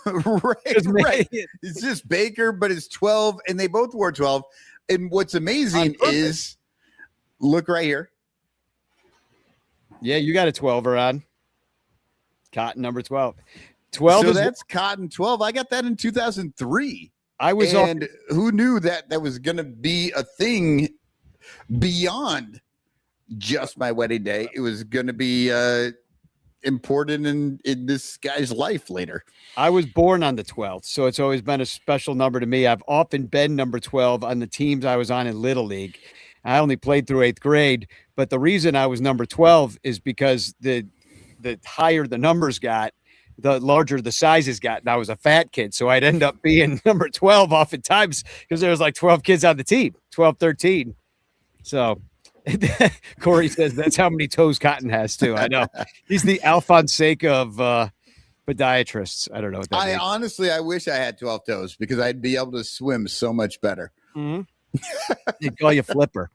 right. It's just Baker, but it's 12, and they both wore 12. And what's amazing is, look right here. Yeah, you got a 12er on. Cotton number 12. 12. So that's Cotton 12. I got that in 2003. Who knew that was going to be a thing beyond just my wedding day? It was going to be important in this guy's life later. I was born on the 12th, so it's always been a special number to me. I've often been number 12 on the teams I was on in Little League. I only played through 8th grade, but the reason I was number 12 is because the higher the numbers got, the larger the sizes got, and I was a fat kid, so I'd end up being number 12 oftentimes because there was like 12 kids on the team, 12, 13. So Corey says that's how many toes Cotton has too. I know. He's the Alfonseca of podiatrists. I don't know what that means. Honestly, I wish I had 12 toes because I'd be able to swim so much better. Mm-hmm. They call you Flipper.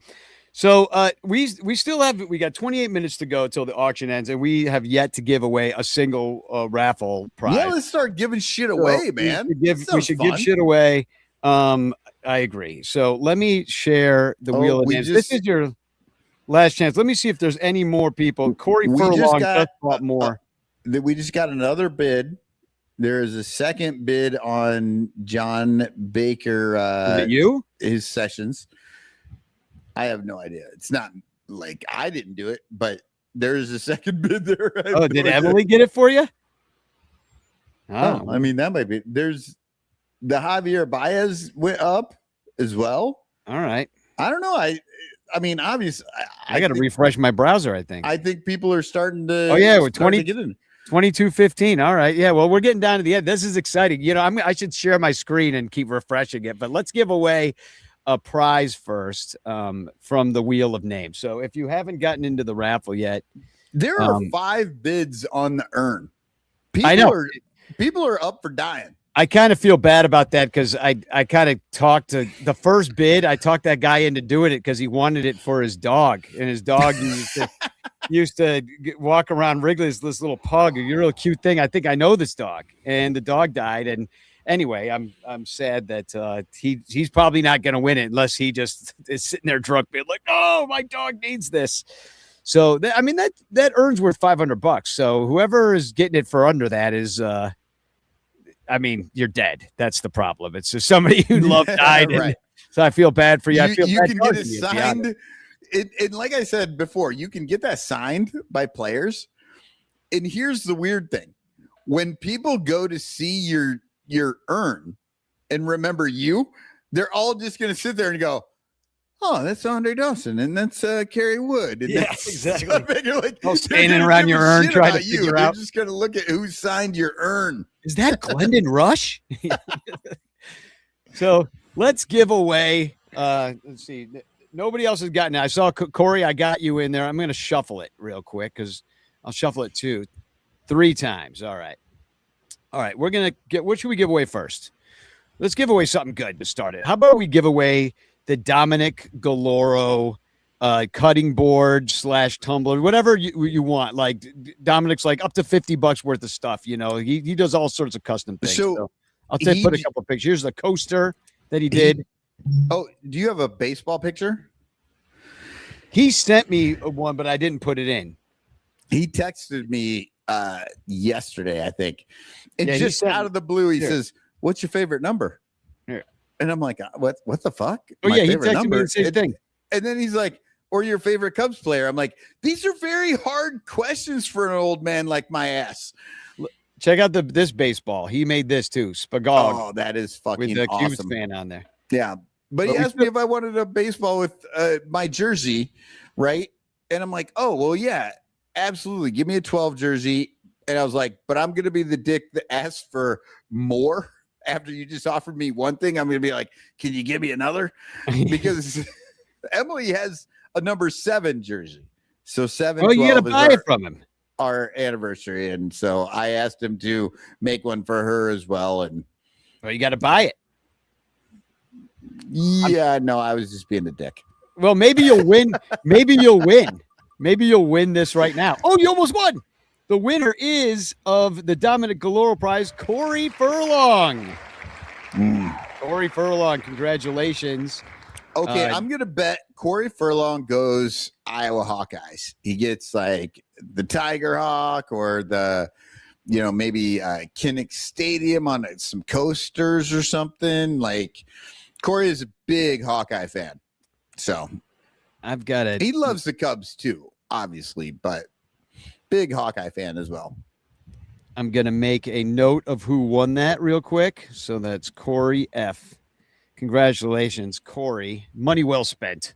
So we got 28 minutes to go till the auction ends, and we have yet to give away a single raffle prize. Yeah, let's start giving shit away, man. We should give shit away. I agree. So let me share the wheel of names. This is your last chance. Let me see if there's any more people. Corey Furlong just bought more. We just got another bid. There is a second bid on John Baker. Is it you? His sessions. I have no idea. It's not like I didn't do it, but there's a second bid there. Did Emily get it for you? Oh, I mean, that might be. There's the Javier Baez went up as well. All right. I don't know. I mean, obviously, I got to refresh my browser, I think. I think people are starting to. Oh, yeah. We're 22:15. All right. Yeah. Well, we're getting down to the end. This is exciting. I should share my screen and keep refreshing it, but let's give away a prize first from the Wheel of Names. So if you haven't gotten into the raffle yet, there are 5 bids on the urn. I know. People are up for dying. I kind of feel bad about that because I kind of talked to the first bid. I talked that guy into doing it because he wanted it for his dog, and his dog used to walk around Wrigley's, this little pug, a real cute thing. I think I know this dog, and the dog died. And anyway, I'm sad that he's probably not going to win it unless he just is sitting there drunk, being like, "Oh, my dog needs this." So that earns worth $500. So whoever is getting it for under that is. You're dead. That's the problem. It's just somebody who loved died. Right. So I feel bad for you. I feel you bad can get it signed. And like I said before, you can get that signed by players. And here's the weird thing. When people go to see your urn and remember you, they're all just going to sit there and go, "Oh, that's Andre Dawson, and that's Kerry Wood." And yeah, exactly. You're like, standing around your urn trying to figure out. They're just going to look at who signed your urn. Is that Glendon Rush? So let's give away. Let's see. Nobody else has gotten it. I saw Corey. I got you in there. I'm going to shuffle it real quick because I'll shuffle it 3 times. All right. We're going to get. What should we give away first? Let's give away something good to start it. How about we give away the Dominic Galoro cutting board / tumbler, whatever you want. Like Dominic's like up to $50 worth of stuff. You know, he does all sorts of custom things. So I'll put a couple of pictures. Here's the coaster that he did. Oh, do you have a baseball picture? He sent me one, but I didn't put it in. He texted me yesterday, I think. And Yeah, just out of the blue, he Here. says, "What's your favorite number?" Here. And I'm like, what the fuck? Oh, My yeah, he favorite texted me the same thing. And then he's like, "Or your favorite Cubs player?" I'm like, these are very hard questions for an old man like my ass. Check out this baseball. He made this too. Spagog. Oh, that is fucking with the Cubs awesome. fan on there. Yeah. But he asked me if I wanted a baseball with my jersey, right? And I'm like, "Oh, well, yeah, absolutely. Give me a 12 jersey." And I was like, "But I'm going to be the dick that asks for more after you just offered me one thing. I'm going to be like, can you give me another?" Because Emily has a number 7 jersey. So 7, you got to buy it from him. Our anniversary. And so I asked him to make one for her as well. And you got to buy it. Yeah, no, I was just being a dick. Well, maybe you'll win. Maybe you'll win. Maybe you'll win this right now. Oh, you almost won. The winner is of the Dominic Galoro Prize, Corey Furlong. Corey Furlong, congratulations. Okay, I'm going to bet Corey Furlong goes Iowa Hawkeyes. He gets like the Tiger Hawk or the, maybe Kinnick Stadium on some coasters or something. Like, Corey is a big Hawkeye fan. So I've got it. He loves the Cubs too, obviously, but big Hawkeye fan as well. I'm going to make a note of who won that real quick. So that's Corey F. Congratulations, Corey. Money well spent.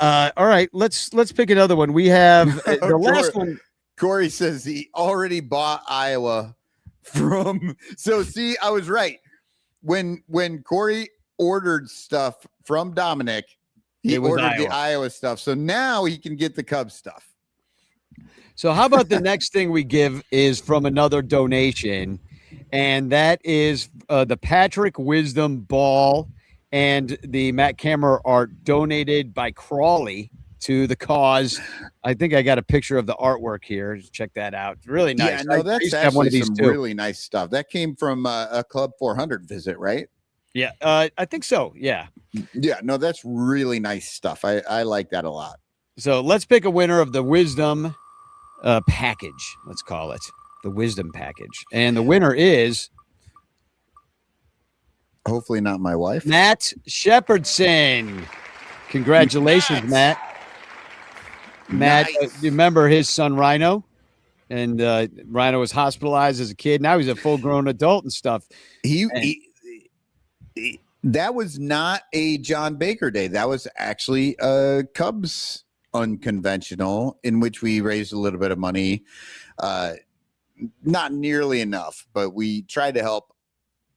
All right, let's pick another one. We have the last one. Corey says he already bought Iowa from. So see, I was right. When Corey ordered stuff from Dominic, he ordered Iowa. The Iowa stuff. So now he can get the Cubs stuff. So how about the next thing we give is from another donation, and that is the Patrick Wisdom ball and the Matt Kammerer art donated by Crawley to the cause. I think I got a picture of the artwork here. Check that out. Really nice. Yeah, no, that's actually some really nice stuff. That came from a Club 400 visit, right? Yeah, I think so. Yeah. Yeah, no, that's really nice stuff. I like that a lot. So let's pick a winner of the Wisdom package. Let's call it the Wisdom package. And the winner is hopefully not my wife, Matt Shepherdson. Congratulations, Matt. Matt, nice. You remember his son Rhino? And Rhino was hospitalized as a kid. Now he's a full-grown adult and stuff. That was not a John Baker Day. That was actually a Cubs unconventional in which we raised a little bit of money. Not nearly enough, but we tried to help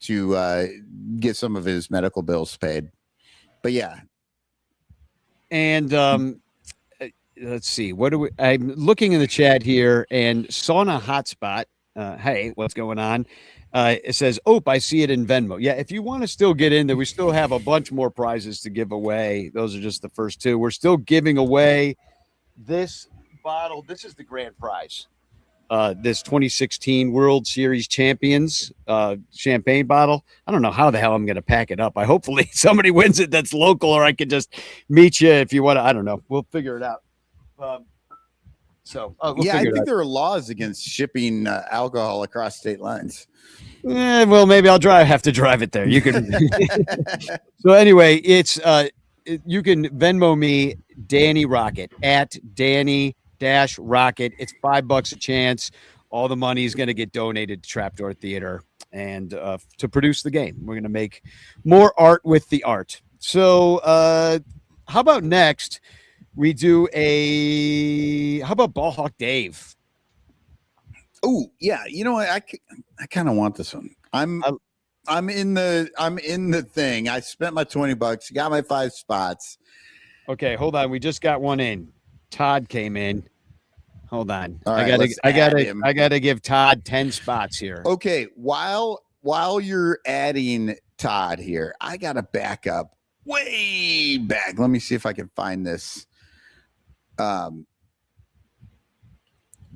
to get some of his medical bills paid. But yeah. And let's see. I'm looking in the chat here, and Sauna Hotspot hey, what's going on? It says, oh, I see it in Venmo. Yeah, if you want to still get in there, we still have a bunch more prizes to give away. Those are just the first two. We're still giving away this bottle. This is the grand prize. This 2016 World Series champions champagne bottle. I don't know how the hell I'm going to pack it up. Hopefully somebody wins it that's local, or I can just meet you if you want to. I don't know. We'll figure it out. We'll I think there are laws against shipping alcohol across state lines. Well, maybe I'll have to drive it there. You can. So anyway, it's you can Venmo me Danny Rockett at Danny-Rockett. It's $5 a chance. All the money is going to get donated to Trapdoor Theater and to produce the game. We're going to make more art with the art. So how about next we do how about Ball Hawk Dave? Oh yeah, you know what? I kind of want this one. I'm in the thing. I spent my $20, got my 5 spots. Okay, hold on. We just got one in. Todd came in. Hold on. All right, I gotta give Todd 10 spots here. Okay, while you're adding Todd here, I gotta back up way back. Let me see if I can find this.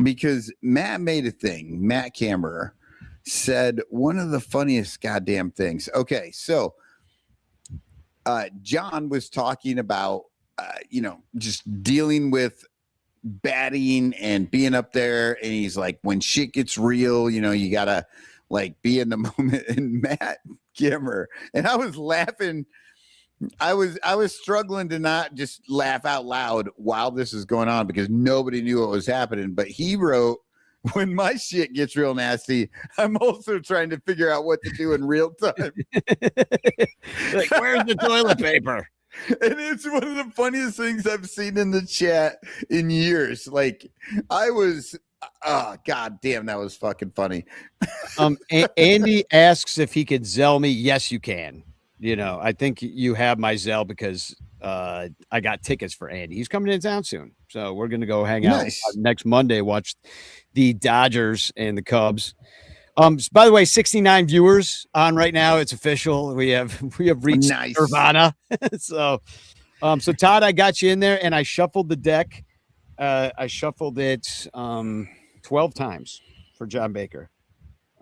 Because Matt made a thing. Matt Kammerer said one of the funniest goddamn things. Okay, so John was talking about just dealing with batting and being up there, and he's like, when shit gets real, you gotta like be in the moment. And Matt Kammerer, and I was laughing. I was struggling to not just laugh out loud while this is going on because nobody knew what was happening. But he wrote, when my shit gets real nasty, I'm also trying to figure out what to do in real time. Like, where's the toilet paper? And it's one of the funniest things I've seen in the chat in years. Like, I was, oh, God damn, that was fucking funny. Andy asks if he could Zell me. Yes, you can. I think you have my Zell because I got tickets for Andy. He's coming into town soon. So we're going to go hang out next Monday, watch the Dodgers and the Cubs. By the way, 69 viewers on right now. It's official. We have reached Nirvana. So Todd, I got you in there and I shuffled the deck. I shuffled it 12 times for John Baker.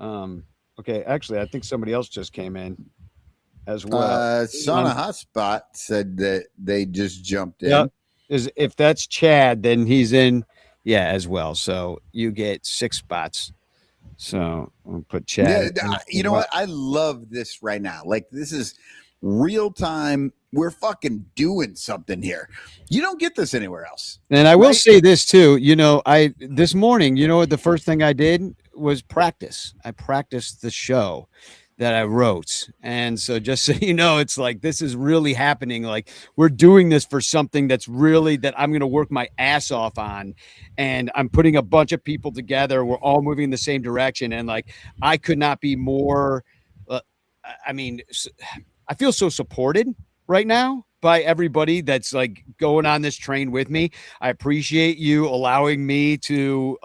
Okay. Actually, I think somebody else just came in as well. Son of Hotspot said that they just jumped in. Yep. If that's Chad, then he's in, as well. So you get 6 spots. So I'll put Chad. Yeah, you know what? I love this right now. Like, this is real time. We're fucking doing something here. You don't get this anywhere else. And I will say this too. This morning, the first thing I did was practice. I practiced the show that I wrote. And so just so you know, it's like, this is really happening. Like, we're doing this for something that's really that I'm going to work my ass off on. And I'm putting a bunch of people together. We're all moving in the same direction. And like, I could not be more, I feel so supported right now by everybody that's like going on this train with me. I appreciate you allowing me to,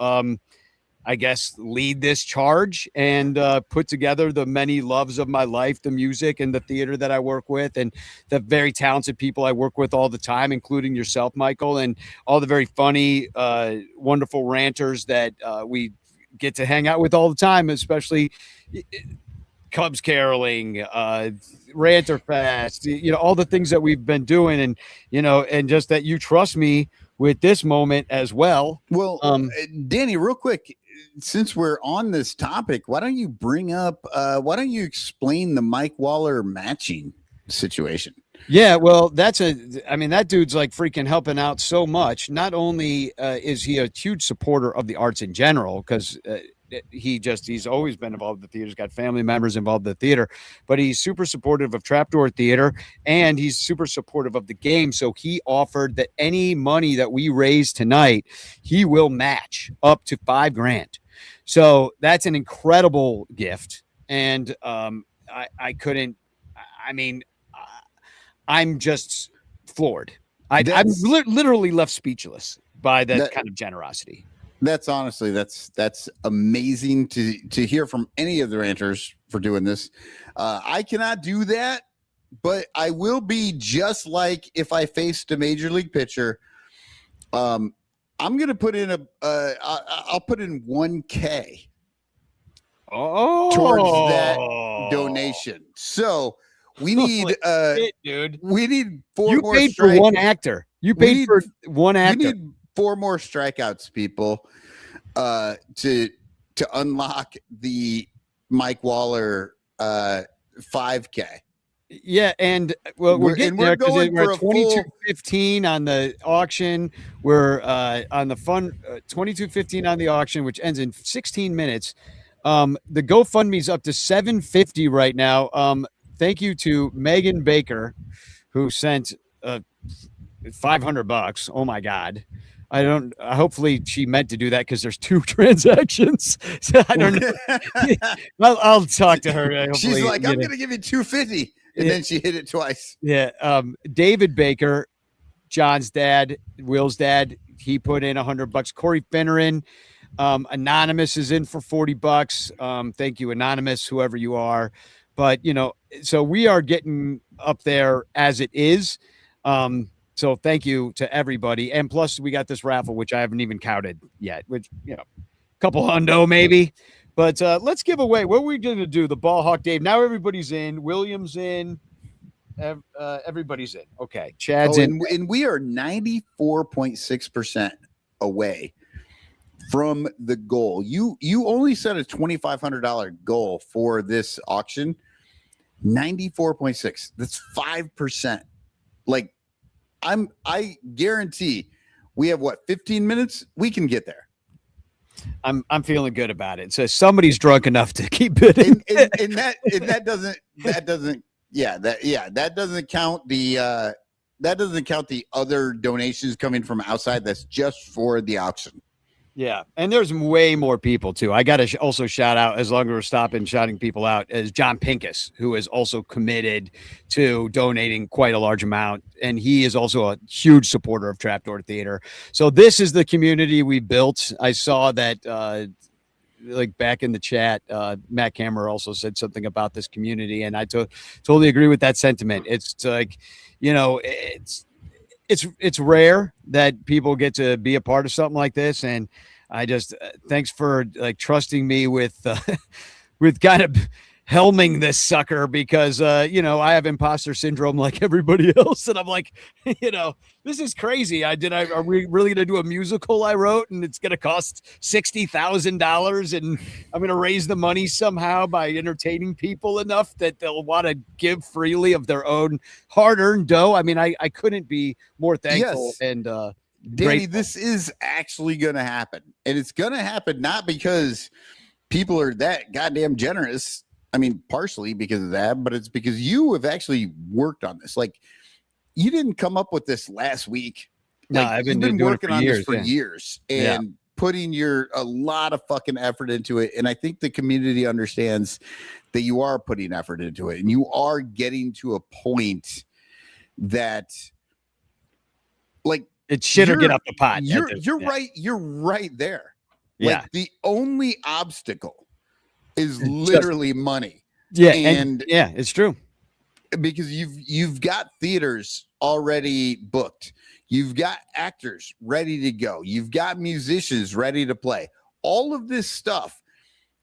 lead this charge and put together the many loves of my life, the music and the theater that I work with, and the very talented people I work with all the time, including yourself, Michael, and all the very funny, wonderful ranters that we get to hang out with all the time, especially Cubs caroling, Ranter Fest, all the things that we've been doing, and and just that you trust me with this moment as well. Well, Danny, real quick, since we're on this topic, why don't you explain the Mike Waller matching situation? Yeah, well, that dude's like freaking helping out so much. Not only is he a huge supporter of the arts in general, because he's always been involved in the theater. He's got family members involved in the theater, but he's super supportive of Trapdoor Theater and he's super supportive of the game. So he offered that any money that we raise tonight, he will match up to $5,000. So that's an incredible gift. And I couldn't, I'm I'm literally left speechless by that kind of generosity. That's honestly, that's amazing to hear from any of the ranters for doing this. I cannot do that, but I will be just like if I faced a major league pitcher. I'm gonna put in I'll put in $1,000 towards that donation. So we need dude. We need four You more. paid for one actor. You paid for one actor. We need 4 more strikeouts, people, to unlock the Mike Waller $5,000. Yeah, and well, we're getting there because we're at 22.15 on the auction. We're on the fun 22.15 on the auction, which ends in 16 minutes. The GoFundMe's up to $750 right now. Thank you to Megan Baker, who sent $500. Oh my God. Hopefully she meant to do that because there's 2 transactions. So I don't know. I'll talk to her. She's like, I'm going to give you $250. And then she hit it twice. Yeah. David Baker, John's dad, Will's dad, he put in $100. Corey Finneran, Anonymous is in for $40. Thank you, Anonymous, whoever you are. But, so we are getting up there as it is. So thank you to everybody. And plus we got this raffle, which I haven't even counted yet, which, couple hundo maybe. But let's give away. What are we going to do? The Ball Hawk Dave. Now everybody's in. William's in. Everybody's in. Okay. Chad's in. And we are 94.6% away from the goal. You only set a $2,500 goal for this auction. 94.6. That's 5%. Like, I guarantee we have 15 minutes? We can get there. I'm feeling good about it. So somebody's drunk enough to keep bidding. And that doesn't count the other donations coming from outside. That's just for the auction. Yeah, and there's way more people too. I got to also shout out, as long as we're stopping shouting people out, as John Pincus, who is also committed to donating quite a large amount, and he is also a huge supporter of Trapdoor Theater. So this is the community we built. I saw that like back in the chat, Matt Cameron also said something about this community, and I totally agree with that sentiment. It's like, it's rare that people get to be a part of something like this. And I just, thanks for trusting me with kind of helming this sucker because, I have imposter syndrome like everybody else. And I'm like, this is crazy. Are we really going to do a musical I wrote and it's going to cost $60,000 and I'm going to raise the money somehow by entertaining people enough that they'll want to give freely of their own hard-earned dough. I mean, I couldn't be more thankful. Yes. And, Danny, this is actually going to happen. And it's going to happen not because people are that goddamn generous. I mean, partially because of that, but it's because you have actually worked on this. Like, you didn't come up with this last week. No, I've been working on years, this for years and putting a lot of fucking effort into it. And I think the community understands that you are putting effort into it and you are getting to a point that, like, it shit or get up the pot. You're right. You're right there. Yeah. Like, the only obstacle is literally money. Yeah. And it's true. Because you've got theaters already booked. You've got actors ready to go. You've got musicians ready to play. All of this stuff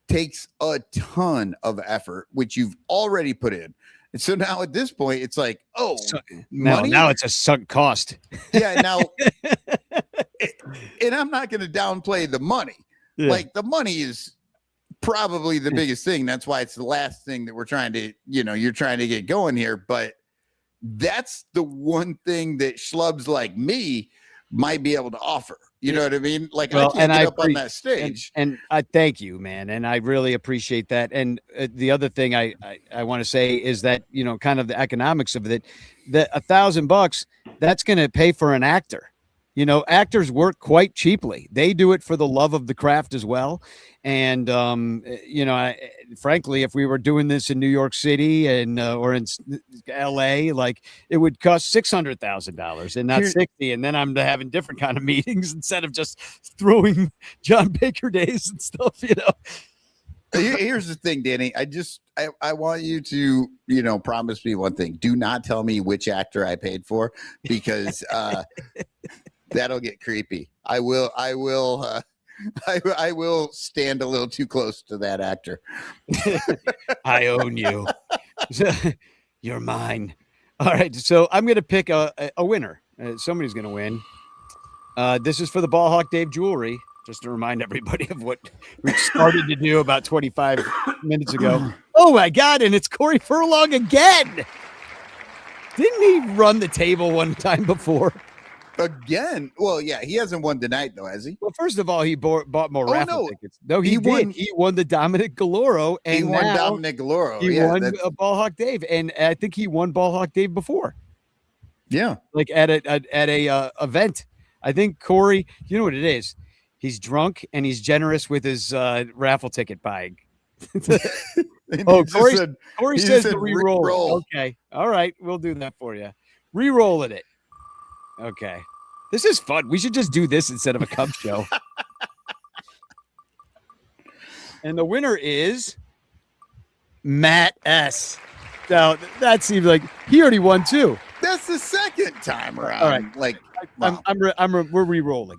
takes a ton of effort, which you've already put in. And so now at this point, it's like, money? Now it's a sunk cost. Yeah. Now, and I'm not going to downplay the money. Yeah. Like, the money is probably the biggest thing. That's why it's the last thing that we're trying to, you're trying to get going here. But that's the one thing that schlubs like me might be able to offer. You know what I mean? Like, I can't get up on that stage. And I thank you, man. And I really appreciate that. And the other thing I want to say is that, kind of the economics of it, that $1,000, that's going to pay for an actor. actors work quite cheaply. They do it for the love of the craft as well. And, frankly, if we were doing this in New York City and or in LA, like it would cost $600,000 and not 60. And then I'm having different kind of meetings instead of just throwing John Baker days and stuff, Here's the thing, Danny. I want you to, promise me one thing. Do not tell me which actor I paid for, because that'll get creepy. I will stand a little too close to that actor. I own you. You're mine. All right. So I'm going to pick a winner. Somebody's going to win. This is for the Ball Hawk Dave jewelry. Just to remind everybody of what we started to do about 25 minutes ago. Oh, my God. And it's Corey Furlong again. Didn't he run the table one time before? Again? Well, yeah, he hasn't won tonight, though, has he? Well, first of all, he bought more raffle tickets. No, he did. He won the Dominic Galoro. And he won Dominic Galoro. He won Ball Hawk Dave. And I think he won Ball Hawk Dave before. Yeah. Like at a event. I think Corey, you know what it is? He's drunk and he's generous with his raffle ticket buying. Corey says to re-roll. Okay. All right. We'll do that for you. Re-rolling it. Okay. This is fun. We should just do this instead of a Cubs show. And the winner is Matt S. Now, that seems like he already won too. That's the second time around. All right. We're re-rolling.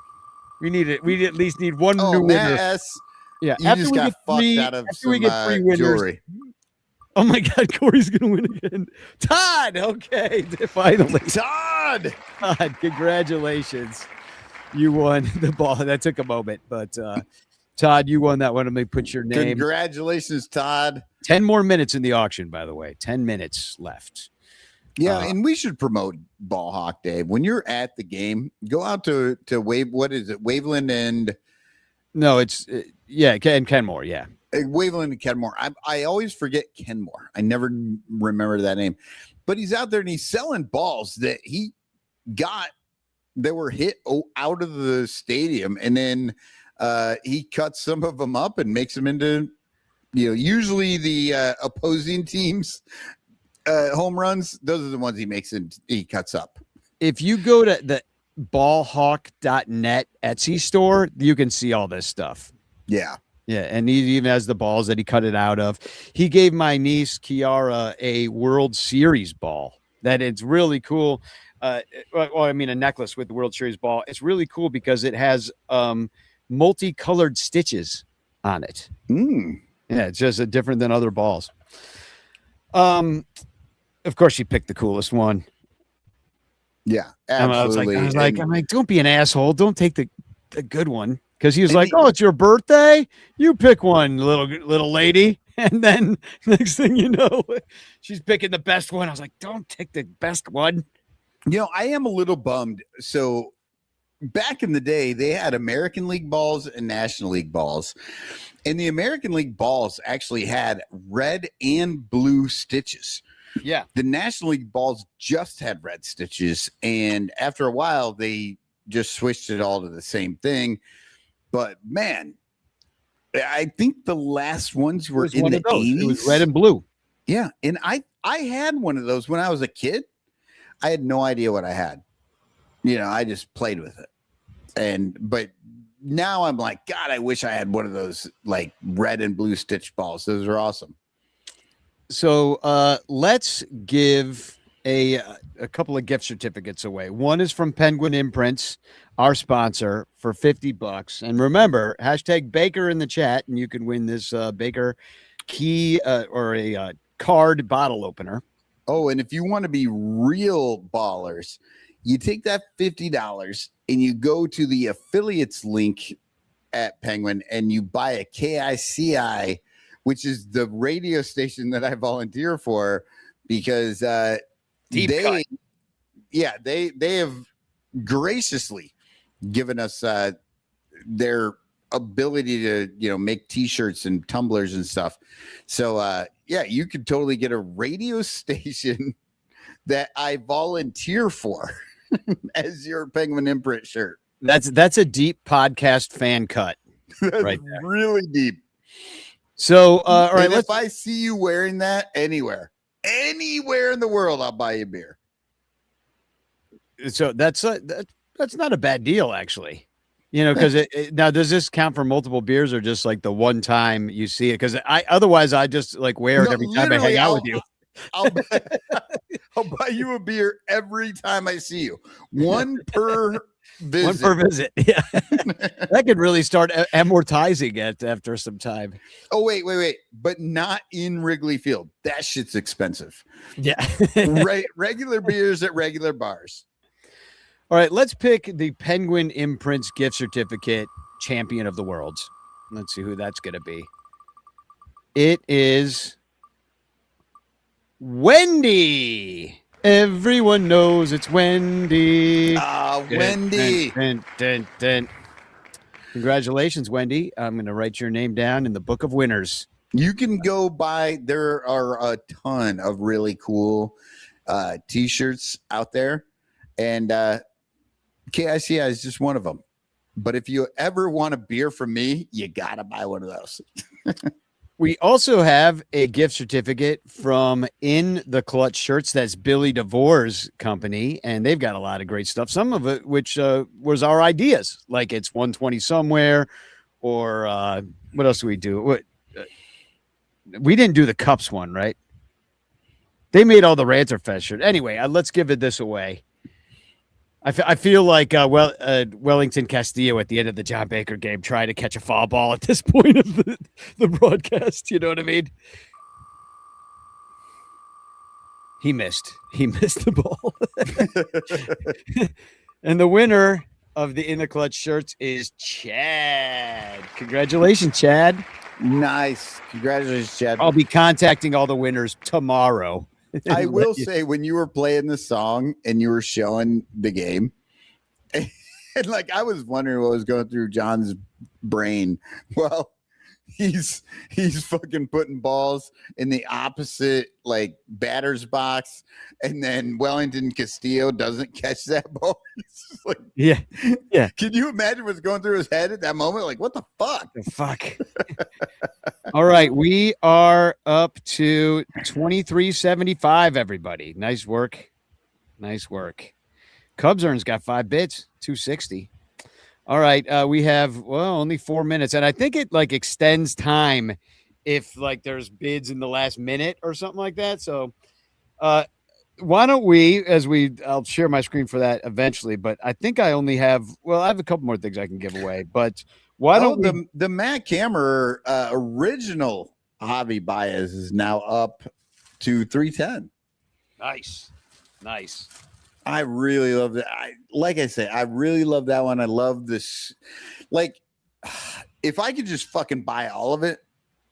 We at least need one new winner. S. Yeah. You just got fucked out of some jewelry. Oh my God, Corey's gonna win again. Todd, okay, finally. Todd, congratulations. You won the ball. That took a moment, but Todd, you won that one. Let me put your name. Congratulations, Todd. 10 more minutes in the auction, by the way. 10 minutes left. Yeah, and we should promote Ball Hawk Day. When you're at the game, go out to what is it? Waveland and no, it's and Kenmore, yeah. Waveland and Kenmore. I always forget Kenmore. I never remember that name. But he's out there and he's selling balls that he got that were hit out of the stadium, and then he cuts some of them up and makes them into, usually the opposing teams. Home runs, those are the ones he cuts up. If you go to the ballhawk.net Etsy store, you can see all this stuff. Yeah. Yeah, and he even has the balls that he cut it out of. He gave my niece Kiara a World Series ball that it's really cool. A necklace with the World Series ball. It's really cool because it has multicolored stitches on it. Mm. Yeah, it's just different than other balls. Of course, she picked the coolest one. Yeah, absolutely. I was like, don't be an asshole. Don't take the good one. Because he was like, oh, it's your birthday? You pick one, little lady. And then next thing you know, she's picking the best one. I was like, don't take the best one. I am a little bummed. So back in the day, they had American League balls and National League balls. And the American League balls actually had red and blue stitches. Yeah. The National League balls just had red stitches. And after a while, they just switched it all to the same thing. But, man, I think the last ones were in the 80s. It was red and blue. Yeah. And I had one of those when I was a kid. I had no idea what I had. I just played with it. But now I'm like, God, I wish I had one of those like red and blue stitch balls. Those are awesome. So let's give a couple of gift certificates away. One is from Penguin Imprints, our sponsor, for $50. And remember, hashtag Baker in the chat, and you can win this Baker key or a card bottle opener. Oh, and if you want to be real ballers, you take that $50 and you go to the affiliates link at Penguin and you buy a KICI, which is the radio station that I volunteer for, because they have graciously given us their ability to make t-shirts and tumblers and stuff. So you could totally get a radio station that I volunteer for. as your Penguin imprint shirt. That's a deep podcast fan cut. That's right there. really deep. So, all right, if I see you wearing that anywhere in the world, I'll buy you a beer. So that's not a bad deal, actually. Because now does this count for multiple beers or just like the one time you see it? Because otherwise I just like wear it every time I hang out with you. I'll buy you a beer every time I see you. One per visit. One per visit. Yeah. That could really start amortizing after some time. Oh, wait. But not in Wrigley Field. That shit's expensive. Yeah. Regular beers at regular bars. All right, let's pick the Penguin Imprints gift certificate champion of the world. Let's see who that's going to be. It is Wendy. Everyone knows it's Wendy. Wendy. Dun, dun, dun, dun. Congratulations, Wendy. I'm going to write your name down in the book of winners. You can go buy, there are a ton of really cool t-shirts out there. And KICI is just one of them. But if you ever want a beer from me, you got to buy one of those. We also have a gift certificate from In the Clutch Shirts. That's Billy DeVore's company, and they've got a lot of great stuff. Some of it, which was our ideas, like it's 120 somewhere, or what else do we do? We didn't do the cups one, right? They made all the Ranter Fest shirts. Anyway, let's give this away. I feel like Wellington Castillo at the end of the John Baker game trying to catch a foul ball at this point of the broadcast. You know what I mean? He missed the ball. And the winner of the In the Clutch shirts is Chad. Congratulations, Chad. Nice. Congratulations, Chad. I'll be contacting all the winners tomorrow. I will say, when you were playing the song and you were showing the game, and like I was wondering what was going through John's brain. Well, he's fucking putting balls in the opposite like batter's box, and then Wellington Castillo doesn't catch that ball. Like, yeah. Can you imagine what's going through his head at that moment? Like, what the fuck? All right, we are up to 2375. Everybody, nice work. Cubs earns got 5 bits, 260. All right, we have only 4 minutes, and I think it like extends time if like there's bids in the last minute or something like that. So, why don't we, I'll share my screen for that eventually, but I think I only have. Well, I have a couple more things I can give away, but why don't the Matt Kammerer original Javi Baez is now up to 310. Nice. I really love that. Like I say, I really love that one. I love this. Like, if I could just fucking buy all of it,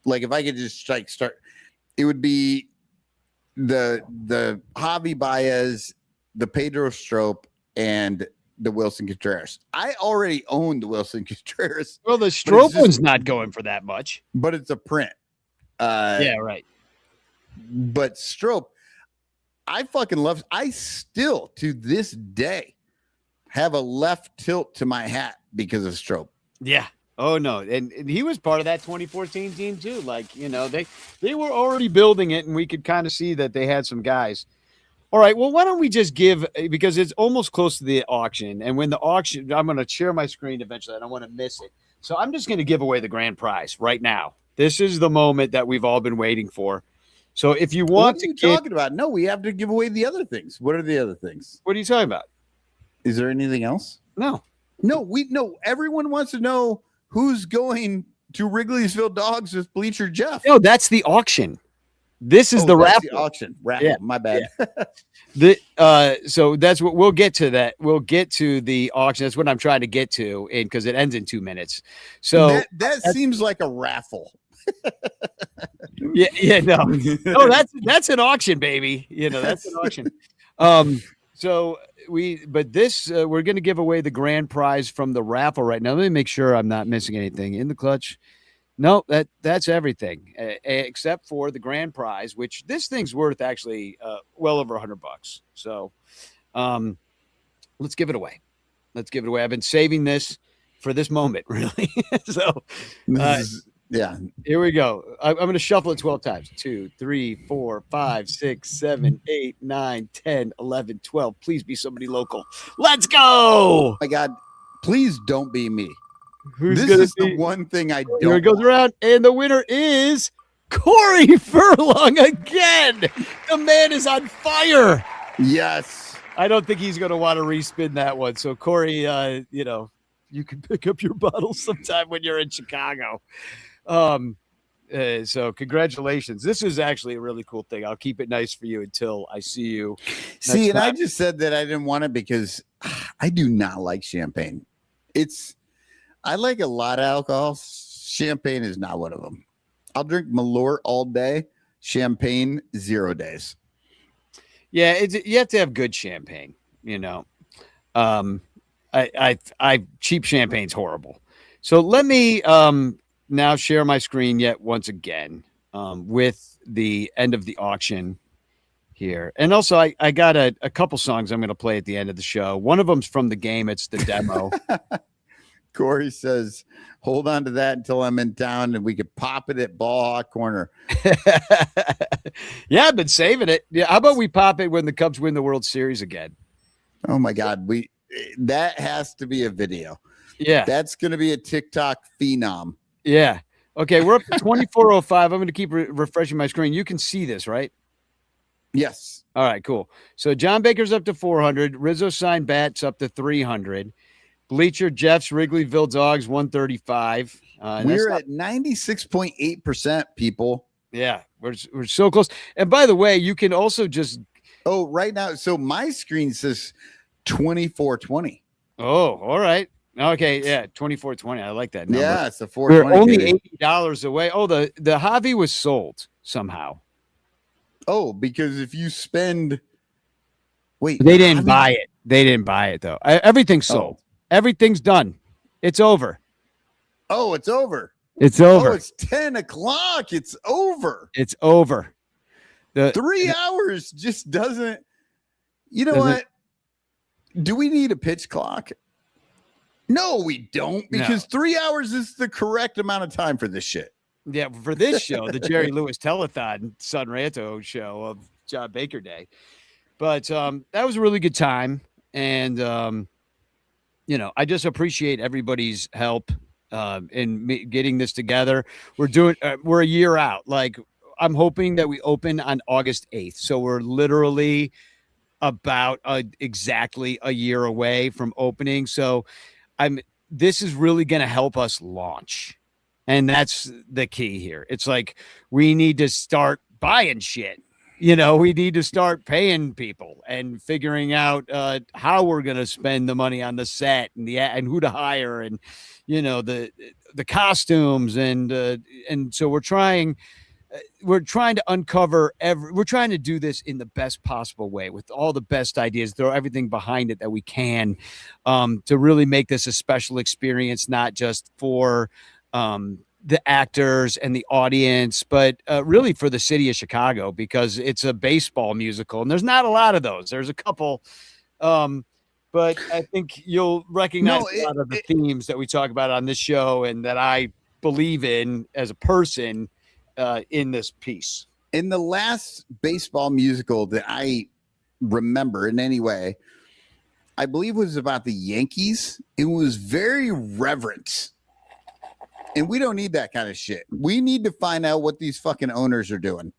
like if I could just like start, it would be the Javi Baez, the Pedro Strop, and the Wilson Contreras. I already own the Wilson Contreras. Well, the Strop one's not going for that much, but it's a print. Yeah, right. But Strop, I fucking love. I still to this day have a left tilt to my hat because of Strop. Yeah. Oh no, and he was part of that 2014 team too. Like, you know, they were already building it, and we could kind of see that they had some guys. All right, well, why don't we just give, because it's almost close to the auction, and when the auction, I'm going to share my screen eventually. I don't want to miss it, so I'm just going to give away the grand prize right now. This is the moment that we've all been waiting for. So if you want to, what are you talking about? No, we have to give away the other things. What are the other things? What are you talking about? Is there anything else? No. Everyone wants to know who's going to Wrigley Field Dogs with Bleacher Jeff. No, that's the auction. This is the raffle. The auction. Raffle. Yeah. My bad. Yeah. So that's what we'll get to. That we'll get to the auction. That's what I'm trying to get to, and because it ends in 2 minutes. So that seems like a raffle. No, that's an auction, baby. You know, that's an auction. So we're going to give away the grand prize from the raffle right now. Let me make sure I'm not missing anything in the clutch. No, that's everything except for the grand prize, which this thing's worth actually well over $100. So, let's give it away. Let's give it away. I've been saving this for this moment, really. So, yeah. Here we go. I'm going to shuffle it 12 times. 2, 3, 4, 5, 6, 7, 8, 9, 10, 11, 12. Please be somebody local. Let's go. Oh my God. Please don't be me. Who's this gonna is be? the one thing I don't. Here it goes around, and the winner is Corey Furlong again. The man is on fire. Yes. I don't think he's going to want to respin that one. So, Corey, you can pick up your bottles sometime when you're in Chicago. So congratulations. This is actually a really cool thing. I'll keep it nice for you until I see you. See, and I just said that I didn't want it because I do not like champagne. I like a lot of alcohol. Champagne is not one of them. I'll drink Malort all day. Champagne, 0 days. Yeah, you have to have good champagne, cheap champagne's horrible. So let me now share my screen yet once again with the end of the auction here. And also I got a couple songs I'm going to play at the end of the show. One of them's from the game. It's the demo. Corey says, hold on to that until I'm in town and we could pop it at Ball Hawk Corner. Yeah, I've been saving it. Yeah, how about we pop it when the Cubs win the World Series again? Oh my God. That has to be a video. Yeah. That's going to be a TikTok phenom. Yeah. Okay, we're up to 2405. I'm going to keep refreshing my screen. You can see this, right? Yes. All right, cool. So John Baker's up to 400. Rizzo signed Bats up to 300. Bleacher Jeff's Wrigleyville Dogs 135. We're at 96.8%, people. Yeah, we're so close. And by the way, you can also just right now. So my screen says 2420. Oh, all right. Okay, yeah, 2420. I like that number. Yeah, it's a 420. We're only $80 away. Oh, the Javi was sold somehow. Oh, because if you spend they didn't buy it. They didn't buy it though. Everything's sold. Everything's done. It's over. Oh, it's over. It's over. Oh, it's 10 o'clock. It's over. It's over. The 3 hours just doesn't. You know what? Do we need a pitch clock? No, we don't, because 3 hours is the correct amount of time for this shit. Yeah, for this show, the Jerry Lewis Telethon Son Ranto show of John Baker Day. But that was a really good time. And, I just appreciate everybody's help in getting this together. We're a year out. Like, I'm hoping that we open on August 8th. So we're literally about exactly a year away from opening. So this is really going to help us launch. And that's the key here. It's like, we need to start buying shit. We need to start paying people and figuring out how we're going to spend the money on the set and who to hire and, the costumes. And so we're trying to uncover we're trying to do this in the best possible way with all the best ideas, throw everything behind it that we can to really make this a special experience, not just for the actors and the audience, but really for the city of Chicago, because it's a baseball musical and there's not a lot of those. There's a couple, but I think you'll recognize a lot of the themes that we talk about on this show and that I believe in as a person in this piece. In the last baseball musical that I remember in any way, I believe it was about the Yankees. It was very reverent. And we don't need that kind of shit. We need to find out what these fucking owners are doing.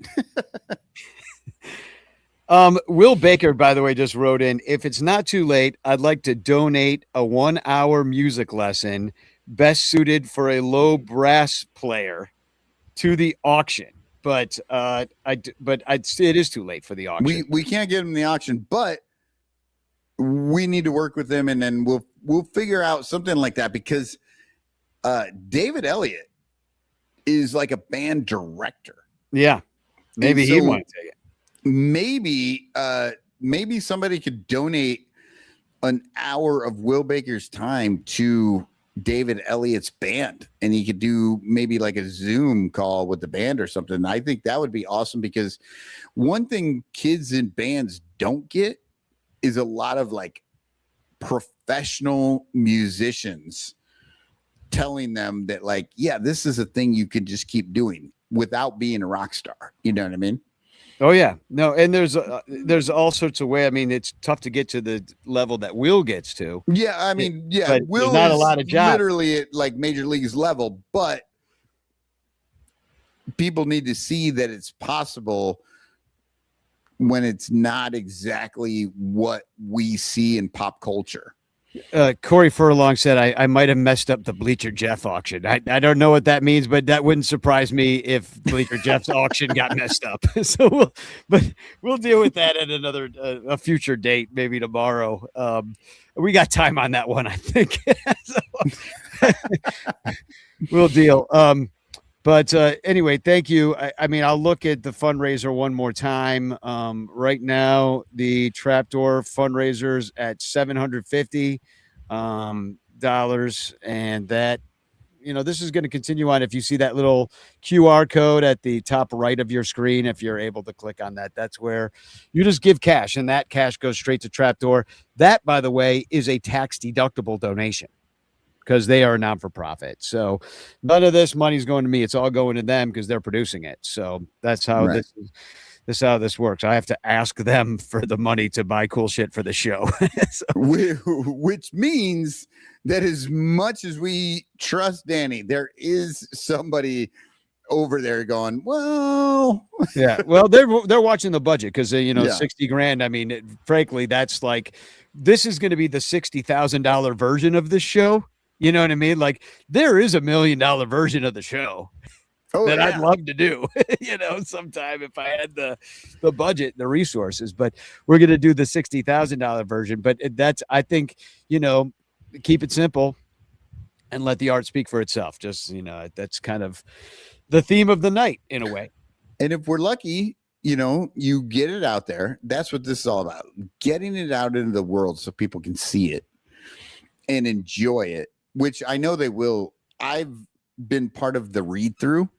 Will Baker, by the way, just wrote in, if it's not too late, I'd like to donate a 1-hour music lesson best suited for a low brass player to the auction. But it is too late for the auction. We can't get him in the auction, but we need to work with them, and then we'll figure out something like that, because David Elliott is like a band director. Yeah. Maybe he wants to take it. Maybe somebody could donate an hour of Will Baker's time to David Elliott's band, and he could do maybe like a Zoom call with the band or something. I think that would be awesome, because one thing kids in bands don't get is a lot of like professional musicians telling them that, like, yeah, this is a thing you can just keep doing without being a rock star. You know what I mean? Oh yeah, no, and there's all sorts of way. I mean, it's tough to get to the level that Will gets to. Yeah, I mean, yeah, but Will there's not is a lot of jobs. literally at like major leagues level, but people need to see that it's possible when it's not exactly what we see in pop culture. Corey Furlong said, I might have messed up the Bleacher Jeff auction. I don't know what that means, but that wouldn't surprise me if Bleacher Jeff's auction got messed up. So we'll deal with that at another a future date, maybe tomorrow. We got time on that one, I think. So, we'll deal. But anyway, thank you. I mean, I'll look at the fundraiser one more time. Right now, the Trapdoor fundraiser's at $750 and that, this is going to continue on. If you see that little QR code at the top right of your screen, if you're able to click on that, that's where you just give cash, and that cash goes straight to Trapdoor. That, by the way, is a tax-deductible donation, because they are a non-for-profit. So none of this money is going to me. It's all going to them because they're producing it. So that's how this is how this works. I have to ask them for the money to buy cool shit for the show. Which means that as much as we trust Danny, there is somebody over there going, well, yeah, well, they're watching the budget because, Yeah. 60 grand. I mean, frankly, that's like, this is going to be the $60,000 version of this show. You know what I mean? Like, there is $1 million version of the show that I'd love to do, sometime if I had the budget, the resources. But we're going to do the $60,000 version. But that's, I think, keep it simple and let the art speak for itself. Just, that's kind of the theme of the night in a way. And if we're lucky, you get it out there. That's what this is all about. Getting it out into the world so people can see it and enjoy it, which I know they will. I've been part of the read through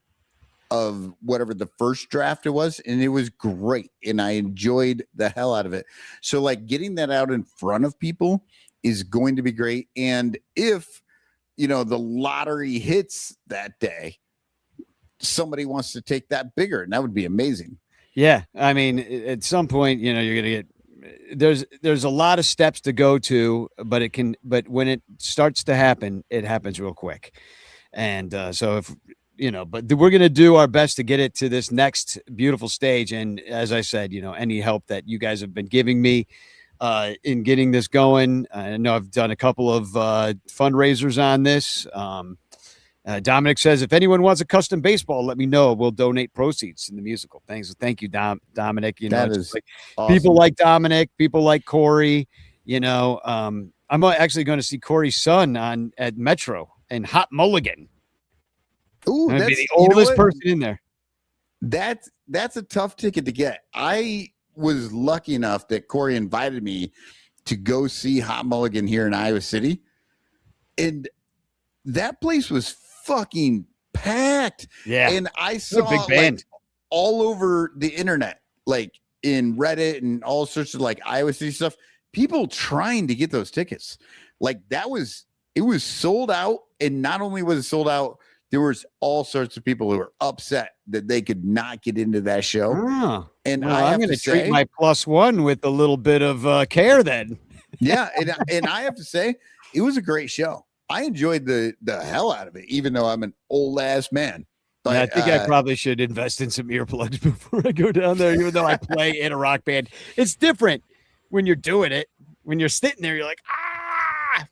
of whatever the first draft it was, and it was great. And I enjoyed the hell out of it. So like getting that out in front of people is going to be great. And if, the lottery hits that day, somebody wants to take that bigger, and that would be amazing. Yeah. I mean, at some point, you're going to get, there's a lot of steps to go to, but when it starts to happen, it happens real quick. And so if, but we're going to do our best to get it to this next beautiful stage. And as I said, any help that you guys have been giving me in getting this going. I know I've done a couple of fundraisers on this. Dominic says, if anyone wants a custom baseball, let me know. We'll donate proceeds in the musical. Thank you, Dominic. That is like, awesome. People like Dominic, people like Corey. I'm actually going to see Corey's son at Metro and Hot Mulligan. Ooh, That'd that's be the oldest person in there. That's a tough ticket to get. I was lucky enough that Corey invited me to go see Hot Mulligan here in Iowa City, and that place was fucking packed. Yeah, and I saw big band all over the internet, like in Reddit and all sorts of like Iowa City stuff. People trying to get those tickets, like it was sold out, and not only was it sold out, there was all sorts of people who were upset that they could not get into that show. Oh, and well, I'm going to treat my +1 with a little bit of care then. Yeah, and I have to say, it was a great show. I enjoyed the hell out of it, even though I'm an old ass man. But I think I probably should invest in some earplugs before I go down there, even though I play in a rock band. It's different when you're doing it. When you're sitting there, you're like,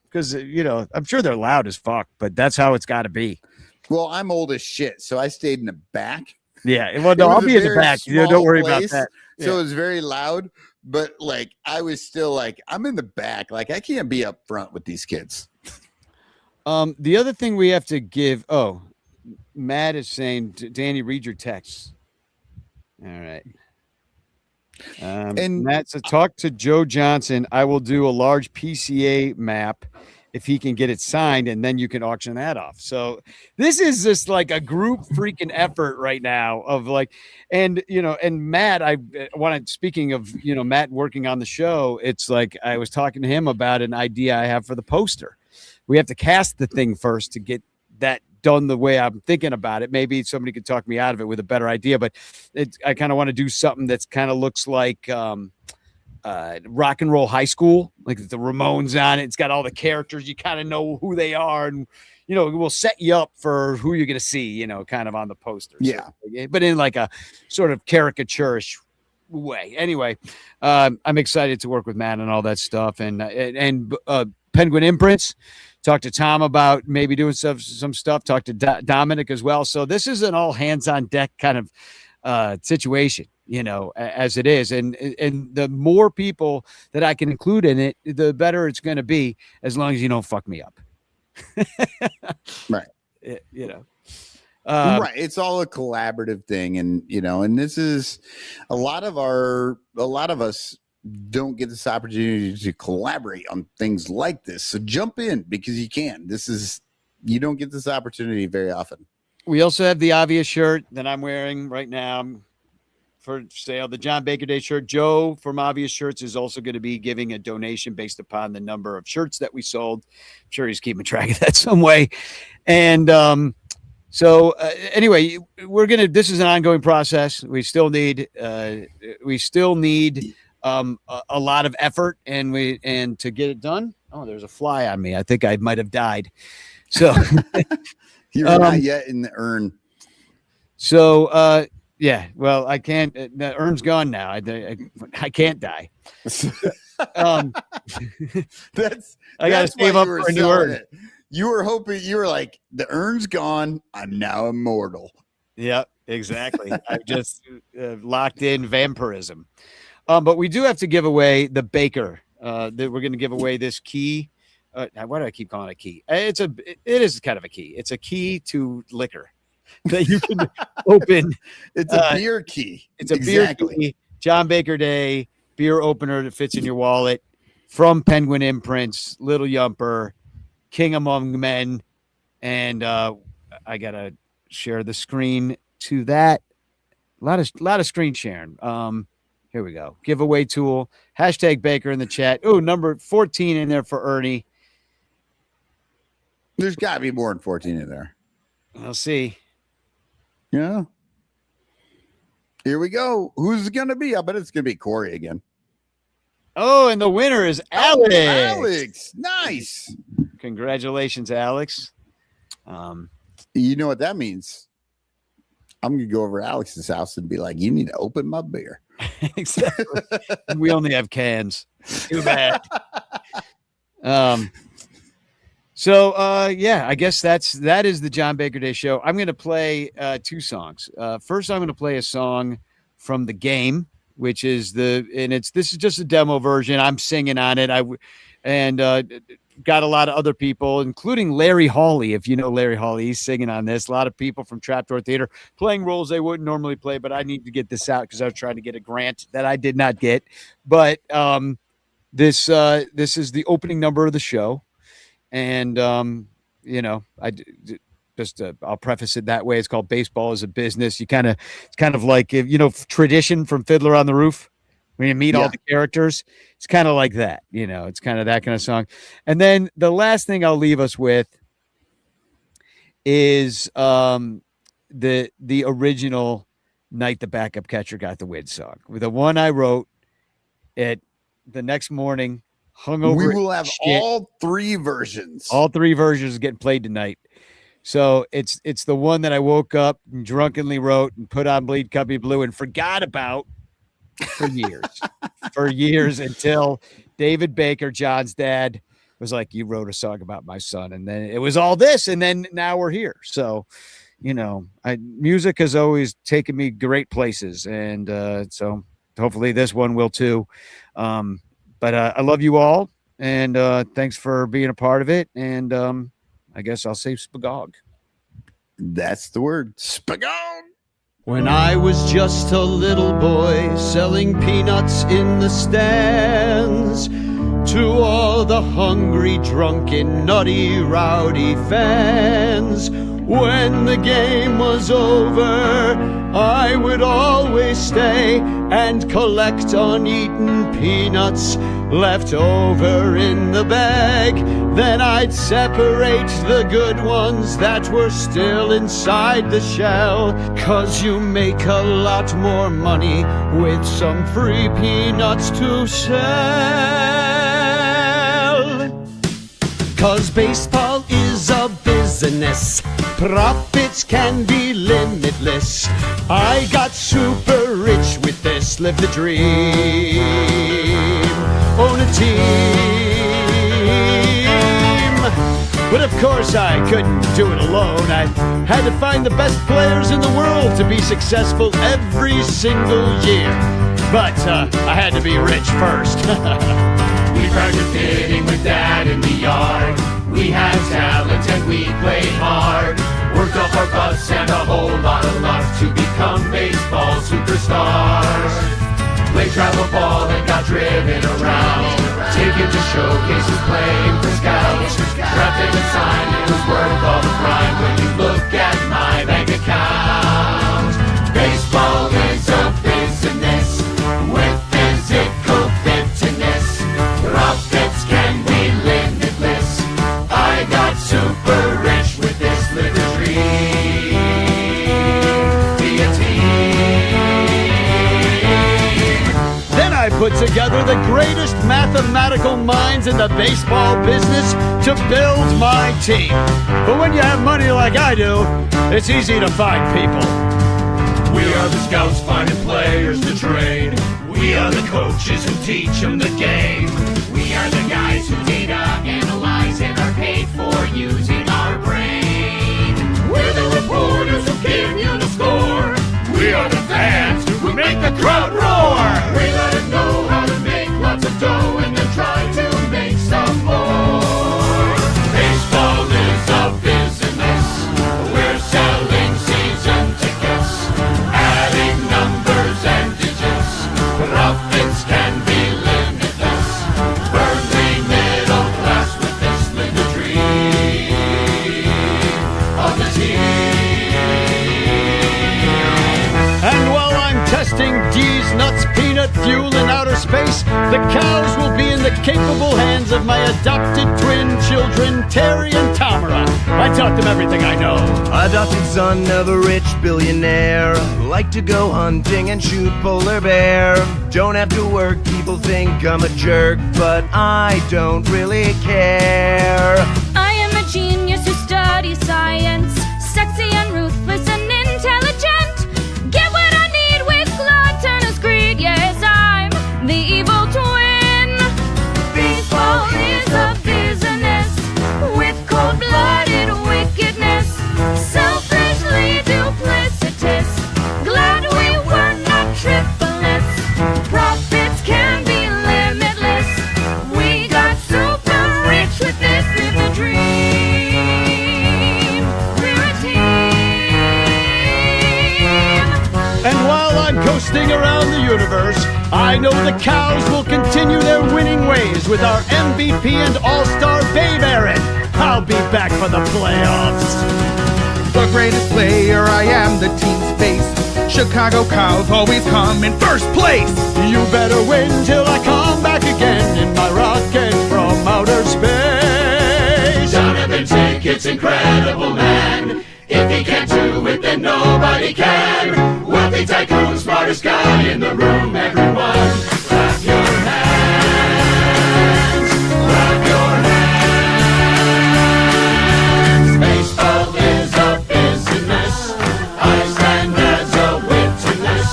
because, I'm sure they're loud as fuck, but that's how it's got to be. Well, I'm old as shit, so I stayed in the back. Yeah, well, no, I'll be in the back. Don't worry about that. So it was very loud, but like I was still like, I'm in the back. Like I can't be up front with these kids. The other thing we have to give. Oh, Matt is saying, Danny, read your texts. All right. And Matt said, talk to Joe Johnson. I will do a large PCA map if he can get it signed, and then you can auction that off. So this is just like a group freaking effort right now of like, and Matt, I wanted, speaking of, Matt working on the show, it's like, I was talking to him about an idea I have for the poster. We have to cast the thing first to get that done the way I'm thinking about it. Maybe somebody could talk me out of it with a better idea, but I kind of want to do something that's kind of looks like, Rock and Roll High School, like the Ramones on it. It's got all the characters. You kind of know who they are, and we'll set you up for who you're going to see, kind of on the poster. Yeah. So, but in like a sort of caricaturish way. Anyway, I'm excited to work with Matt and all that stuff, and Penguin Imprints. Talked to Tom about maybe doing some stuff. Talked to Dominic as well. So this is an all hands on deck kind of situation, as it is. And the more people that I can include in it, the better it's going to be, as long as you don't fuck me up. Right. Right. It's all a collaborative thing. And, and this is a lot of us don't get this opportunity to collaborate on things like this. So jump in, because you can. You don't get this opportunity very often. We also have the obvious shirt that I'm wearing right now for sale, the John Baker Day shirt. Joe from Obvious Shirts is also going to be giving a donation based upon the number of shirts that we sold. I'm sure he's keeping track of that some way. And anyway, this is an ongoing process. We still need a lot of effort, and to get it done. Oh, there's a fly on me. I think I might have died. So you're not yet in the urn. So, yeah, well, I can't, the urn's gone now. I can't die. I got to save up for a new urn. You were hoping, you were like, the urn's gone. I'm now immortal. Yep, exactly. I just locked in vampirism. But we do have to give away the Baker. That we're going to give away this key. Why do I keep calling it a key? It is kind of a key. It's a key to liquor that you can open. It's a beer key. It's a beer key. John Baker Day beer opener that fits in your wallet from Penguin Imprints, Little Yumper, King Among Men, and I gotta share the screen to that. A lot of screen sharing. Here we go. Giveaway tool. Hashtag Baker in the chat. Oh, number 14 in there for Ernie. There's got to be more than 14 in there. We'll see. Yeah. Here we go. Who's it going to be? I bet it's going to be Corey again. Oh, and the winner is Alex. Oh, Alex. Nice. Congratulations, Alex. You know what that means? I'm going to go over to Alex's house and be like, you need to open my beer. Exactly. We only have cans. Too bad. Yeah, I guess that is the John Baker Day show. I'm going to play two songs. First, I'm going to play a song from the game, which is this is just a demo version. I'm singing on it. Got a lot of other people, including Larry Hawley. If you know Larry Hawley, he's singing on this. A lot of people from Trapdoor Theater playing roles they wouldn't normally play, but I need to get this out because I was trying to get a grant that I did not get. But this is the opening number of the show, and I'll preface it that way. It's called Baseball is a Business. It's kind of like tradition from Fiddler on the Roof. When you meet all the characters, it's kind of like that, it's kind of that kind of song. And then the last thing I'll leave us with is the original Night the Backup Catcher Got the Win song. With the one I wrote the next morning, hungover. We will have all three versions. All three versions getting played tonight. So it's the one that I woke up and drunkenly wrote and put on Bleed Cubby Blue and forgot about for years until David Baker, John's dad, was like, you wrote a song about my son. And then it was all this. And then now we're here. So, music has always taken me great places. And so hopefully this one will too. But I love you all. And thanks for being a part of it. And I guess I'll say spagog. That's the word. Spagog. When I was just a little boy selling peanuts in the stands, To all the hungry, drunken, nutty, rowdy fans, when the game was over, I would always stay and collect uneaten peanuts left over in the bag. Then I'd separate the good ones that were still inside the shell. 'Cause you make a lot more money with some free peanuts to sell. 'Cause baseball is a business, profits can be limitless. I got super rich with this, live the dream, own a team. But of course I couldn't do it alone. I had to find the best players in the world to be successful every single year. But I had to be rich first. We practiced hitting with Dad in the yard. We had talent and we played hard. Worked off our butts and a whole lot of luck to become baseball superstars. Played travel ball and got driven around. Taken to showcases, playing for scouts. Drafted and signed, it was worth all the grind when you look at my bank account. Baseball is a business with physical fitness. Profits can be limitless. I got super rich with this little dream. Be a team. Then I put together the greatest mathematical minds in the baseball business to build my team. But when you have money like I do, it's easy to find people. We are the scouts finding players to train. We are the coaches who teach them the game. We are the guys who data analyze and are paid for using our brain. We're the reporters who give you the score. We are the fans who make the crowd roar. We let them know how to make lots of dough and then try to make some more. Baseball is a business. We're selling season tickets, adding numbers and digits. Profits can be limitless. Burn the middle class with this little dream of the team. And while I'm testing D's nuts, peanut fuel in outer space, the cows will be in the capable hands of my adopted twin children, Terry and Tamara. I taught them everything I know. Adopted son of a rich billionaire. Like to go hunting and shoot polar bear. Don't have to work, people think I'm a jerk, but I don't really care. I am a genius who studies science, sexy and ruthless and intelligent. Get what I need with gluttonous greed. Yes, I'm the evil twin. Baseball is a business with cold-blooded wickedness, selfishly duplicitous. Glad we were not triplets. Profits can be limitless. We got super rich with this little dream. We're a team. And while I'm coasting around the universe, I know the cows will continue their winning ways with our MVP and All-Star Babe Aaron. I'll be back for the playoffs. The greatest player, I am the team's face. Chicago Cows always come in first place. You better win till I come back again in my rocket from outer space. Donovan Ticket's incredible man. If he can't do it, then nobody can. Wealthy tycoon, smartest guy in the room. Everyone, clap your hands. Clap your hands. Baseball is a business. I stand as a witness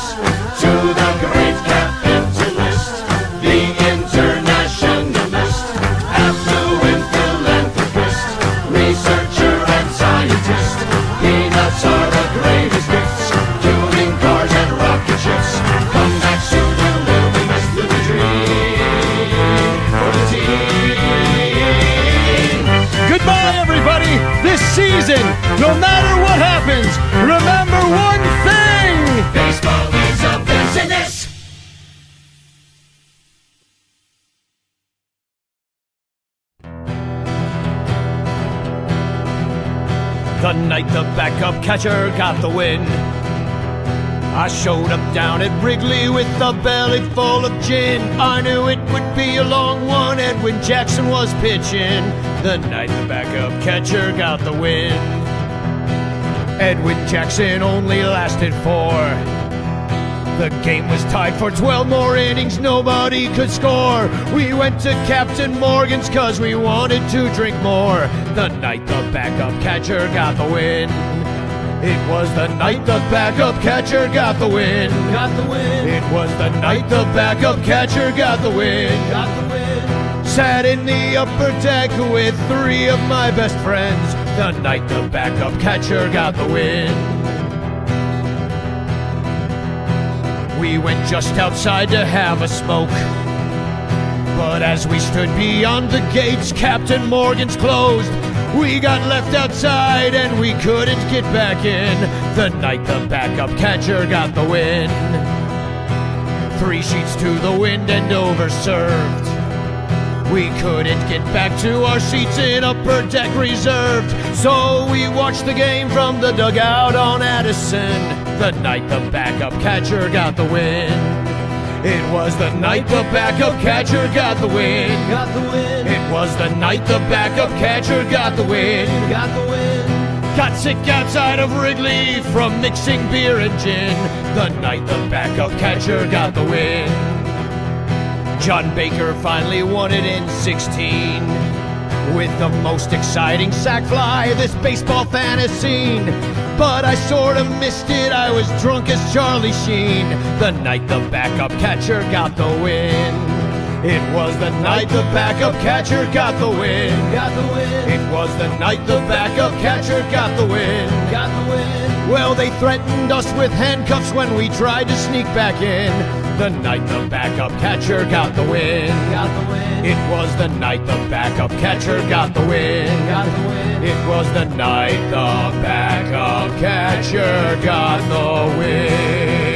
to the great capitalist, the internationalist, affluent philanthropist, researcher and scientist. Peanuts are the greatest gifts, tuning cars and rocket ships. Come back sooner night the backup catcher got the win. I showed up down at Wrigley with a belly full of gin. I knew it would be a long one. Edwin Jackson was pitching the night the backup catcher got the win. Edwin Jackson only lasted 4. The game was tied for 12 more innings, nobody could score. We went to Captain Morgan's cause we wanted to drink more. The night the backup catcher got the win. It was the night the backup catcher got the win. Got the win. It was the night the backup catcher got the win. Got the win. Sat in the upper deck with 3 of my best friends. The night the backup catcher got the win. We went just outside to have a smoke, but as we stood beyond the gates, Captain Morgan's closed. We got left outside and we couldn't get back in. The night the backup catcher got the win. 3 sheets to the wind and overserved. We couldn't get back to our seats in upper deck reserved, so we watched the game from the dugout on Addison. The night the backup catcher got the win. It was the night the backup catcher got the win. Got the win. It was the night the backup catcher got the win. Got the win. Got sick outside of Wrigley from mixing beer and gin. The night the backup catcher got the win. John Baker finally won it in 16 with the most exciting sac fly this baseball fan has seen. But I sort of missed it, I was drunk as Charlie Sheen. The night the backup catcher got the win. It was the night the backup catcher got the win. Got the win. It was the night the backup catcher got the win. Got the win. Well, they threatened us with handcuffs when we tried to sneak back in. The night the backup catcher got the win. Got the win. It was the night the backup catcher got the win. Got the win. It was the night the backup catcher got the win.